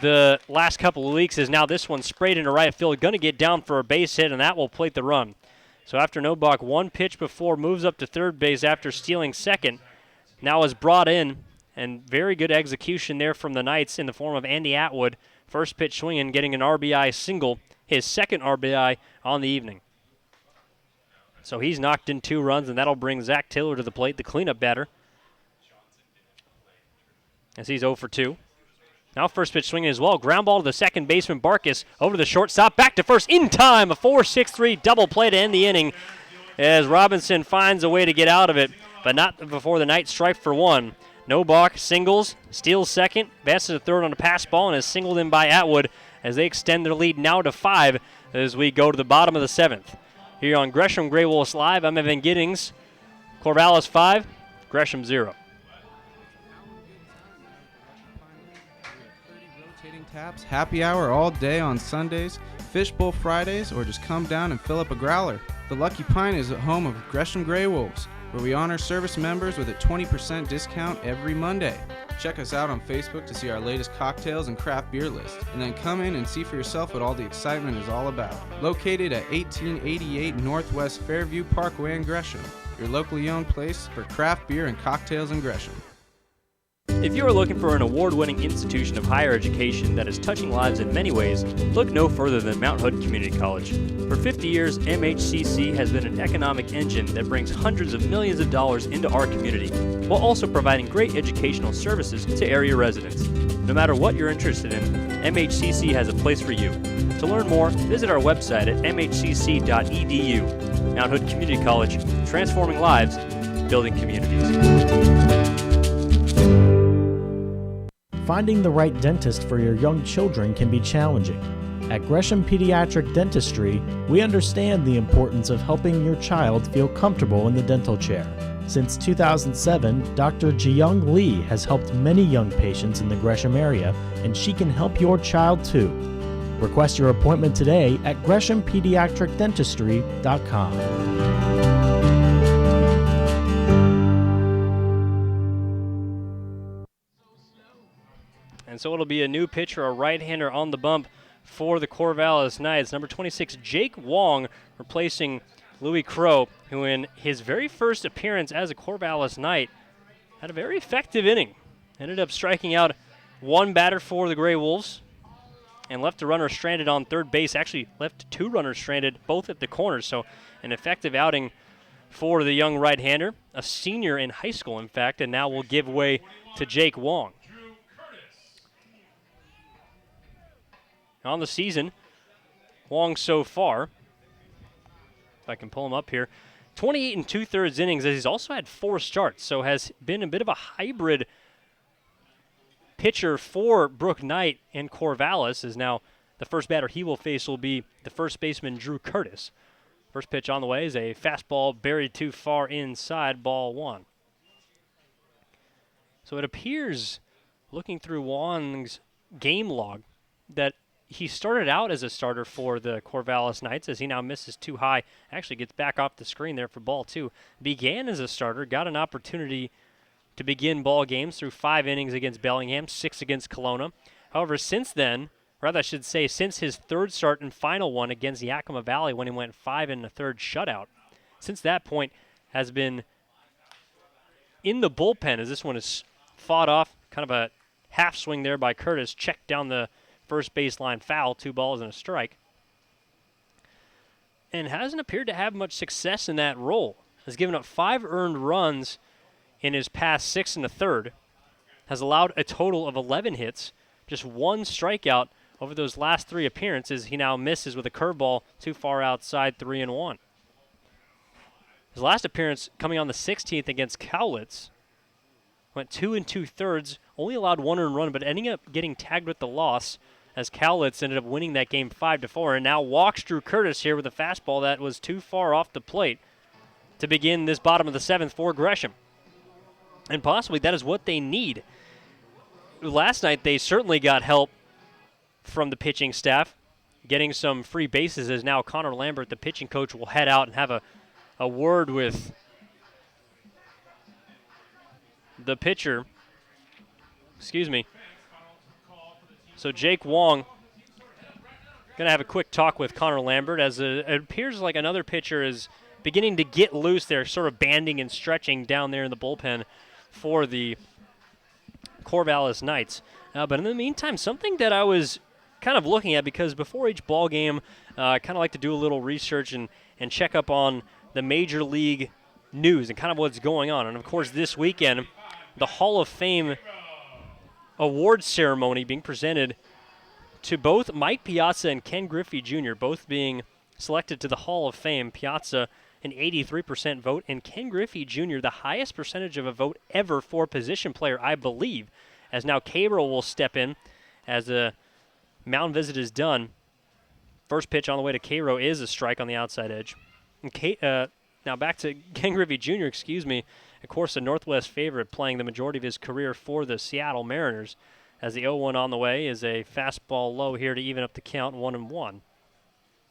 the last couple of weeks, is now this one sprayed into right field, going to get down for a base hit, and that will plate the run. So after Nobach, 1 pitch before, moves up to third base after stealing second, now is brought in, and very good execution there from the Knights in the form of Andy Atwood. First pitch swinging, getting an RBI single, his second RBI on the evening. So he's knocked in 2 runs, and that'll bring Zach Taylor to the plate, the cleanup batter, as he's 0 for 2. Now first pitch swinging as well. Ground ball to the second baseman, Barkis, over to the shortstop, back to first in time. A 4-6-3 double play to end the inning as Robinson finds a way to get out of it, but not before the Knights strike for 1. Nobach singles, steals second, advances to third on a pass ball, and is singled in by Atwood as they extend their lead now to 5 as we go to the bottom of the 7th. Here on Gresham Gray Wolves Live, I'm Evan Giddings. Corvallis 5, Gresham 0. Rotating taps, happy hour all day on Sundays, fishbowl Fridays, or just come down and fill up a growler. The Lucky Pine is the home of Gresham Gray Wolves, where we honor service members with a 20% discount every Monday. Check us out on Facebook to see our latest cocktails and craft beer list, and then come in and see for yourself what all the excitement is all about. Located at 1888 Northwest Fairview Parkway in Gresham, your locally owned place for craft beer and cocktails in Gresham. If you are looking for an award-winning institution of higher education that is touching lives in many ways, look no further than Mount Hood Community College. For 50 years, MHCC has been an economic engine that brings hundreds of millions of dollars into our community, while also providing great educational services to area residents. No matter what you're interested in, MHCC has a place for you. To learn more, visit our website at mhcc.edu. Mount Hood Community College, transforming lives, building communities. Finding the right dentist for your young children can be challenging. At Gresham Pediatric Dentistry, we understand the importance of helping your child feel comfortable in the dental chair. Since 2007, Dr. Jiyoung Lee has helped many young patients in the Gresham area, and she can help your child too. Request your appointment today at GreshamPediatricDentistry.com. And so it'll be a new pitcher, a right-hander on the bump for the Corvallis Knights. Number 26, Jake Wong, replacing Louis Crow, who in his very first appearance as a Corvallis Knight had a very effective inning. Ended up striking out 1 batter for the Gray Wolves and left a runner stranded on third base. Actually left 2 runners stranded, both at the corners. So an effective outing for the young right-hander, a senior in high school, in fact, and now will give way to Jake Wong. On the season, Wong so far, if I can pull him up here, 28 2/3 innings, as he's also had 4 starts, so has been a bit of a hybrid pitcher for Brook Knight and Corvallis, as now the first batter he will face will be the first baseman Drew Curtis. First pitch on the way is a fastball buried too far inside, ball 1. So it appears, looking through Wong's game log, that he started out as a starter for the Corvallis Knights, as he now misses too high. Actually gets back off the screen there for ball 2. Began as a starter, got an opportunity to begin ball games through 5 innings against Bellingham, 6 against Kelowna. However, since then, rather I should say since his 3rd start and final one against Yakima Valley when he went 5 1/3 shutout, since that point has been in the bullpen, as this one is fought off, kind of a half swing there by Curtis, checked down the first baseline foul, 2 balls and a strike. And hasn't appeared to have much success in that role. Has given up 5 earned runs in his past 6 1/3. Has allowed a total of 11 hits, just 1 strikeout over those last 3 appearances. He now misses with a curveball too far outside, 3-1. His last appearance coming on the 16th against Cowlitz. Went 2 2/3, only allowed 1 earned run, but ending up getting tagged with the loss as Cowlitz ended up winning that game 5-4. And now walks Drew Curtis here with a fastball that was too far off the plate to begin this bottom of the 7th for Gresham. And possibly that is what they need. Last night they certainly got help from the pitching staff, getting some free bases, as now Connor Lambert, the pitching coach, will head out and have a word with the pitcher. Excuse me. So Jake Wong going to have a quick talk with Connor Lambert, as it appears like another pitcher is beginning to get loose there, sort of banding and stretching down there in the bullpen for the Corvallis Knights. But in the meantime, something that I was kind of looking at, because before each ball game, I kind of like to do a little research and check up on the Major League news and kind of what's going on. And, of course, this weekend, the Hall of Fame award ceremony being presented to both Mike Piazza and Ken Griffey Jr., both being selected to the Hall of Fame. Piazza, an 83% vote, and Ken Griffey Jr., the highest percentage of a vote ever for a position player, I believe, as now Cairo will step in as the mound visit is done. First pitch on the way to Cairo is a strike on the outside edge. And now back to Ken Griffey Jr., of course, a Northwest favorite, playing the majority of his career for the Seattle Mariners, as the 0-1 on the way is a fastball low here to even up the count, 1-1.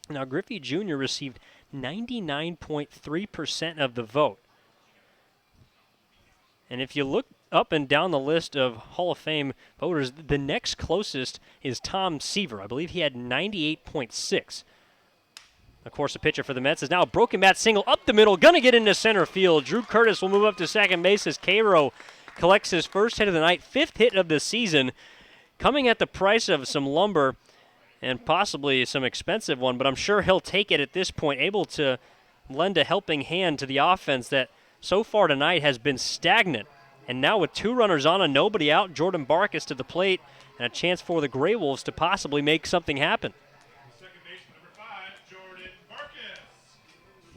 Now, Griffey Jr. received 99.3% of the vote. And if you look up and down the list of Hall of Fame voters, the next closest is Tom Seaver. I believe he had 98.6. Of course, the pitcher for the Mets is now a broken bat single up the middle, going to get into center field. Drew Curtis will move up to second base as Cairo collects his first hit of the night, 5th hit of the season, coming at the price of some lumber and possibly some expensive one, but I'm sure he'll take it at this point, able to lend a helping hand to the offense that so far tonight has been stagnant. And now with 2 runners on and nobody out, Jordan Barkus to the plate, and a chance for the Gray Wolves to possibly make something happen.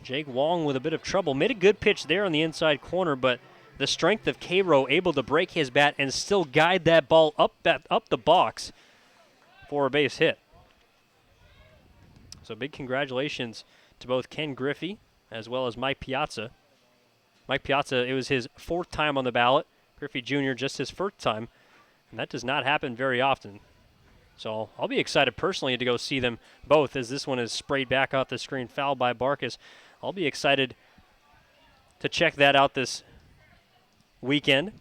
Jake Wong with a bit of trouble. Made a good pitch there on the inside corner, but the strength of Cairo able to break his bat and still guide that ball up the box for a base hit. So big congratulations to both Ken Griffey as well as Mike Piazza. Mike Piazza, it was his 4th time on the ballot. Griffey Jr. just his 1st time, and that does not happen very often. So I'll be excited personally to go see them both, as this one is sprayed back off the screen, fouled by Barkus. I'll be excited to check that out this weekend.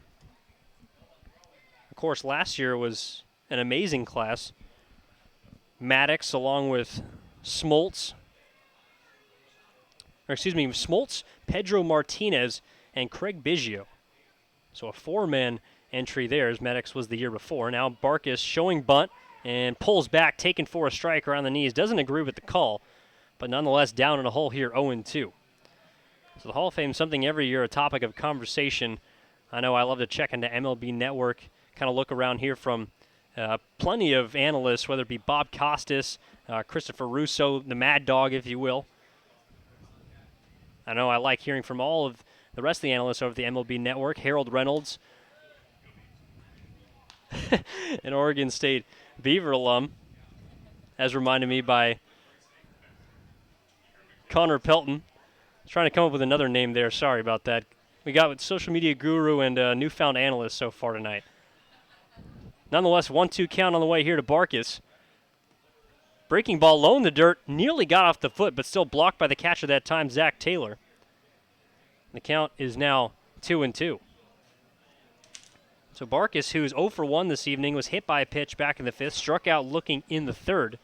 Of course, last year was an amazing class. Maddox along with Smoltz, Pedro Martinez, and Craig Biggio. So a 4-man entry there, as Maddox was the year before. Now Barkus showing bunt and pulls back, taken for a strike around the knees. Doesn't agree with the call, but nonetheless down in a hole here, 0-2. So the Hall of Fame, something every year, a topic of conversation. I know I love to check into MLB Network, kind of look around here from plenty of analysts, whether it be Bob Costas, Christopher Russo, the Mad Dog, if you will. I know I like hearing from all of the rest of the analysts over the MLB Network. Harold Reynolds, an Oregon State Beaver alum, as reminded me by Connor Pelton. I was trying to come up with another name there. Sorry about that. We got with social media guru and newfound analyst so far tonight. Nonetheless, 1-2 count on the way here to Barkus. Breaking ball low in the dirt, nearly got off the foot, but still blocked by the catcher that time, Zach Taylor. The count is now 2-2. So Barkus, who's 0 for 1 this evening, was hit by a pitch back in the 5th, struck out looking in the 3rd.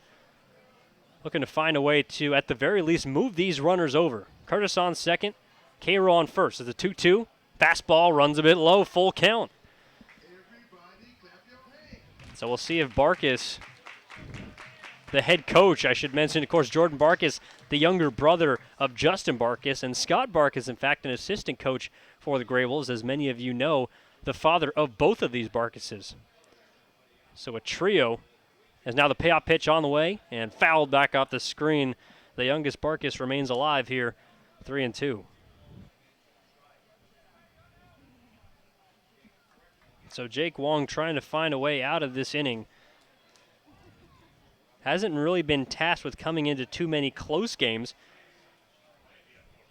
Looking to find a way to, at the very least, move these runners over. Curtis on second, Cairo on first. It's a 2-2. Fastball runs a bit low, full count. So we'll see if Barkus, the head coach, I should mention, of course, Jordan Barkus, the younger brother of Justin Barkus, and Scott Barkus, in fact, an assistant coach for the Gray Wolves, as many of you know, the father of both of these Barkuses. So a trio, as now the payoff pitch on the way, and fouled back off the screen. The youngest Barkus remains alive here, 3-2. So Jake Wong trying to find a way out of this inning. Hasn't really been tasked with coming into too many close games.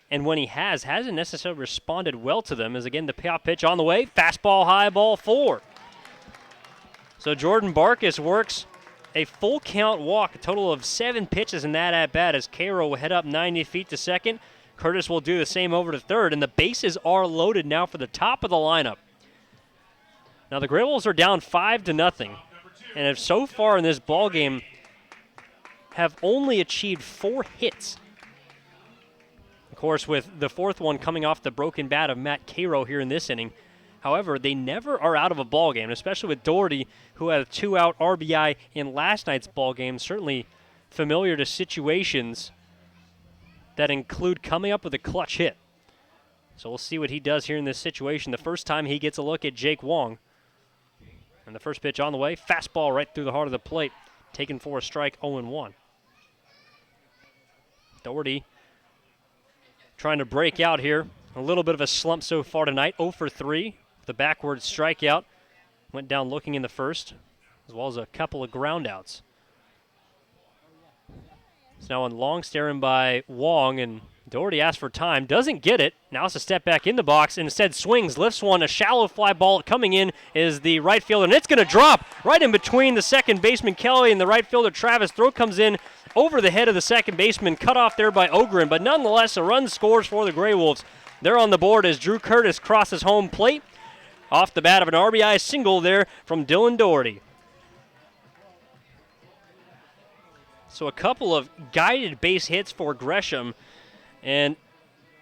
And when he hasn't necessarily responded well to them, as again the payoff pitch on the way. Fastball, high ball, 4. So Jordan Barkus works a full count walk, a total of 7 pitches in that at-bat as Cairo will head up 90 feet to second. Curtis will do the same over to third, and the bases are loaded now for the top of the lineup. Now the Gray Wolves are down 5-0, and have so far in this ball game have only achieved 4 hits. Of course, with the 4th one coming off the broken bat of Matt Cairo here in this inning. However, they never are out of a ball game, especially with Doherty, who had a 2-out RBI in last night's ball game. Certainly familiar to situations that include coming up with a clutch hit. So we'll see what he does here in this situation. The first time he gets a look at Jake Wong. And the first pitch on the way, fastball right through the heart of the plate, taken for a strike, 0-1. Doherty trying to break out here. A little bit of a slump so far tonight, 0 for 3. The backward strikeout. Went down looking in the first, as well as a couple of groundouts. It's now on long staring by Wong, and Doherty asks for time, doesn't get it. Now it's a step back in the box, and instead swings, lifts one, a shallow fly ball coming in is the right fielder, and it's going to drop right in between the second baseman Kelly and the right fielder Travis. Throw comes in over the head of the second baseman, cut off there by Ogren, but nonetheless a run scores for the Gray Wolves. They're on the board as Drew Curtis crosses home plate off the bat of an RBI single there from Dylan Doherty. So a couple of guided base hits for Gresham. And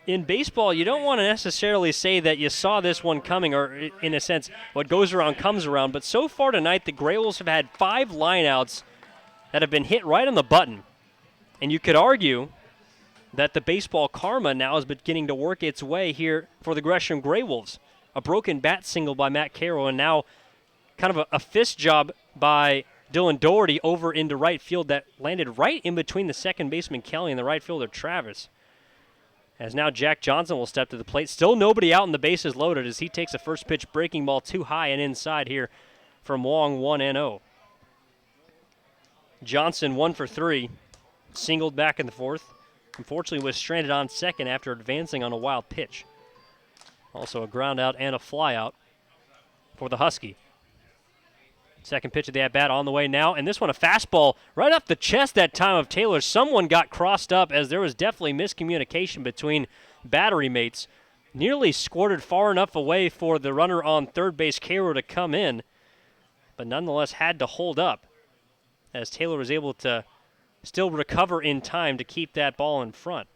in baseball, you don't want to necessarily say that you saw this one coming, or in a sense, what goes around comes around. But so far tonight, the Gray Wolves have had 5 lineouts that have been hit right on the button. And you could argue that the baseball karma now is beginning to work its way here for the Gresham Gray Wolves. A broken bat single by Matt Carroll, and now kind of a fist job by Dylan Doherty over into right field that landed right in between the second baseman Kelly and the right fielder Travis. As now Jack Johnson will step to the plate. Still nobody out and the bases loaded as he takes a first pitch breaking ball too high and inside here from Wong, 1-0. Johnson 1 for 3, singled back in the 4th. Unfortunately was stranded on second after advancing on a wild pitch. Also a ground out and a fly out for the Husky. Second pitch of the at-bat on the way now, and this one a fastball right up the chest that time of Taylor. Someone got crossed up as there was definitely miscommunication between battery mates. Nearly squirted far enough away for the runner on third base, Cairo, to come in, but nonetheless had to hold up as Taylor was able to still recover in time to keep that ball in front.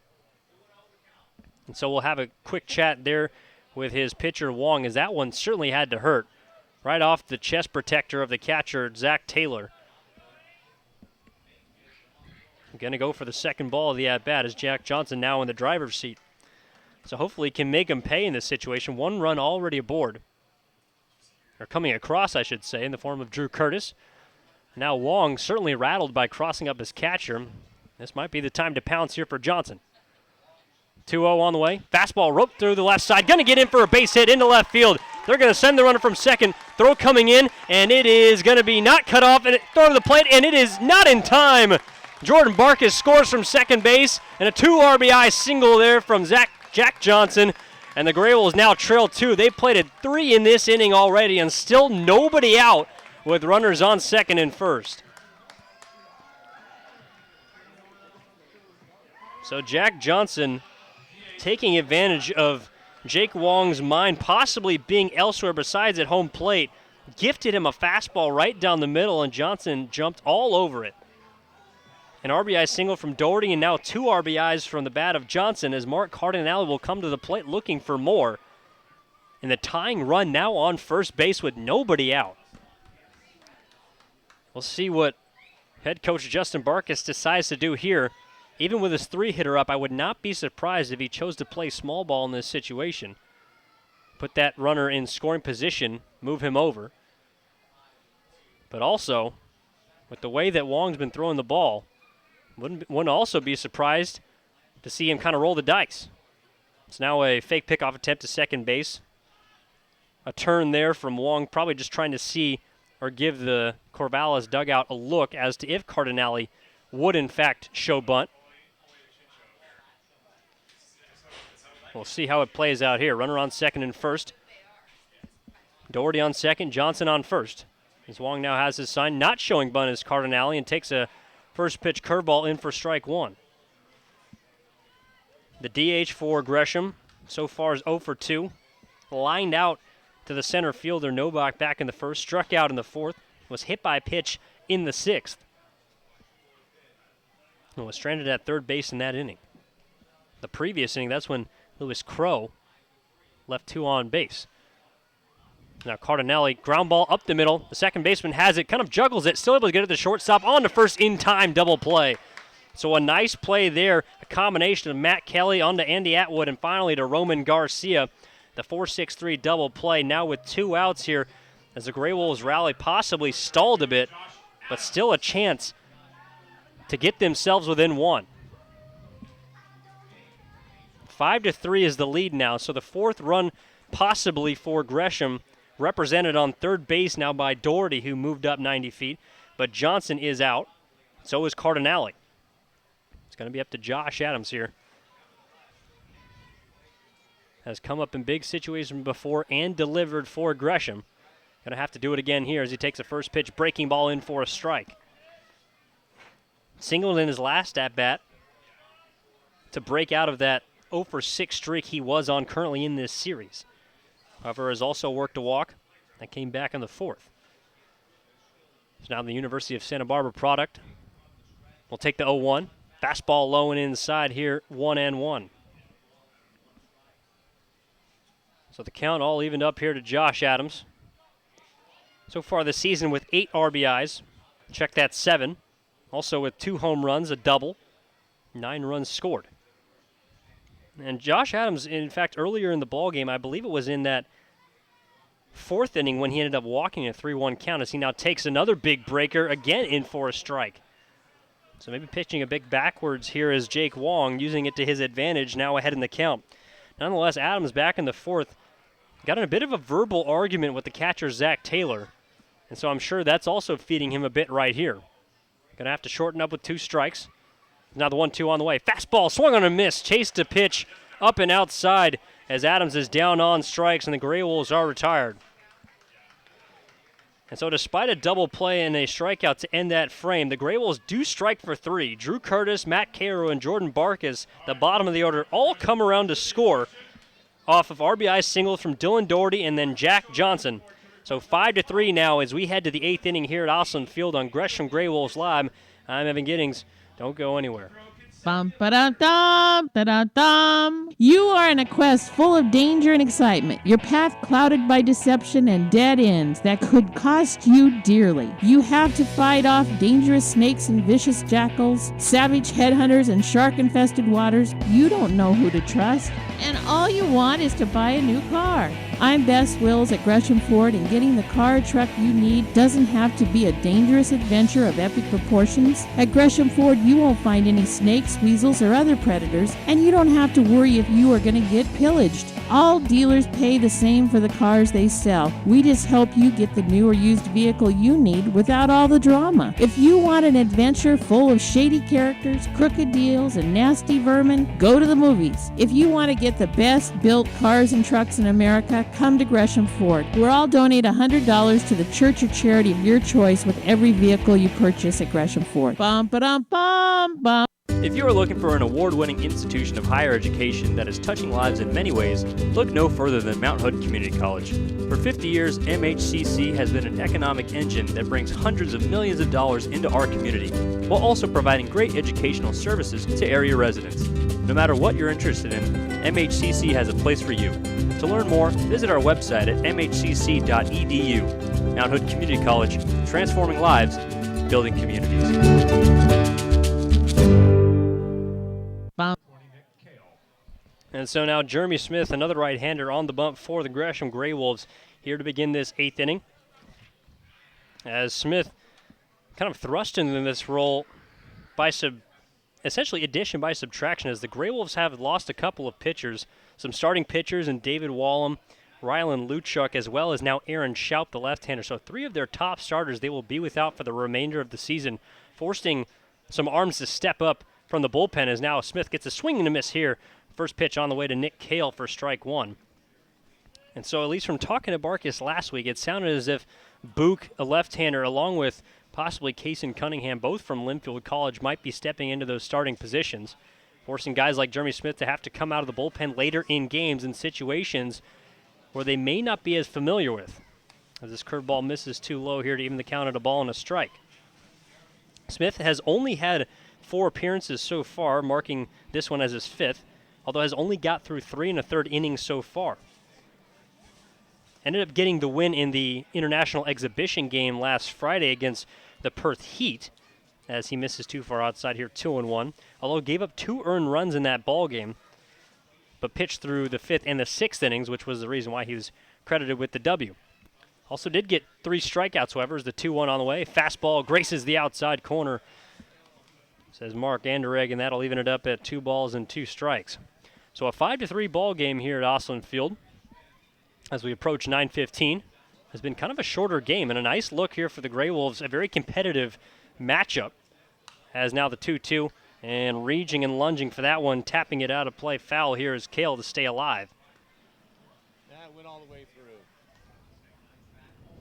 And so we'll have a quick chat there with his pitcher, Wong, as that one certainly had to hurt. Right off the chest protector of the catcher, Zach Taylor. Going to go for the second ball of the at-bat as Jack Johnson now in the driver's seat. So hopefully he can make him pay in this situation. 1 run already aboard. Or coming across, I should say, in the form of Drew Curtis. Now Wong certainly rattled by crossing up his catcher. This might be the time to pounce here for Johnson. 2-0 on the way. Fastball roped through the left side. Going to get in for a base hit into left field. They're going to send the runner from second. Throw coming in, and it is going to be not cut off. And throw to the plate, and it is not in time. Jordan Barkus scores from second base, and a 2 RBI single there from Jack Johnson. And the Gray Wolves now trail 2. They plated 3 in this inning already, and still nobody out with runners on second and first. So Jack Johnson taking advantage of Jake Wong's mind possibly being elsewhere besides at home plate, gifted him a fastball right down the middle, and Johnson jumped all over it. An RBI single from Doherty, and now 2 RBIs from the bat of Johnson as Mark Cardinale will come to the plate looking for more. And the tying run now on first base with nobody out. We'll see what head coach Justin Barkus decides to do here. Even with his 3-hitter up, I would not be surprised if he chose to play small ball in this situation. Put that runner in scoring position, move him over. But also, with the way that Wong's been throwing the ball, wouldn't also be surprised to see him kind of roll the dice. It's now a fake pickoff attempt to second base a turn there from Wong, probably just trying to see or give the Corvallis dugout a look as to if Cardinale would in fact show bunt. We'll see how it plays out here. Runner on second and first. Doherty on second, Johnson on first. As Wong now has his sign, not showing bunt is Cardinale, and takes a first pitch curveball in for strike one. The DH for Gresham so far is 0 for 2. Lined out to the center fielder, Novak back in the first, struck out in the fourth, was hit by a pitch in the sixth, and was stranded at third base in that inning. The previous inning, that's when Lewis Crow left 2 on base. Now Cardinale, ground ball up the middle. The second baseman has it, kind of juggles it, still able to get it to the shortstop on the first in time double play. So a nice play there, a combination of Matt Kelly onto Andy Atwood and finally to Roman Garcia. The 4-6-3 double play now with 2 outs here as the Gray Wolves rally possibly stalled a bit, but still a chance to get themselves within 1. 5-3 is the lead now, so the fourth run possibly for Gresham, represented on third base now by Doherty, who moved up 90 feet, but Johnson is out. So is Cardinale. It's going to be up to Josh Adams here. Has come up in big situations before and delivered for Gresham. Going to have to do it again here as he takes a first pitch breaking ball in for a strike. Singled in his last at-bat to break out of that 0 for 6 streak he was on currently in this series. However, has also worked a walk that came back in the fourth. So now the University of Santa Barbara product will take the 0-1. Fastball low and inside here, 1-1. So the count all evened up here to Josh Adams. So far this season with 8 RBIs. Check that 7. Also with 2 home runs, a double, 9 runs scored. And Josh Adams, in fact, earlier in the ballgame, I believe it was in that 4th inning when he ended up walking a 3-1 count, as he now takes another big breaker, again in for a strike. So maybe pitching a bit backwards here is Jake Wong, using it to his advantage, now ahead in the count. Nonetheless, Adams back in the 4th, got in a bit of a verbal argument with the catcher, Zach Taylor. And so I'm sure that's also feeding him a bit right here. Going to have to shorten up with 2 strikes. Now the 1-2 on the way. Fastball swung on a miss. Chased to pitch up and outside as Adams is down on strikes and the Gray Wolves are retired. And so despite a double play and a strikeout to end that frame, the Gray Wolves do strike for 3. Drew Curtis, Matt Cairo, and Jordan Barkas, the bottom of the order, all come around to score off of RBI singles from Dylan Doherty and then Jack Johnson. So 5-3 now as we head to the 8th inning here at Osland Field on Gresham Gray Wolves Live. I'm Evan Giddings. Don't go anywhere. Bum, ba-da-dum, da-da-dum. You are in a quest full of danger and excitement. Your path clouded by deception and dead ends that could cost you dearly. You have to fight off dangerous snakes and vicious jackals, savage headhunters and shark-infested waters. You don't know who to trust, and all you want is to buy a new car. I'm Bess Wills at Gresham Ford, and getting the car or truck you need doesn't have to be a dangerous adventure of epic proportions. At Gresham Ford, you won't find any snakes, weasels, or other predators, and you don't have to worry if you are going to get pillaged. All dealers pay the same for the cars they sell. We just help you get the new or used vehicle you need without all the drama. If you want an adventure full of shady characters, crooked deals, and nasty vermin, go to the movies. If you want to get the best built cars and trucks in America, come to Gresham Ford. We'll all donate $100 to the church or charity of your choice with every vehicle you purchase at Gresham Ford. Bum, ba-dum, bum, bum. If you are looking for an award-winning institution of higher education that is touching lives in many ways, look no further than Mount Hood Community College. For 50 years, MHCC has been an economic engine that brings hundreds of millions of dollars into our community, while also providing great educational services to area residents. No matter what you're interested in, MHCC has a place for you. To learn more, visit our website at mhcc.edu. Mount Hood Community College, transforming lives, building communities. And so now Jeremy Smith, another right-hander on the bump for the Gresham Gray Wolves, here to begin this 8th inning. As Smith kind of thrust into this role by essentially addition by subtraction, as the Gray Wolves have lost a couple of pitchers, some starting pitchers in David Wallum, Rylan Luchuk, as well as now Aaron Schaup, the left-hander. So 3 of their top starters they will be without for the remainder of the season, forcing some arms to step up from the bullpen as now Smith gets a swing and a miss here. First pitch on the way to Nick Kale for strike 1. And so at least from talking to Barkis last week, it sounded as if Book, a left-hander, along with possibly Kason Cunningham, both from Linfield College, might be stepping into those starting positions, forcing guys like Jeremy Smith to have to come out of the bullpen later in games in situations where they may not be as familiar with. As this curveball misses too low here to even the count at a ball and a strike. Smith has only had 4 appearances so far, marking this one as his 5th, although has only got through 3 1/3 innings so far. Ended up getting the win in the international exhibition game last Friday against the Perth Heat, as he misses too far outside here, 2-1, although gave up 2 earned runs in that ball game, but pitched through the 5th and the 6th innings, which was the reason why he was credited with the W. Also did get 3 strikeouts, however, as the 2-1 on the way. Fastball graces the outside corner, says Mark Anderegg, and that'll even it up at 2 balls and 2 strikes. So a 5-3 ball game here at Osland Field as we approach 9:15. Has been kind of a shorter game, and a nice look here for the Grey Wolves, a very competitive matchup, as now the 2-2, and reaching and lunging for that one, tapping it out of play. Foul here is Kale to stay alive. That went all the way through.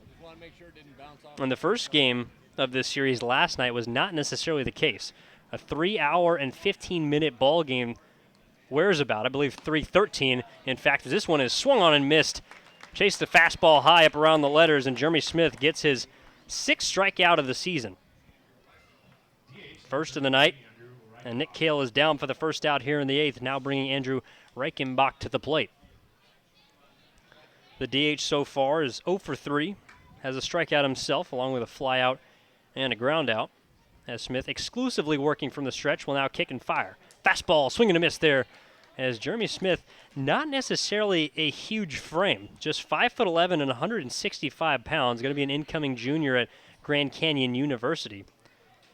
Just want to make sure it didn't bounce off. And the first game of this series last night was not necessarily the case. A 3-hour and 15-minute ball game wears about, I believe, 3:13. In fact, this one is swung on and missed. Chased the fastball high up around the letters, and Jeremy Smith gets his 6th strikeout of the season. First of the night, and Nick Kale is down for the first out here in the 8th, now bringing Andrew Reichenbach to the plate. The DH so far is 0 for 3, has a strikeout himself, along with a flyout and a ground out, as Smith, exclusively working from the stretch, will now kick and fire. Fastball, swing and a miss there, as Jeremy Smith, not necessarily a huge frame, just 5'11" and 165 pounds, going to be an incoming junior at Grand Canyon University.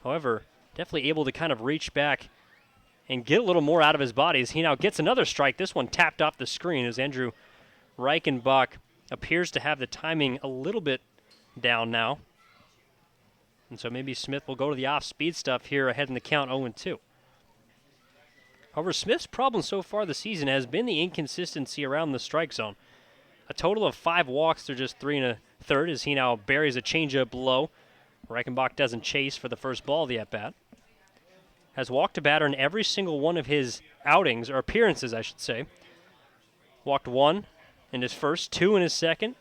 However, definitely able to kind of reach back and get a little more out of his body as he now gets another strike. This one tapped off the screen as Andrew Reichenbach appears to have the timing a little bit down now. And so maybe Smith will go to the off-speed stuff here ahead in the count 0-2. However, Smith's problem so far this season has been the inconsistency around the strike zone. A total of 5 walks through just 3 1/3 as he now buries a changeup low. Reichenbach doesn't chase for the first ball of the at-bat. Has walked a batter in every single one of his outings, or appearances, I should say. Walked 1 in his first, 2 in his second,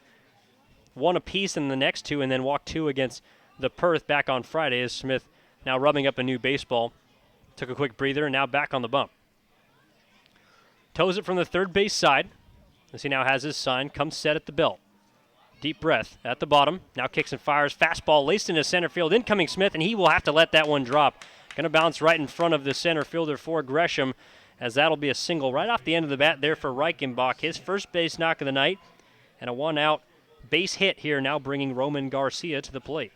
1 apiece in the next 2, and then walked 2 against the Perth back on Friday as Smith now rubbing up a new baseball. Took a quick breather and now back on the bump. Toes it from the third base side as he now has his sign, comes set at the belt. Deep breath at the bottom, now kicks and fires. Fastball laced into center field, incoming Smith, and he will have to let that one drop. Going to bounce right in front of the center fielder for Gresham, as that'll be a single right off the end of the bat there for Reichenbach. His first base knock of the night, and a 1-out base hit here, now bringing Roman Garcia to the plate.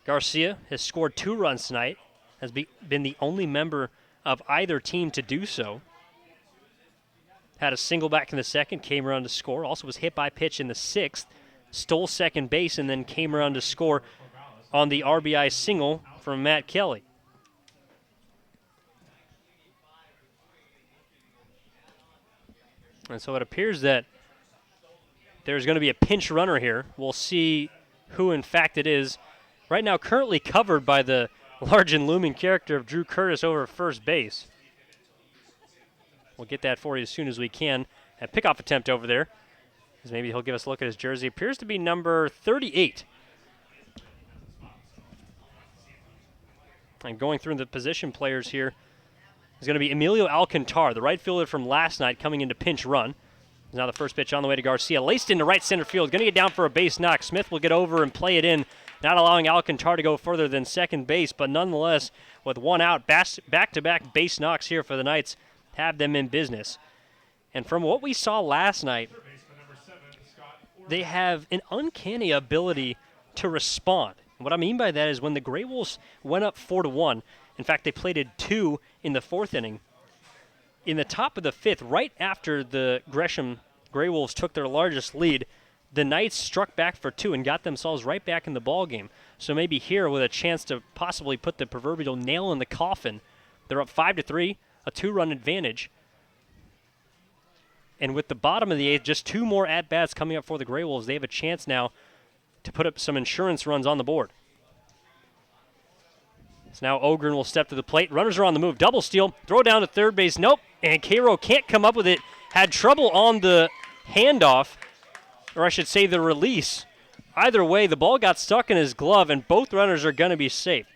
Garcia has scored 2 runs tonight, has been the only member of either team to do so. Had a single back in the second, came around to score. Also was hit by pitch in the 6th, stole second base, and then came around to score on the RBI single from Matt Kelly. And so it appears that there's going to be a pinch runner here. We'll see who in fact it is. Right now currently covered by the large and looming character of Drew Curtis over first base. We'll get that for you as soon as we can. A pickoff attempt over there, as maybe he'll give us a look at his jersey. Appears to be number 38. And going through the position players here is going to be Emilio Alcantar, the right fielder from last night, coming into pinch run. Now the first pitch on the way to Garcia, laced into right center field. Going to get down for a base knock. Smith will get over and play it in, not allowing Alcantar to go further than second base, but nonetheless, with 1 out, back-to-back base knocks here for the Knights have them in business. And from what we saw last night, they have an uncanny ability to respond. And what I mean by that is when the Grey Wolves went up 4-1, in fact, they plated 2 in the 4th inning, in the top of the 5th, right after the Gresham Grey Wolves took their largest lead, the Knights struck back for 2 and got themselves right back in the ball game. So maybe here with a chance to possibly put the proverbial nail in the coffin. They're up 5-3, a 2-run advantage. And with the bottom of the 8th, just 2 more at-bats coming up for the Grey Wolves, they have a chance now to put up some insurance runs on the board. So now Ogren will step to the plate. Runners are on the move. Double steal. Throw down to third base. Nope. And Cairo can't come up with it. Had trouble on the handoff, or I should say the release. Either way, the ball got stuck in his glove, and both runners are going to be safe.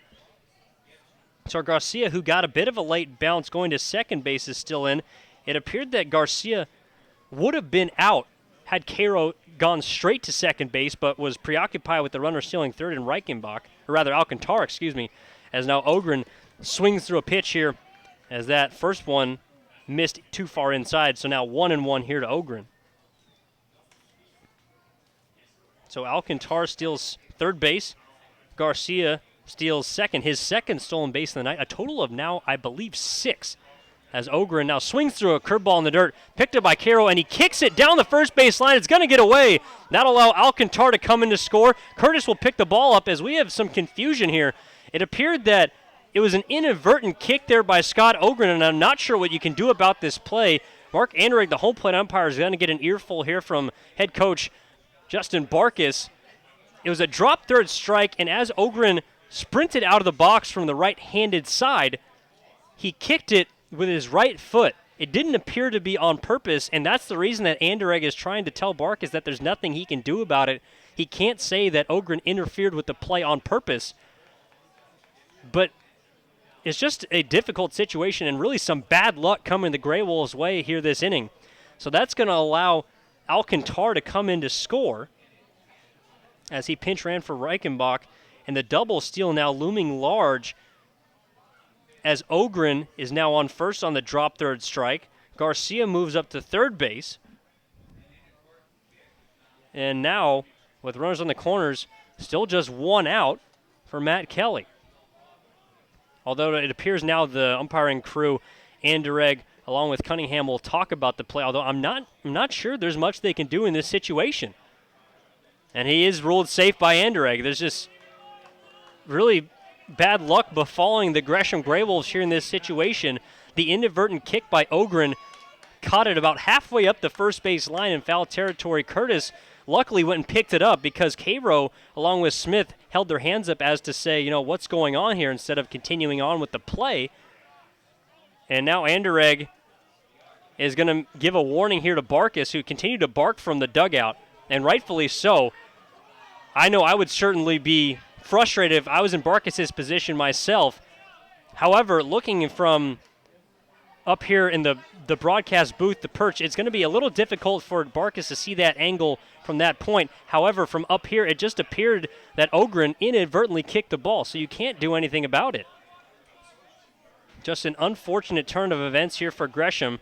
So Garcia, who got a bit of a late bounce going to second base, is still in. It appeared that Garcia would have been out had Cairo gone straight to second base, but was preoccupied with the runner stealing third in Reichenbach, or rather Alcantara, as now Ogren swings through a pitch here as that first one missed too far inside. So now 1-1 here to Ogren. So Alcantara steals third base. Garcia steals second, his second stolen base of the night. A total of now, I believe, 6. As Ogren now swings through a curveball in the dirt, picked up by Caro, and he kicks it down the first base line. It's going to get away. That'll allow Alcantara to come in to score. Curtis will pick the ball up as we have some confusion here. It appeared that it was an inadvertent kick there by Scott Ogren, and I'm not sure what you can do about this play. Mark Anderegg, the home plate umpire, is going to get an earful here from head coach Justin Barkas. It was a drop third strike, and as Ogren sprinted out of the box from the right-handed side, he kicked it with his right foot. It didn't appear to be on purpose, and that's the reason that Anderegg is trying to tell Barkas that there's nothing he can do about it. He can't say that Ogren interfered with the play on purpose. But it's just a difficult situation and really some bad luck coming the Grey Wolves' way here this inning. So that's going to allow Alcantara to come in to score as he pinch ran for Reichenbach, and the double steal now looming large as Ogren is now on first on the drop third strike. Garcia moves up to third base. And now, with runners on the corners, still just 1 out for Matt Kelly. Although it appears now the umpiring crew, Anderegg, along with Cunningham, will talk about the play. Although I'm not sure there's much they can do in this situation. And he is ruled safe by Anderegg. There's just really bad luck befalling the Gresham Grey Wolves here in this situation. The inadvertent kick by Ogren caught it about halfway up the first base line in foul territory. Curtis luckily went and picked it up because Cairo, along with Smith, held their hands up as to say, what's going on here instead of continuing on with the play. And now Anderegg is going to give a warning here to Barkas, who continued to bark from the dugout, and rightfully so. I know I would certainly be frustrated if I was in Barkas' position myself. However, looking from up here in the broadcast booth, the perch, it's going to be a little difficult for Barkas to see that angle from that point. However, from up here, it just appeared that Ogren inadvertently kicked the ball, so you can't do anything about it. Just an unfortunate turn of events here for Gresham.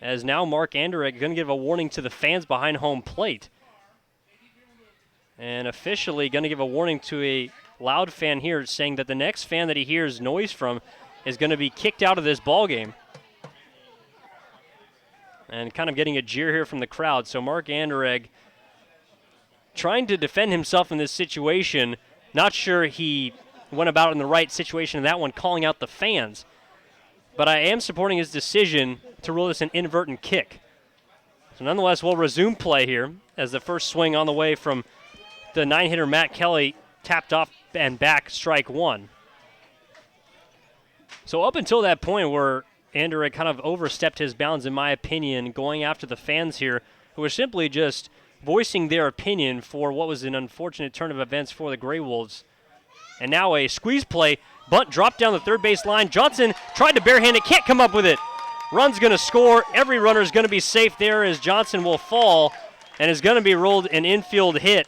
As now Mark Anderegg going to give a warning to the fans behind home plate. And officially going to give a warning to a loud fan here, saying that the next fan that he hears noise from is going to be kicked out of this ball game. And kind of getting a jeer here from the crowd. So Mark Anderegg trying to defend himself in this situation. Not sure he went about in the right situation in that one, calling out the fans. But I am supporting his decision to rule this an inadvertent kick. So nonetheless, we'll resume play here as the first swing on the way from the 9-hitter Matt Kelly tapped off and back, strike 1. So up until that point where Anderegg kind of overstepped his bounds, in my opinion, going after the fans here, who were simply just voicing their opinion for what was an unfortunate turn of events for the Grey Wolves. And now a squeeze play. Bunt dropped down the third base line. Johnson tried to barehand it, can't come up with it. Run's going to score. Every runner is going to be safe there as Johnson will fall and is going to be ruled an infield hit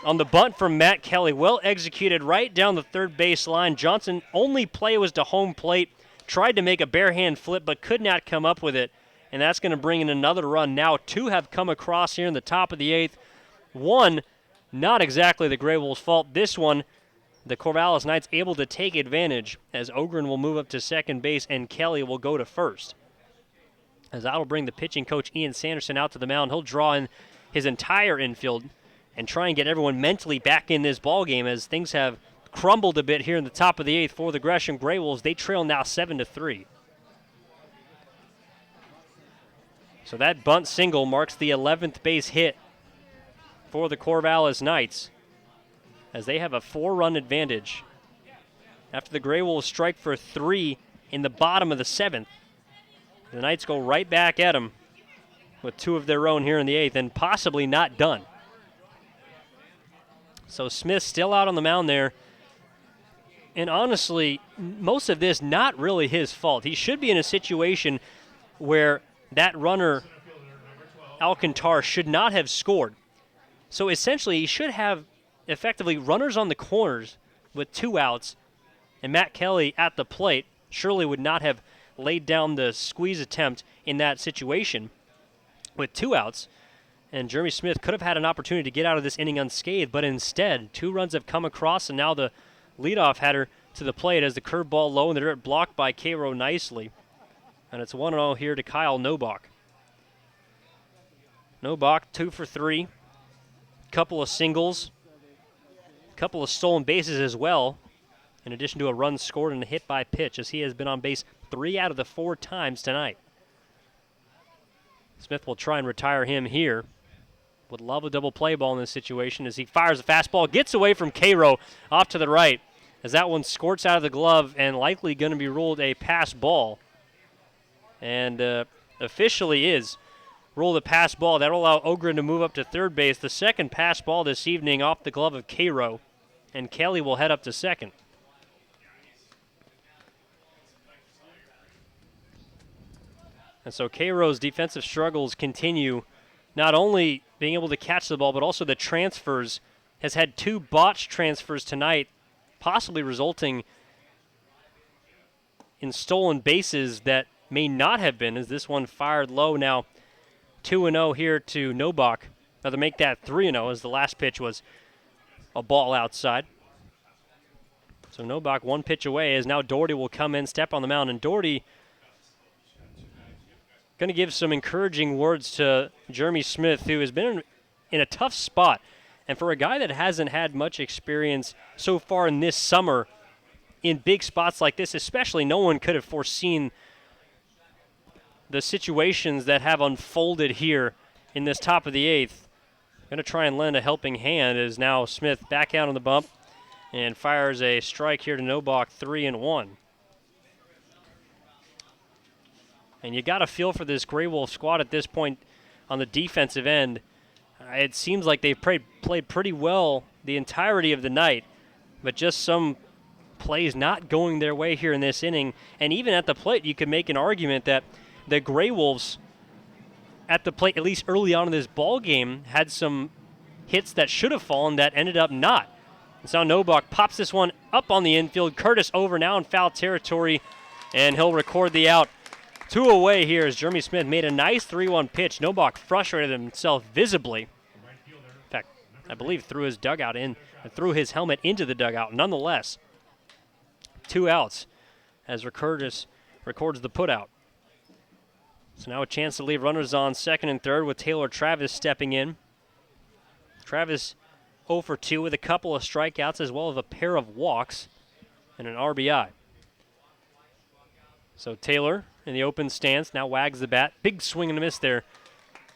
on the bunt from Matt Kelly. Well executed right down the third base line. Johnson only play was to home plate. Tried to make a barehand flip but could not come up with it. And that's going to bring in another run. Now 2 have come across here in the top of the 8th. 1, not exactly the Grey Wolves' fault. This one the Corvallis Knights able to take advantage as Ogren will move up to second base and Kelly will go to first. As that'll bring the pitching coach Ian Sanderson out to the mound. He'll draw in his entire infield and try and get everyone mentally back in this ball game as things have crumbled a bit here in the top of the 8th for the Gresham Grey Wolves. They trail now 7-3. So that bunt single marks the 11th base hit for the Corvallis Knights as they have a 4-run advantage. After the Grey Wolves strike for 3 in the bottom of the 7th, the Knights go right back at them with 2 of their own here in the 8th and possibly not done. So Smith still out on the mound there. And honestly, most of this not really his fault. He should be in a situation where that runner, Alcantar, should not have scored. So essentially, he should have effectively runners on the corners with 2 outs, and Matt Kelly at the plate surely would not have laid down the squeeze attempt in that situation with 2 outs. And Jeremy Smith could have had an opportunity to get out of this inning unscathed, but instead, 2 runs have come across, and now the leadoff header to the plate as the curveball low, and they're blocked by Cairo nicely. And it's 1-0 here to Kyle Nobach. Nobach 2 for 3. Couple of singles. Couple of stolen bases as well, in addition to a run scored and a hit by pitch, as he has been on base 3 out of the 4 times tonight. Smith will try and retire him here. Would love a double play ball in this situation as he fires a fastball, gets away from Cairo off to the right, as that one squirts out of the glove and likely going to be ruled a pass ball. And officially is ruled a pass ball. That will allow Ogren to move up to third base. The second pass ball this evening off the glove of Cairo, and Kelly will head up to second. And so Cairo's defensive struggles continue, not only being able to catch the ball, but also the transfers. Has had 2 botched transfers tonight, possibly resulting in stolen bases that may not have been, as this one fired low. Now 2-0 here to Nobach. Now to make that 3-0 as the last pitch was a ball outside. So Nobach 1 pitch away as now Doherty will come in, step on the mound, and Doherty going to give some encouraging words to Jeremy Smith, who has been in a tough spot. And for a guy that hasn't had much experience so far in this summer in big spots like this, especially, no one could have foreseen the situations that have unfolded here in this top of the 8th. Going to try and lend a helping hand as now Smith back out on the bump and fires a strike here to Nobach, 3-1. And you got a feel for this Grey Wolf squad at this point on the defensive end. It seems like they've played pretty well the entirety of the night, but just some plays not going their way here in this inning. And even at the plate, you could make an argument that the Grey Wolves at the plate, at least early on in this ball game, had some hits that should have fallen that ended up not. And so Nobach pops this one up on the infield. Curtis over now in foul territory, and he'll record the out. 2 away here as Jeremy Smith made a nice 3-1 pitch. Nobach frustrated himself visibly. In fact, I believe threw his helmet into the dugout. Nonetheless, 2 outs as Curtis records the putout. So now a chance to leave runners on second and third with Taylor Travis stepping in. Travis 0 for 2 with a couple of strikeouts as well as a pair of walks and an RBI. So Taylor in the open stance now wags the bat. Big swing and a miss there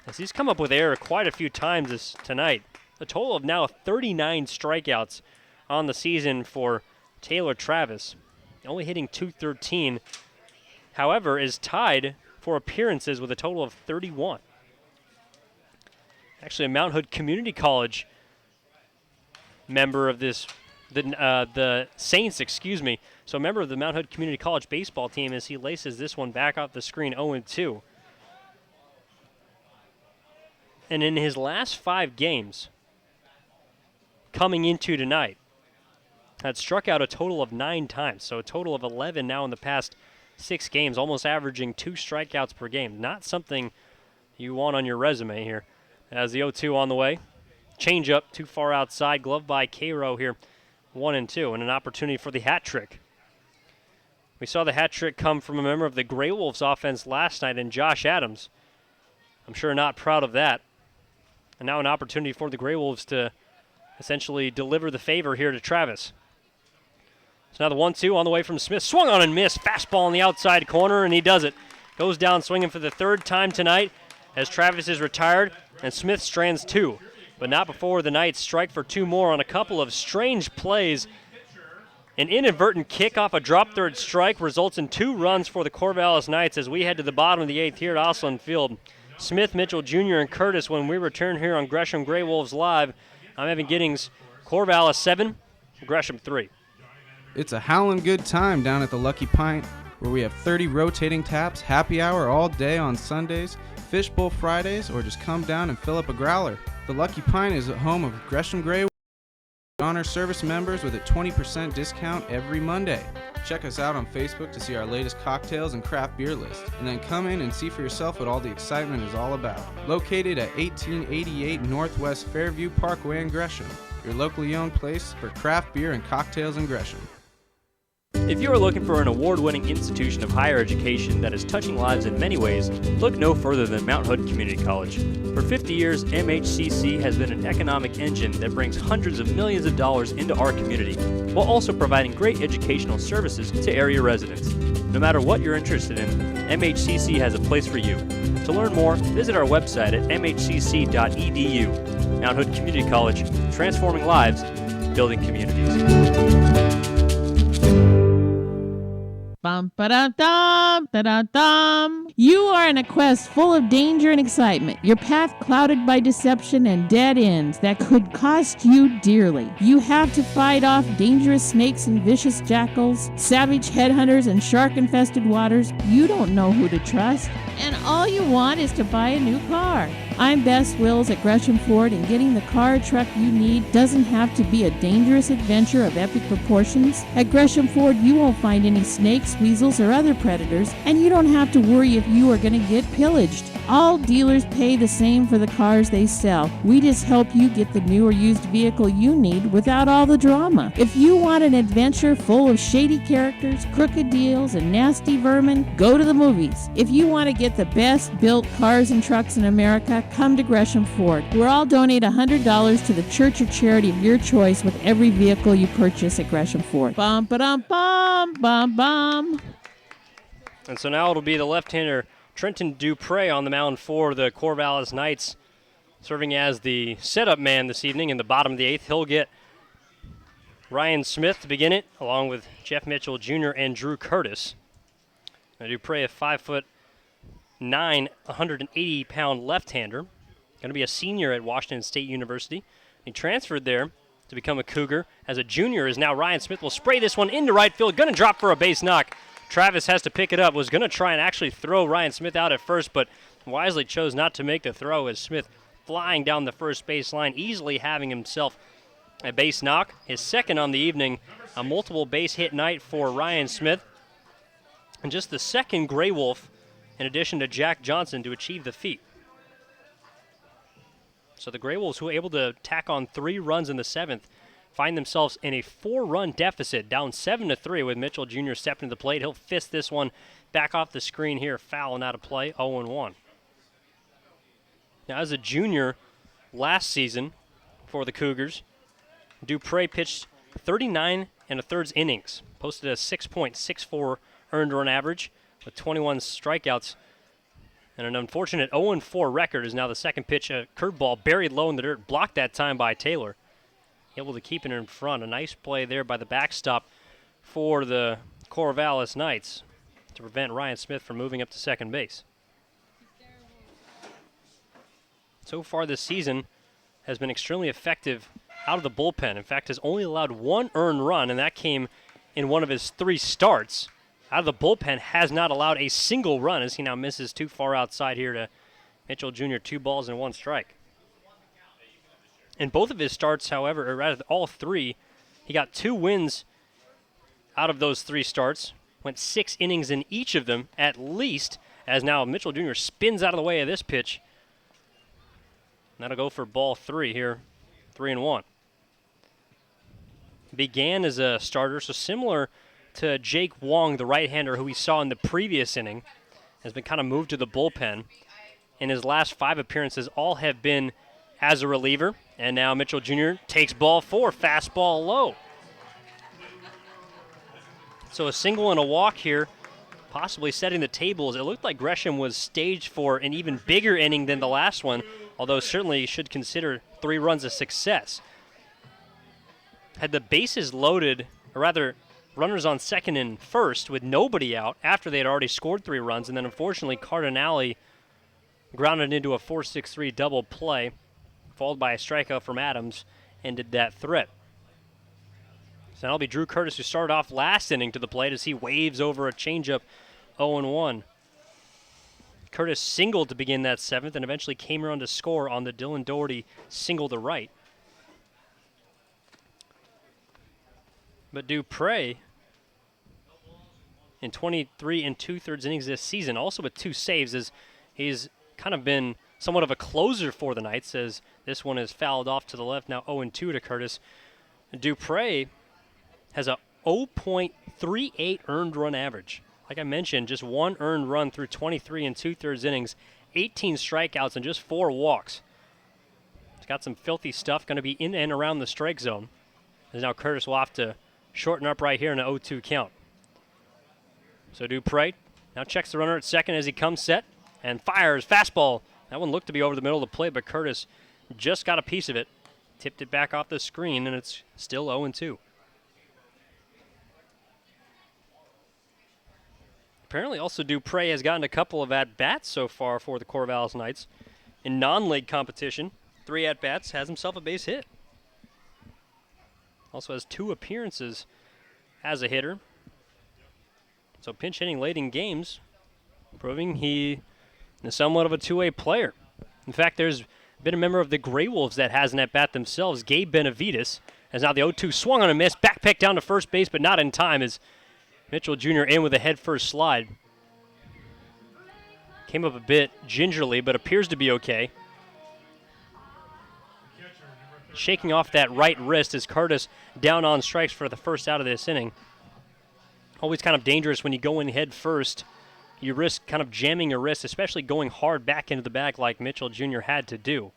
as he's come up with error quite a few times tonight. A total of now 39 strikeouts on the season for Taylor Travis. Only hitting .213. However, is tied for appearances with a total of 31. Actually, a Mount Hood Community College member of this, the Saints, So a member of the Mount Hood Community College baseball team as he laces this one back off the screen, 0-2. And in his last 5 games coming into tonight, had struck out a total of 9 times. So a total of 11 now in the past 6 games, almost averaging 2 strikeouts per game. Not something you want on your resume here. As the 0-2 on the way. Change up too far outside, glove by Cairo here 1 and 2, and an opportunity for the hat trick. We saw the hat trick come from a member of the Grey Wolves offense last night in Josh Adams. I'm sure not proud of that. And now an opportunity for the Grey Wolves to essentially deliver the favor here to Travis. So now the 1-2 on the way from Smith. Swung on and missed. Fastball in the outside corner, and he does it. Goes down swinging for the third time tonight as Travis is retired, and Smith strands 2. But not before the Knights strike for 2 more on a couple of strange plays. An inadvertent kick off a drop third strike results in 2 runs for the Corvallis Knights as we head to the bottom of the 8th here at Osland Field. Smith, Mitchell Jr., and Curtis when we return here on Gresham Grey Wolves Live. I'm Evan Giddings. Corvallis 7, Gresham 3. It's a howlin' good time down at the Lucky Pint, where we have 30 rotating taps, happy hour all day on Sundays, fishbowl Fridays, or just come down and fill up a growler. The Lucky Pint is the home of Gresham Grey Wolves. Honor service members with a 20% discount every Monday. Check us out on Facebook to see our latest cocktails and craft beer list, and then come in and see for yourself what all the excitement is all about. Located at 1888 Northwest Fairview Parkway in Gresham, your locally owned place for craft beer and cocktails in Gresham. If you are looking for an award-winning institution of higher education that is touching lives in many ways, look no further than Mount Hood Community College. For 50 years, MHCC has been an economic engine that brings hundreds of millions of dollars into our community, while also providing great educational services to area residents. No matter what you're interested in, MHCC has a place for you. To learn more, visit our website at mhcc.edu. Mount Hood Community College, transforming lives, building communities. Bum ba da dum da da dum. You are in a quest full of danger and excitement. Your path clouded by deception and dead ends that could cost you dearly. You have to fight off dangerous snakes and vicious jackals, savage headhunters and shark-infested waters. You don't know who to trust, and all you want is to buy a new car. I'm Bess Wills at Gresham Ford, and getting the car or truck you need doesn't have to be a dangerous adventure of epic proportions. At Gresham Ford, you won't find any snakes, weasels, or other predators, and you don't have to worry if you are going to get pillaged. All dealers pay the same for the cars they sell. We just help you get the new or used vehicle you need without all the drama. If you want an adventure full of shady characters, crooked deals, and nasty vermin, go to the movies. If you want to get the best built cars and trucks in America, come to Gresham Ford. We'll all donate $100 to the church or charity of your choice with every vehicle you purchase at Gresham Ford. Bum ba dum bum bum bum. And so now it'll be the left-hander Trenton Dupre on the mound for the Corvallis Knights, serving as the setup man this evening in the bottom of the 8th. He'll get Ryan Smith to begin it, along with Jeff Mitchell Jr. and Drew Curtis. Now Dupre, a 5'9", 180-pound left-hander, going to be a senior at Washington State University. He transferred there to become a Cougar. As a junior is now Ryan Smith will spray this one into right field, going to drop for a base knock. Travis has to pick it up, was going to try and actually throw Ryan Smith out at first, but wisely chose not to make the throw as Smith flying down the first base line, easily having himself a base knock. His second on the evening, a multiple base hit night for Ryan Smith, and just the second Grey Wolf, in addition to Jack Johnson, to achieve the feat. So the Grey Wolves, who were able to tack on 3 runs in the 7th, find themselves in a 4-run deficit, down 7-3 with Mitchell Jr. stepping to the plate. He'll fist this one back off the screen here, foul and out of play, 0-1. Now, as a junior last season for the Cougars, Dupre pitched 39 1/3 innings, posted a 6.64 earned run average with 21 strikeouts, and an unfortunate 0-4 record is now the second pitch, a curveball buried low in the dirt, blocked that time by Taylor. Able to keep it in front. A nice play there by the backstop for the Corvallis Knights to prevent Ryan Smith from moving up to second base. So far this season has been extremely effective out of the bullpen. In fact, has only allowed 1 earned run, and that came in one of his 3 starts. Out of the bullpen, has not allowed a single run as he now misses too far outside here to Mitchell Jr., 2 balls and 1 strike. In both of his starts, however, or rather all 3, he got 2 wins out of those 3 starts. Went 6 innings in each of them, at least, as now Mitchell Jr. spins out of the way of this pitch. And that'll go for ball 3 here, 3-1. began as a starter, so similar to Jake Wong, the right-hander who we saw in the previous inning, has been kind of moved to the bullpen. In his last 5 appearances, all have been as a reliever. And now Mitchell Jr. takes ball 4, fastball low. So a single and a walk here, possibly setting the tables. It looked like Gresham was staged for an even bigger inning than the last one, although certainly should consider 3 runs a success. Had the bases loaded, or rather runners on second and first with nobody out after they had already scored 3 runs, and then unfortunately Cardinale grounded into a 4-6-3 double play, followed by a strikeout from Adams, ended that threat. So that'll be Drew Curtis, who started off last inning, to the plate as he waves over a changeup 0-1. Curtis singled to begin that 7th and eventually came around to score on the Dylan Doherty single to right. But Dupre, in 23 2/3 innings this season, also with 2 saves, as he's kind of been somewhat of a closer for the Knights, as this one is fouled off to the left, now 0-2 to Curtis. Dupre has a 0.38 earned run average. Like I mentioned, just 1 earned run through 23 2/3 innings, 18 strikeouts, and just 4 walks. He's got some filthy stuff, going to be in and around the strike zone. As now Curtis will have to shorten up right here in an 0-2 count. So Dupre now checks the runner at second as he comes set and fires. Fastball. That one looked to be over the middle of the plate, but Curtis just got a piece of it. Tipped it back off the screen, and it's still 0-2. Apparently also Dupre has gotten a couple of at-bats so far for the Corvallis Knights. In non-league competition, 3 at-bats, has himself a base hit. Also has 2 appearances as a hitter. So pinch hitting late in games, proving he is somewhat of a two-way player. In fact, there's been a member of the Grey Wolves that has an at-bat themselves, Gabe Benavides, as now the 0-2 swung on a miss, backpedaled down to first base, but not in time as Mitchell Jr. in with a head-first slide. Came up a bit gingerly, but appears to be okay. Shaking off that right wrist as Curtis down on strikes for the first out of this inning. Always kind of dangerous when you go in head first. You risk kind of jamming your wrist, especially going hard back into the bag like Mitchell Jr. had to do.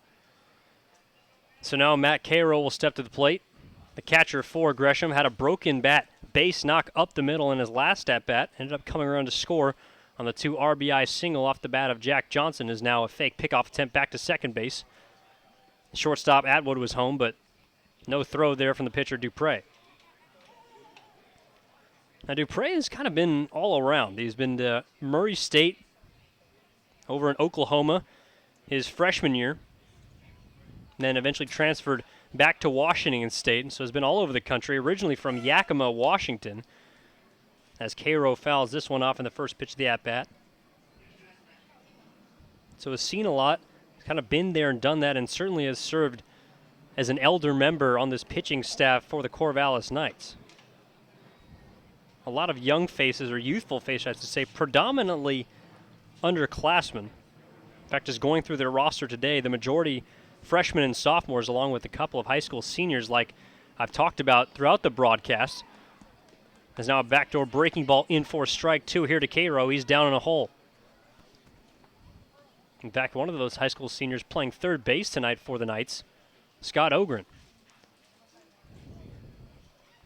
So now Matt Cairo will step to the plate. The catcher for Gresham had a broken bat base knock up the middle in his last at-bat. Ended up coming around to score on the 2 RBI single off the bat of Jack Johnson. Is now a fake pickoff attempt back to second base. Shortstop Atwood was home, but no throw there from the pitcher Dupre. Now Dupre has kind of been all around. He's been to Murray State, over in Oklahoma, his freshman year, and then eventually transferred back to Washington State, and so has been all over the country, originally from Yakima, Washington, as Cairo fouls this one off in the first pitch of the at-bat. So has seen a lot, kind of been there and done that, and certainly has served as an elder member on this pitching staff for the Corvallis Knights. A lot of young faces, or youthful faces, I have to say, predominantly underclassmen. In fact, just going through their roster today, the majority freshmen and sophomores, along with a couple of high school seniors, like I've talked about throughout the broadcast. There's now a backdoor breaking ball in for strike 2 here to Cairo. He's down in a hole. In fact, one of those high school seniors playing third base tonight for the Knights, Scott Ogren.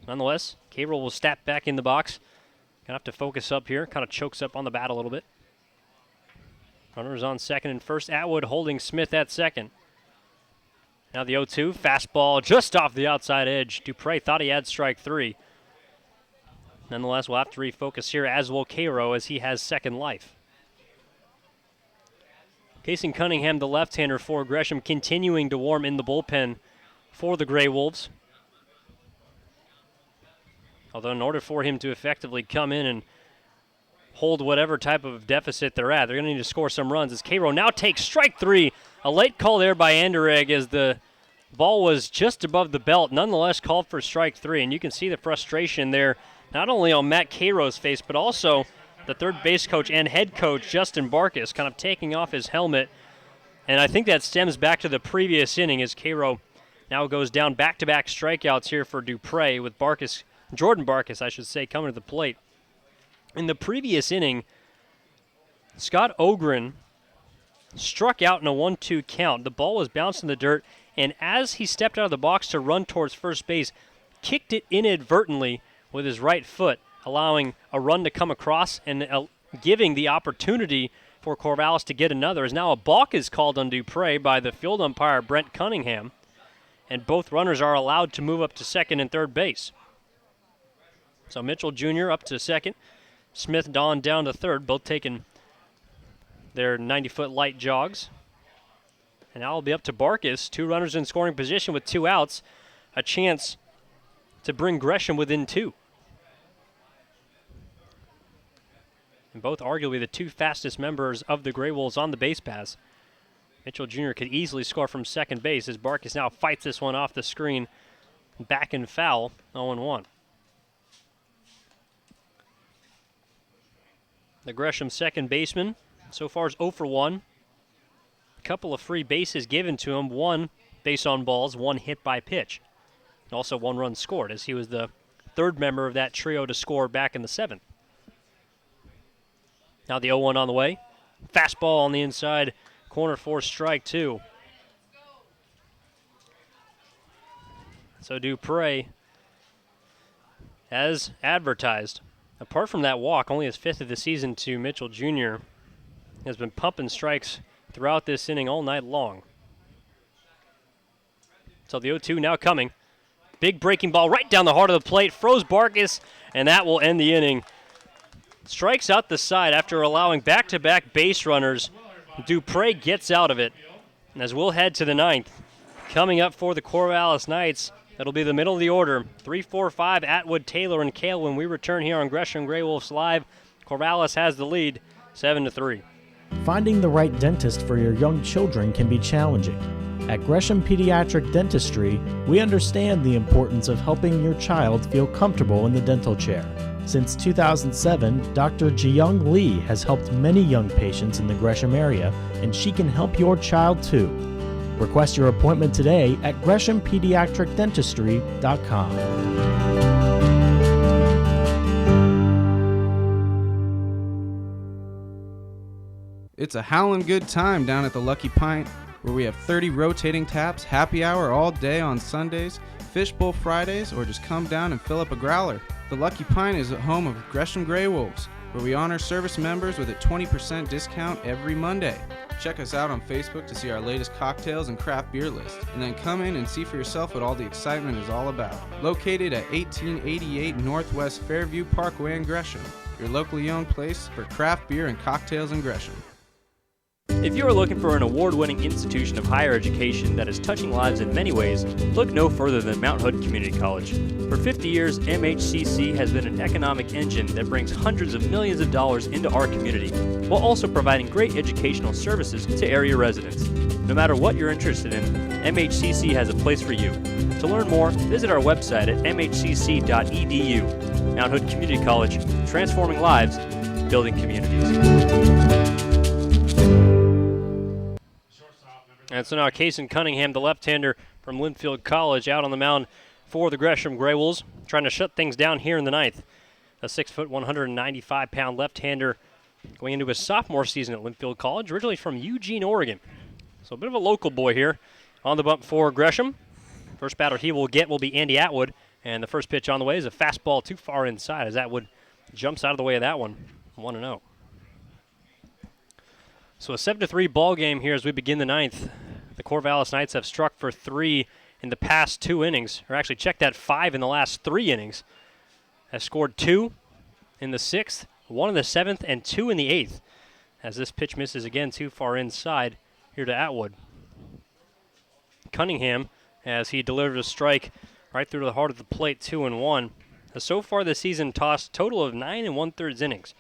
Nonetheless, Cairo will step back in the box. Gonna have to focus up here. Kind of chokes up on the bat a little bit. Runners on second and first. Atwood holding Smith at second. Now the 0-2. Fastball just off the outside edge. Dupre thought he had strike 3. Nonetheless, we'll have to refocus here, as will Cairo, as he has second life. Casey Cunningham, the left-hander for Gresham, continuing to warm in the bullpen for the Grey Wolves. Although in order for him to effectively come in and hold whatever type of deficit they're at, they're going to need to score some runs, as Cairo now takes strike 3. A late call there by Anderegg as the ball was just above the belt. Nonetheless, called for strike 3. And you can see the frustration there, not only on Matt Cairo's face, but also the third base coach and head coach, Justin Barkas, kind of taking off his helmet. And I think that stems back to the previous inning, as Cairo now goes down back-to-back strikeouts here for Dupre with Jordan Barkis, I should say, coming to the plate. In the previous inning, Scott Ogren struck out in a 1-2 count. The ball was bounced in the dirt, and as he stepped out of the box to run towards first base, kicked it inadvertently with his right foot, allowing a run to come across and giving the opportunity for Corvallis to get another. As now a balk is called on Dupre by the field umpire Brent Cunningham, and both runners are allowed to move up to second and third base. So Mitchell Jr. up to second, Smith Don down to third, both taking their 90-foot light jogs. And now it'll be up to Barkis, 2 runners in scoring position with 2 outs, a chance to bring Gresham within 2. And both arguably the 2 fastest members of the Gray Wolves on the base paths. Mitchell Jr. could easily score from second base as Barkis now fights this one off the screen. Back and foul, 0-1. The Gresham second baseman so far is 0 for 1. A couple of free bases given to him, 1 base on balls, 1 hit by pitch. Also 1 run scored, as he was the 3rd member of that trio to score back in the 7th. Now the 0-1 on the way. Fastball on the inside corner for strike 2. So Dupre, as advertised, apart from that walk, only his 5th of the season to Mitchell Jr., has been pumping strikes throughout this inning all night long. So the 0-2 now coming. Big breaking ball right down the heart of the plate. Froze Barkis, and that will end the inning. Strikes out the side after allowing back-to-back base runners. Dupre gets out of it. And as we'll head to the 9th, coming up for the Corvallis Knights, that'll be the middle of the order. 3, 4, 5, Atwood, Taylor, and Kale when we return here on Gresham Gray Wolves Live. Corvallis has the lead, 7-3. Finding the right dentist for your young children can be challenging. At Gresham Pediatric Dentistry, we understand the importance of helping your child feel comfortable in the dental chair. Since 2007, Dr. Jiyoung Lee has helped many young patients in the Gresham area, and she can help your child too. Request your appointment today at GreshamPediatricDentistry.com. It's a howlin' good time down at the Lucky Pint, where we have 30 rotating taps, happy hour all day on Sundays, fishbowl Fridays, or just come down and fill up a growler. The Lucky Pint is the home of Gresham Gray Wolves, where we honor service members with a 20% discount every Monday. Check us out on Facebook to see our latest cocktails and craft beer list, and then come in and see for yourself what all the excitement is all about. Located at 1888 Northwest Fairview Parkway in Gresham, your locally owned place for craft beer and cocktails in Gresham. If you are looking for an award-winning institution of higher education that is touching lives in many ways, look no further than Mount Hood Community College. For 50 years, MHCC has been an economic engine that brings hundreds of millions of dollars into our community, while also providing great educational services to area residents. No matter what you're interested in, MHCC has a place for you. To learn more, visit our website at mhcc.edu. Mount Hood Community College, transforming lives, building communities. And so now Cason Cunningham, the left-hander from Linfield College, out on the mound for the Gresham Gray Wolves, trying to shut things down here in the 9th. A 6-foot, 195-pound left-hander going into his sophomore season at Linfield College, originally from Eugene, Oregon. So a bit of a local boy here on the bump for Gresham. First batter he will get will be Andy Atwood, and the first pitch on the way is a fastball too far inside as Atwood jumps out of the way of that one, 1-0. So a 7-3 ball game here as we begin the 9th. The Corvallis Knights have struck for 3 in the past 2 innings, or actually check that, 5 in the last 3 innings. Has scored 2 in the 6th, 1 in the 7th, and 2 in the 8th. As this pitch misses again too far inside here to Atwood. Cunningham, as he delivered a strike right through the heart of the plate, 2-1, has so far this season tossed a total of 9 1/3 innings.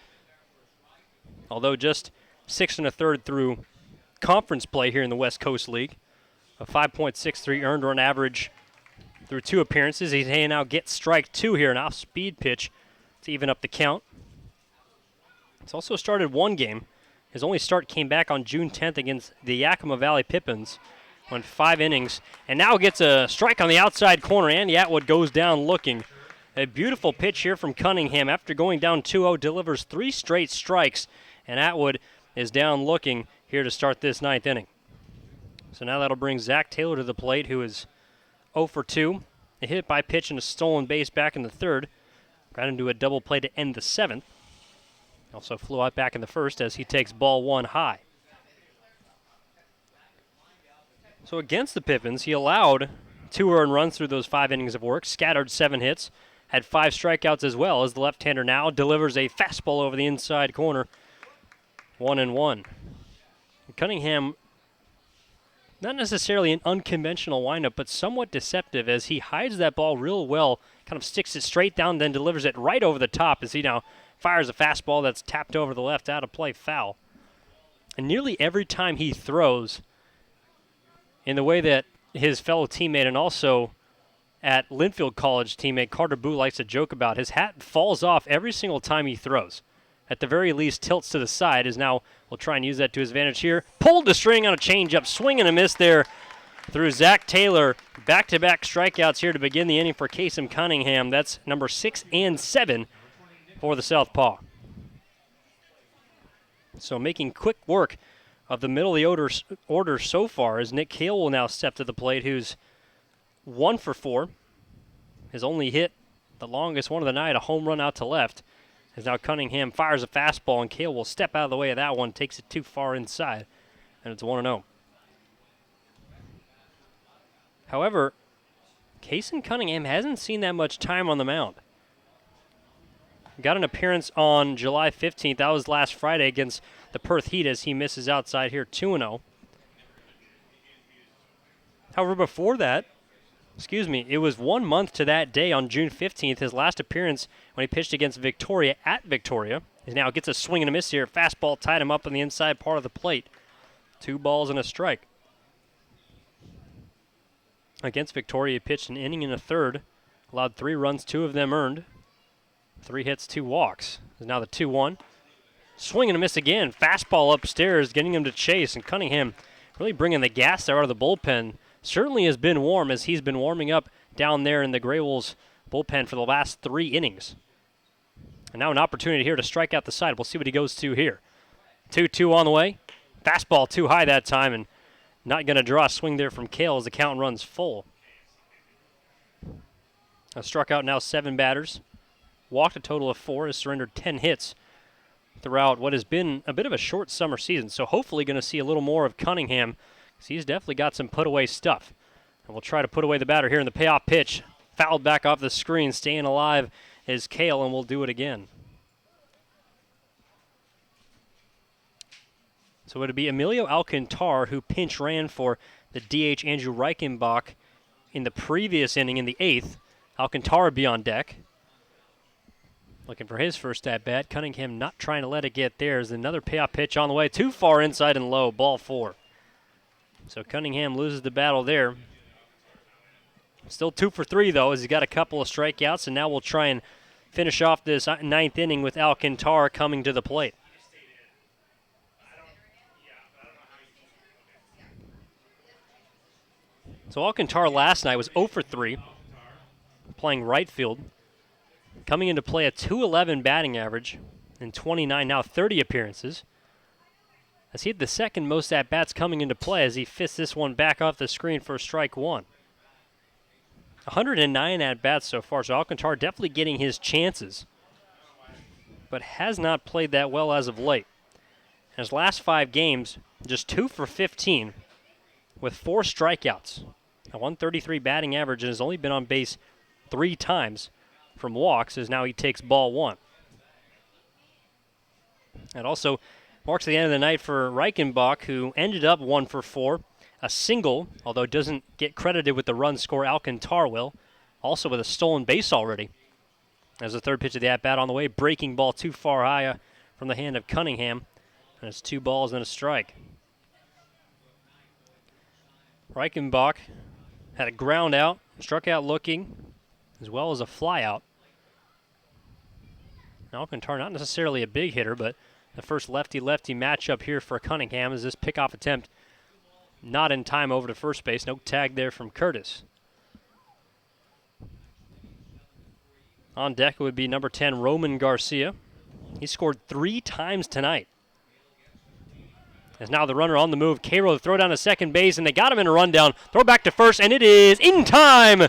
Although just 6 1/3 through conference play here in the West Coast League. A 5.63 earned run average through 2 appearances. He's now gets strike 2 here, an off-speed pitch to even up the count. He's also started 1 game. His only start came back on June 10th against the Yakima Valley Pippins, Went 5 innings, and now gets a strike on the outside corner. Andy Atwood goes down looking. A beautiful pitch here from Cunningham. After going down 2-0, delivers 3 straight strikes, and Atwood is down looking here to start this 9th inning. So now that'll bring Zach Taylor to the plate, who is 0 for 2. A hit by pitch and a stolen base back in the 3rd. Got into a double play to end the 7th. Also flew out back in the 1st as he takes ball 1 high. So against the Pippins, he allowed 2 earned runs through those 5 innings of work, scattered 7 hits, had 5 strikeouts as well, as the left-hander now delivers a fastball over the inside corner. 1-1. Cunningham, not necessarily an unconventional windup, but somewhat deceptive as he hides that ball real well, kind of sticks it straight down, then delivers it right over the top as he now fires a fastball that's tapped over the left, out of play, foul. And nearly every time he throws, in the way that his fellow teammate and also at Linfield College teammate Carter Boo likes to joke about, his hat falls off every single time he throws. At the very least, tilts to the side, as now we'll try and use that to his advantage here. Pulled the string on a changeup, swing and a miss there through Zach Taylor. Back-to-back strikeouts here to begin the inning for Kasem Cunningham. That's number 6 and 7 for the Southpaw. So making quick work of the middle of the order so far, as Nick Kale will now step to the plate, who's 1 for 4. His only hit, the longest one of the night, a home run out to left. As now Cunningham fires a fastball, and Kale will step out of the way of that one, takes it too far inside, and it's 1-0. However, Kasem Cunningham hasn't seen that much time on the mound. Got an appearance on July 15th. That was last Friday against the Perth Heat as he misses outside here, 2-0. However, before that, it was 1 month to that day on June 15th, his last appearance when he pitched against Victoria at Victoria. He now gets a swing and a miss here. Fastball tied him up on the inside part of the plate. 2 balls and a strike. Against Victoria, he pitched an inning and a third, allowed 3 runs, 2 of them earned. 3 hits, 2 walks. Is now the 2-1. Swing and a miss again. Fastball upstairs, getting him to chase. And Cunningham really bringing the gas there out of the bullpen. Certainly has been warm as he's been warming up down there in the Grey Wolves bullpen for the last 3 innings. And now an opportunity here to strike out the side. We'll see what he goes to here. 2-2 on the way. Fastball too high that time, and not going to draw a swing there from Kale as the count runs full. Struck out now 7 batters. Walked a total of 4, has surrendered 10 hits throughout what has been a bit of a short summer season. So hopefully going to see a little more of Cunningham, because he's definitely got some put-away stuff. And we'll try to put away the batter here in the payoff pitch. Fouled back off the screen. Staying alive is Kale, and we'll do it again. So it'll be Emilio Alcantar who pinch ran for the DH Andrew Reichenbach in the previous inning in the 8th. Alcantar would be on deck. Looking for his first at-bat. Cunningham not trying to let it get there. There's another payoff pitch on the way. Too far inside and low. Ball 4. So Cunningham loses the battle there. Still 2 for 3, though, as he's got a couple of strikeouts. And now we'll try and finish off this 9th inning with Alcantar coming to the plate. So Alcantar last night was 0 for 3, playing right field. Coming into play a .211 batting average in 29, now 30 appearances. As he had the second most at-bats coming into play as he fists this one back off the screen for strike 1. 109 at-bats so far, so Alcantar definitely getting his chances, but has not played that well as of late. In his last 5 games, just 2 for 15 with 4 strikeouts. A 133 batting average, and has only been on base 3 times from walks, as now he takes ball 1. And also marks the end of the night for Reichenbach, who ended up 1 for 4. A single, although doesn't get credited with the run score, Alcantar will. Also with a stolen base already. As the third pitch of the at-bat on the way, breaking ball too far high from the hand of Cunningham. And it's 2 balls and a strike. Reichenbach had a ground out, struck out looking, as well as a fly out. Alcantar not necessarily a big hitter, but the first lefty-lefty matchup here for Cunningham as this pickoff attempt not in time over to first base. No tag there from Curtis. On deck would be number 10, Roman Garcia. He scored 3 times tonight. As now the runner on the move, Cairo to throw down to second base, and they got him in a rundown. Throw back to first, and it is in time.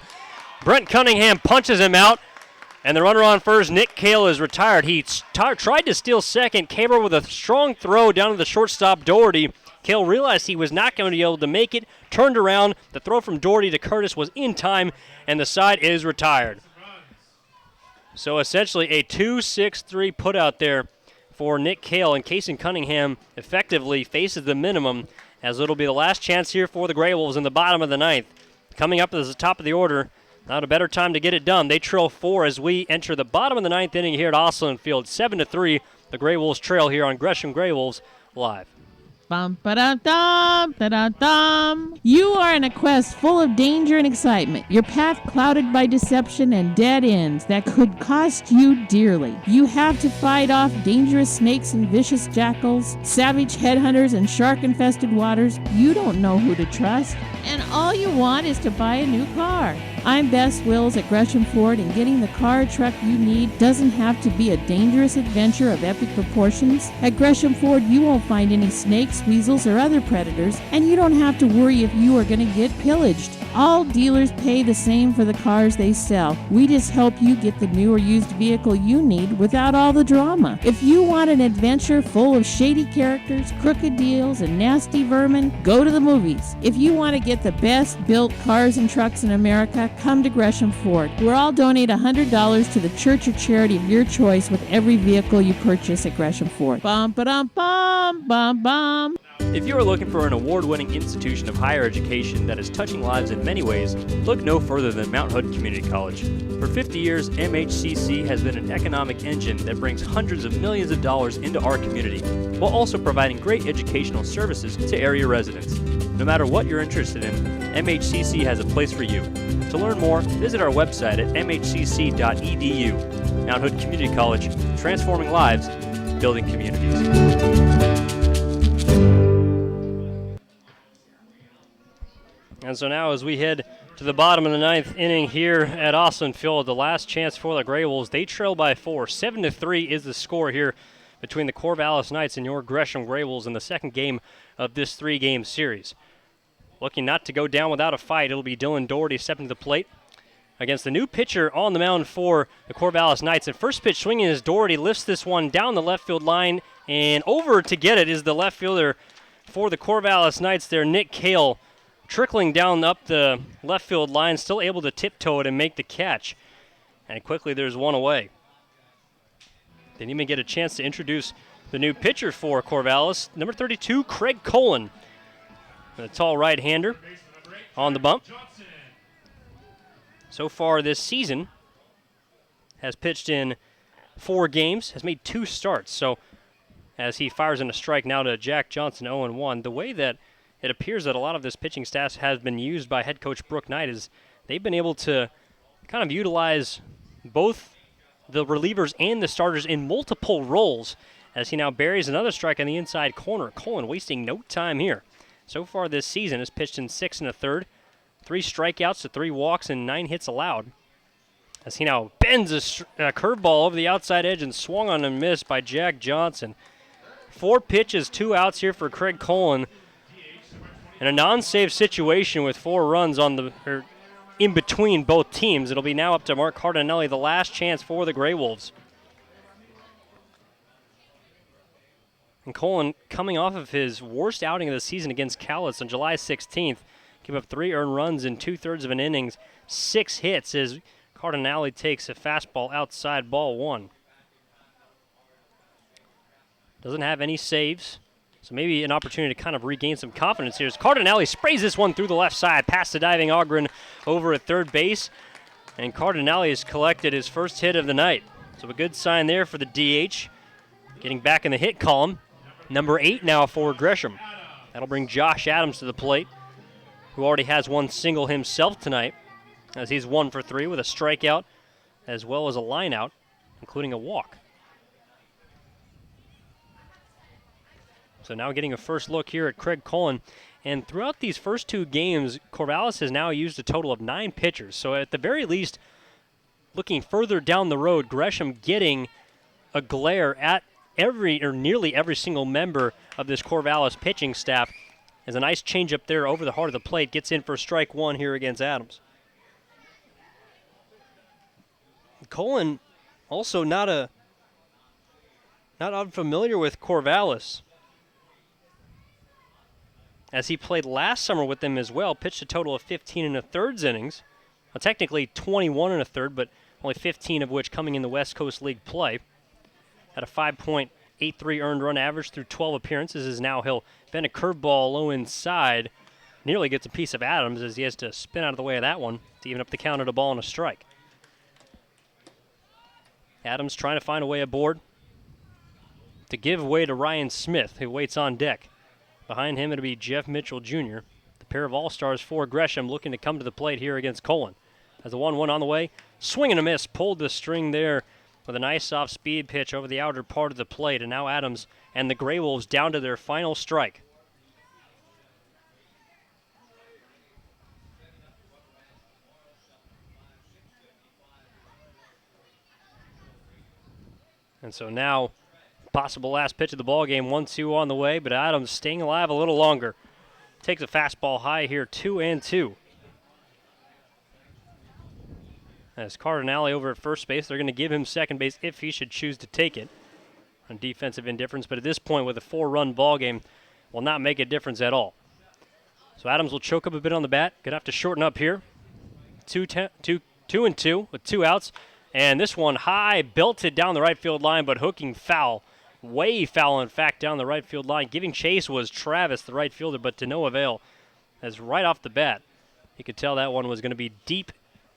Brent Cunningham punches him out, and the runner on first, Nick Cale, is retired. He tried to steal second. Cairo with a strong throw down to the shortstop, Doherty. Cale realized he was not going to be able to make it, turned around. The throw from Doherty to Curtis was in time, and the side is retired. So essentially a 2-6-3 put out there for Nick Cale, and Kason Cunningham effectively faces the minimum, as it'll be the last chance here for the Grey Wolves in the bottom of the ninth. Coming up as the top of the order, not a better time to get it done. They trail 4 as we enter the bottom of the ninth inning here at Osland Field. 7-3, the Grey Wolves trail here on Gresham Grey Wolves Live. Bum, ba-da-dum, da-da-dum. You are in a quest full of danger and excitement. Your path clouded by deception and dead ends that could cost you dearly. You have to fight off dangerous snakes and vicious jackals, savage headhunters and shark-infested waters. You don't know who to trust, and all you want is to buy a new car. I'm Bess Wills at Gresham Ford, and getting the car or truck you need doesn't have to be a dangerous adventure of epic proportions. At Gresham Ford, you won't find any snakes, weasels, or other predators, and you don't have to worry if you are going to get pillaged. All dealers pay the same for the cars they sell. We just help you get the new or used vehicle you need without all the drama. If you want an adventure full of shady characters, crooked deals, and nasty vermin, go to the movies. If you want to get the best built cars and trucks in America, come to Gresham Ford. We'll all donate $100 to the church or charity of your choice with every vehicle you purchase at Gresham Ford. Bum, ba-dum, bum, bum, bum. If you are looking for an award-winning institution of higher education that is touching lives in many ways, look no further than Mount Hood Community College. For 50 years, MHCC has been an economic engine that brings hundreds of millions of dollars into our community, while also providing great educational services to area residents. No matter what you're interested in, MHCC has a place for you. To learn more, visit our website at mhcc.edu. Mount Hood Community College, transforming lives, building communities. And so now as we head to the bottom of the ninth inning here at Osland Field, the last chance for the Grey Wolves. They trail by 4. 7-3 is the score here between the Corvallis Knights and your Gresham Grey Wolves in the second game of this 3-game series. Looking not to go down without a fight, it'll be Dylan Doherty stepping to the plate against the new pitcher on the mound for the Corvallis Knights. And first pitch swinging as Doherty lifts this one down the left field line, and over to get it is the left fielder for the Corvallis Knights there, Nick Cale. Trickling down up the left field line, still able to tiptoe it and make the catch. And quickly there's one away. Didn't even get a chance to introduce the new pitcher for Corvallis, number 32, Craig Colin. The tall right-hander on the bump. So far this season, has pitched in 4 games, has made 2 starts. So as he fires in a strike now to Jack Johnson, 0-1, the way that it appears that a lot of this pitching staff has been used by head coach Brooke Knight is they've been able to kind of utilize both the relievers and the starters in multiple roles as he now buries another strike on the inside corner. Colin wasting no time here. So far this season has pitched in 6 1/3, 3 strikeouts to 3 walks and 9 hits allowed. As he now bends a curveball over the outside edge and swung on and missed by Jack Johnson. 4 pitches, 2 outs here for Craig Colin. In a non-save situation with 4 runs in between both teams, it'll be now up to Mark Cardinelli, the last chance for the Grey Wolves. And Colin, coming off of his worst outing of the season against Cowlitz on July 16th, gave up 3 earned runs in 2/3 of an innings, 6 hits as Cardinelli takes a fastball outside, ball 1. Doesn't have any saves. So maybe an opportunity to kind of regain some confidence here as Cardinelli sprays this one through the left side past the diving Ogren over at third base. And Cardinelli has collected his first hit of the night. So a good sign there for the DH. Getting back in the hit column. Number 8 now for Gresham. That'll bring Josh Adams to the plate, who already has 1 single himself tonight, as he's 1 for 3 with a strikeout as well as a line out, including a walk. So now getting a first look here at Craig Colin. And throughout these first 2 games, Corvallis has now used a total of 9 pitchers. So at the very least, looking further down the road, Gresham getting a glare at every or nearly every single member of this Corvallis pitching staff. As a nice changeup there over the heart of the plate, gets in for strike 1 here against Adams. Colin also not unfamiliar with Corvallis, as he played last summer with them as well. Pitched a total of 15 1/3 innings. Well, technically 21 1/3, but only 15 of which coming in the West Coast League play. At a 5.83 earned run average through 12 appearances, as now he'll bend a curveball low inside. Nearly gets a piece of Adams as he has to spin out of the way of that one to even up the count at a ball and a strike. Adams trying to find a way aboard to give way to Ryan Smith, who waits on deck. Behind him, it'll be Jeff Mitchell Jr., the pair of all-stars for Gresham, looking to come to the plate here against Colin. As the 1-1 on the way, swing and a miss, pulled the string there with a nice off-speed pitch over the outer part of the plate, and now Adams and the Grey Wolves down to their final strike. And so now, possible last pitch of the ball game, 1-2 on the way, but Adams staying alive a little longer. Takes a fastball high here, 2-2. As Cardinale over at first base, they're going to give him second base if he should choose to take it on defensive indifference, but at this point with a 4-run ball game, will not make a difference at all. So Adams will choke up a bit on the bat. Going to have to shorten up here. 2-2 with 2 outs. And this one high, belted down the right field line, but hooking foul. Way foul, in fact, down the right field line. Giving chase was Travis, the right fielder, but to no avail. As right off the bat, you could tell that one was going to be deep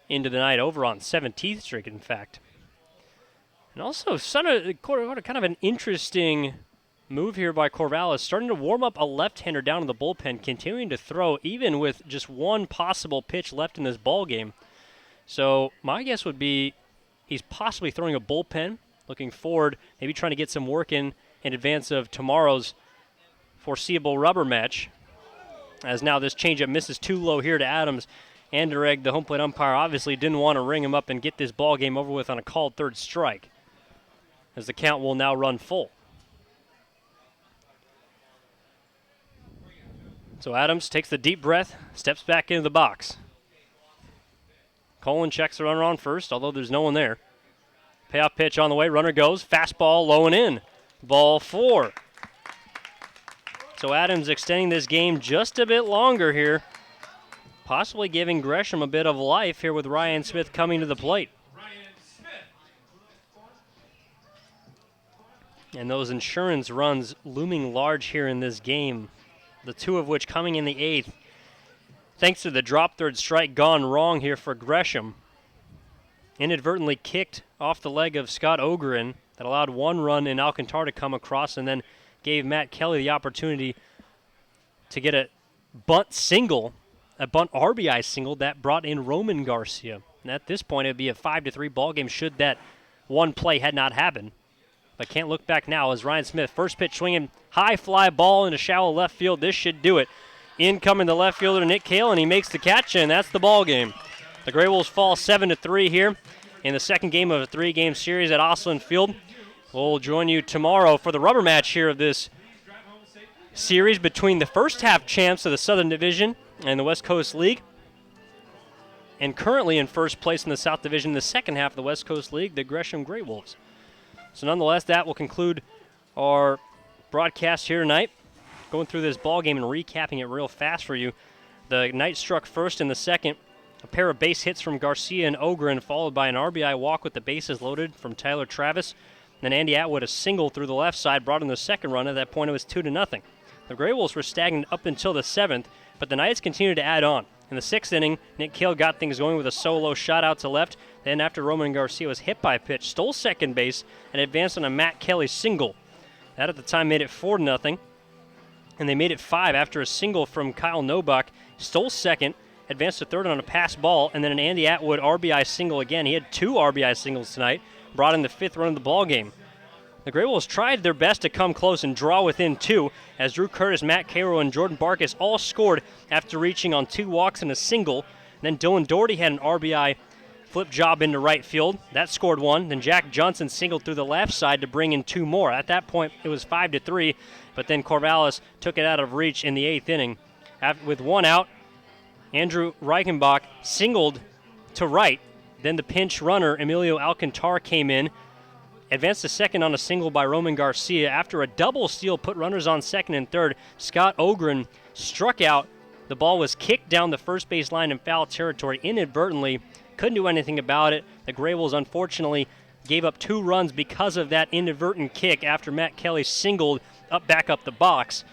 into the night, over on 17th Street, in fact. And also, kind of an interesting move here by Corvallis, starting to warm up a left-hander down in the bullpen, continuing to throw, even with just one possible pitch left in this ball game. So my guess would be he's possibly throwing a bullpen, looking forward, maybe trying to get some work in advance of tomorrow's foreseeable rubber match. As now this changeup misses too low here to Adams. Anderegg, the home plate umpire, obviously didn't want to ring him up and get this ball game over with on a called third strike, as the count will now run full. So Adams takes the deep breath, steps back into the box. Colin checks the runner on first, although there's no one there. Payoff pitch on the way, runner goes, fastball low and in. Ball 4. So Adams extending this game just a bit longer here, possibly giving Gresham a bit of life here with Ryan Smith coming to the plate. And those insurance runs looming large here in this game, the 2 of which coming in the 8th. Thanks to the drop third strike gone wrong here for Gresham. Inadvertently kicked off the leg of Scott Ogren that allowed 1 run in Alcantar to come across, and then gave Matt Kelly the opportunity to get a bunt single, a bunt RBI single that brought in Roman Garcia. And at this point, it would be a 5-3 ball game should that one play had not happened. But can't look back now as Ryan Smith, first pitch swinging, high fly ball into shallow left field. This should do it. In coming the left fielder, Nick Kale, and he makes the catch, and that's the ball game. The Grey Wolves fall 7-3 here in the second game of a 3-game series at Osland Field. We'll join you tomorrow for the rubber match here of this series between the first half champs of the Southern Division and the West Coast League. And currently in first place in the South Division, the second half of the West Coast League, the Gresham Grey Wolves. So nonetheless, that will conclude our broadcast here tonight. Going through this ball game and recapping it real fast for you. The Knights struck first in the second. A pair of base hits from Garcia and Ogren, followed by an RBI walk with the bases loaded from Tyler Travis. Then Andy Atwood, a single through the left side, brought in the second run. At that point, it was 2-0. The Grey Wolves were stagnant up until the 7th, but the Knights continued to add on. In the 6th inning, Nick Kale got things going with a solo shot out to left. Then after Roman Garcia was hit by a pitch, stole second base and advanced on a Matt Kelly single. That at the time made it 4-0. And they made it 5 after a single from Kyle Nobach. Stole second, advanced to third on a pass ball, and then an Andy Atwood RBI single again. He had 2 RBI singles tonight, brought in the 5th run of the ball game. The Grey Wolves tried their best to come close and draw within 2 as Drew Curtis, Matt Cairo, and Jordan Barkas all scored after reaching on 2 walks and a single. Then Dylan Doherty had an RBI flip job into right field. That scored 1. Then Jack Johnson singled through the left side to bring in 2 more. At that point, it was 5-3, but then Corvallis took it out of reach in the 8th inning. With 1 out, Andrew Reichenbach singled to right. Then the pinch runner, Emilio Alcantar, came in, advanced to second on a single by Roman Garcia. After a double steal put runners on second and third, Scott Ogren struck out. The ball was kicked down the first base line in foul territory inadvertently. Couldn't do anything about it. The Grey Wolves unfortunately gave up 2 runs because of that inadvertent kick after Matt Kelly singled back up the box.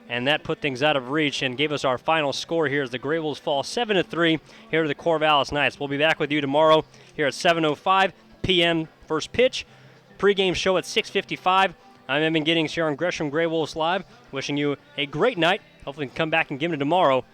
And that put things out of reach and gave us our final score here as the Grey Wolves fall 7-3 here to the Corvallis Knights. We'll be back with you tomorrow here at 7:05 p.m. first pitch. Pre-game show at 6:55. I'm Evan Giddings here on Gresham Grey Wolves Live, wishing you a great night. Hopefully you can come back and give it tomorrow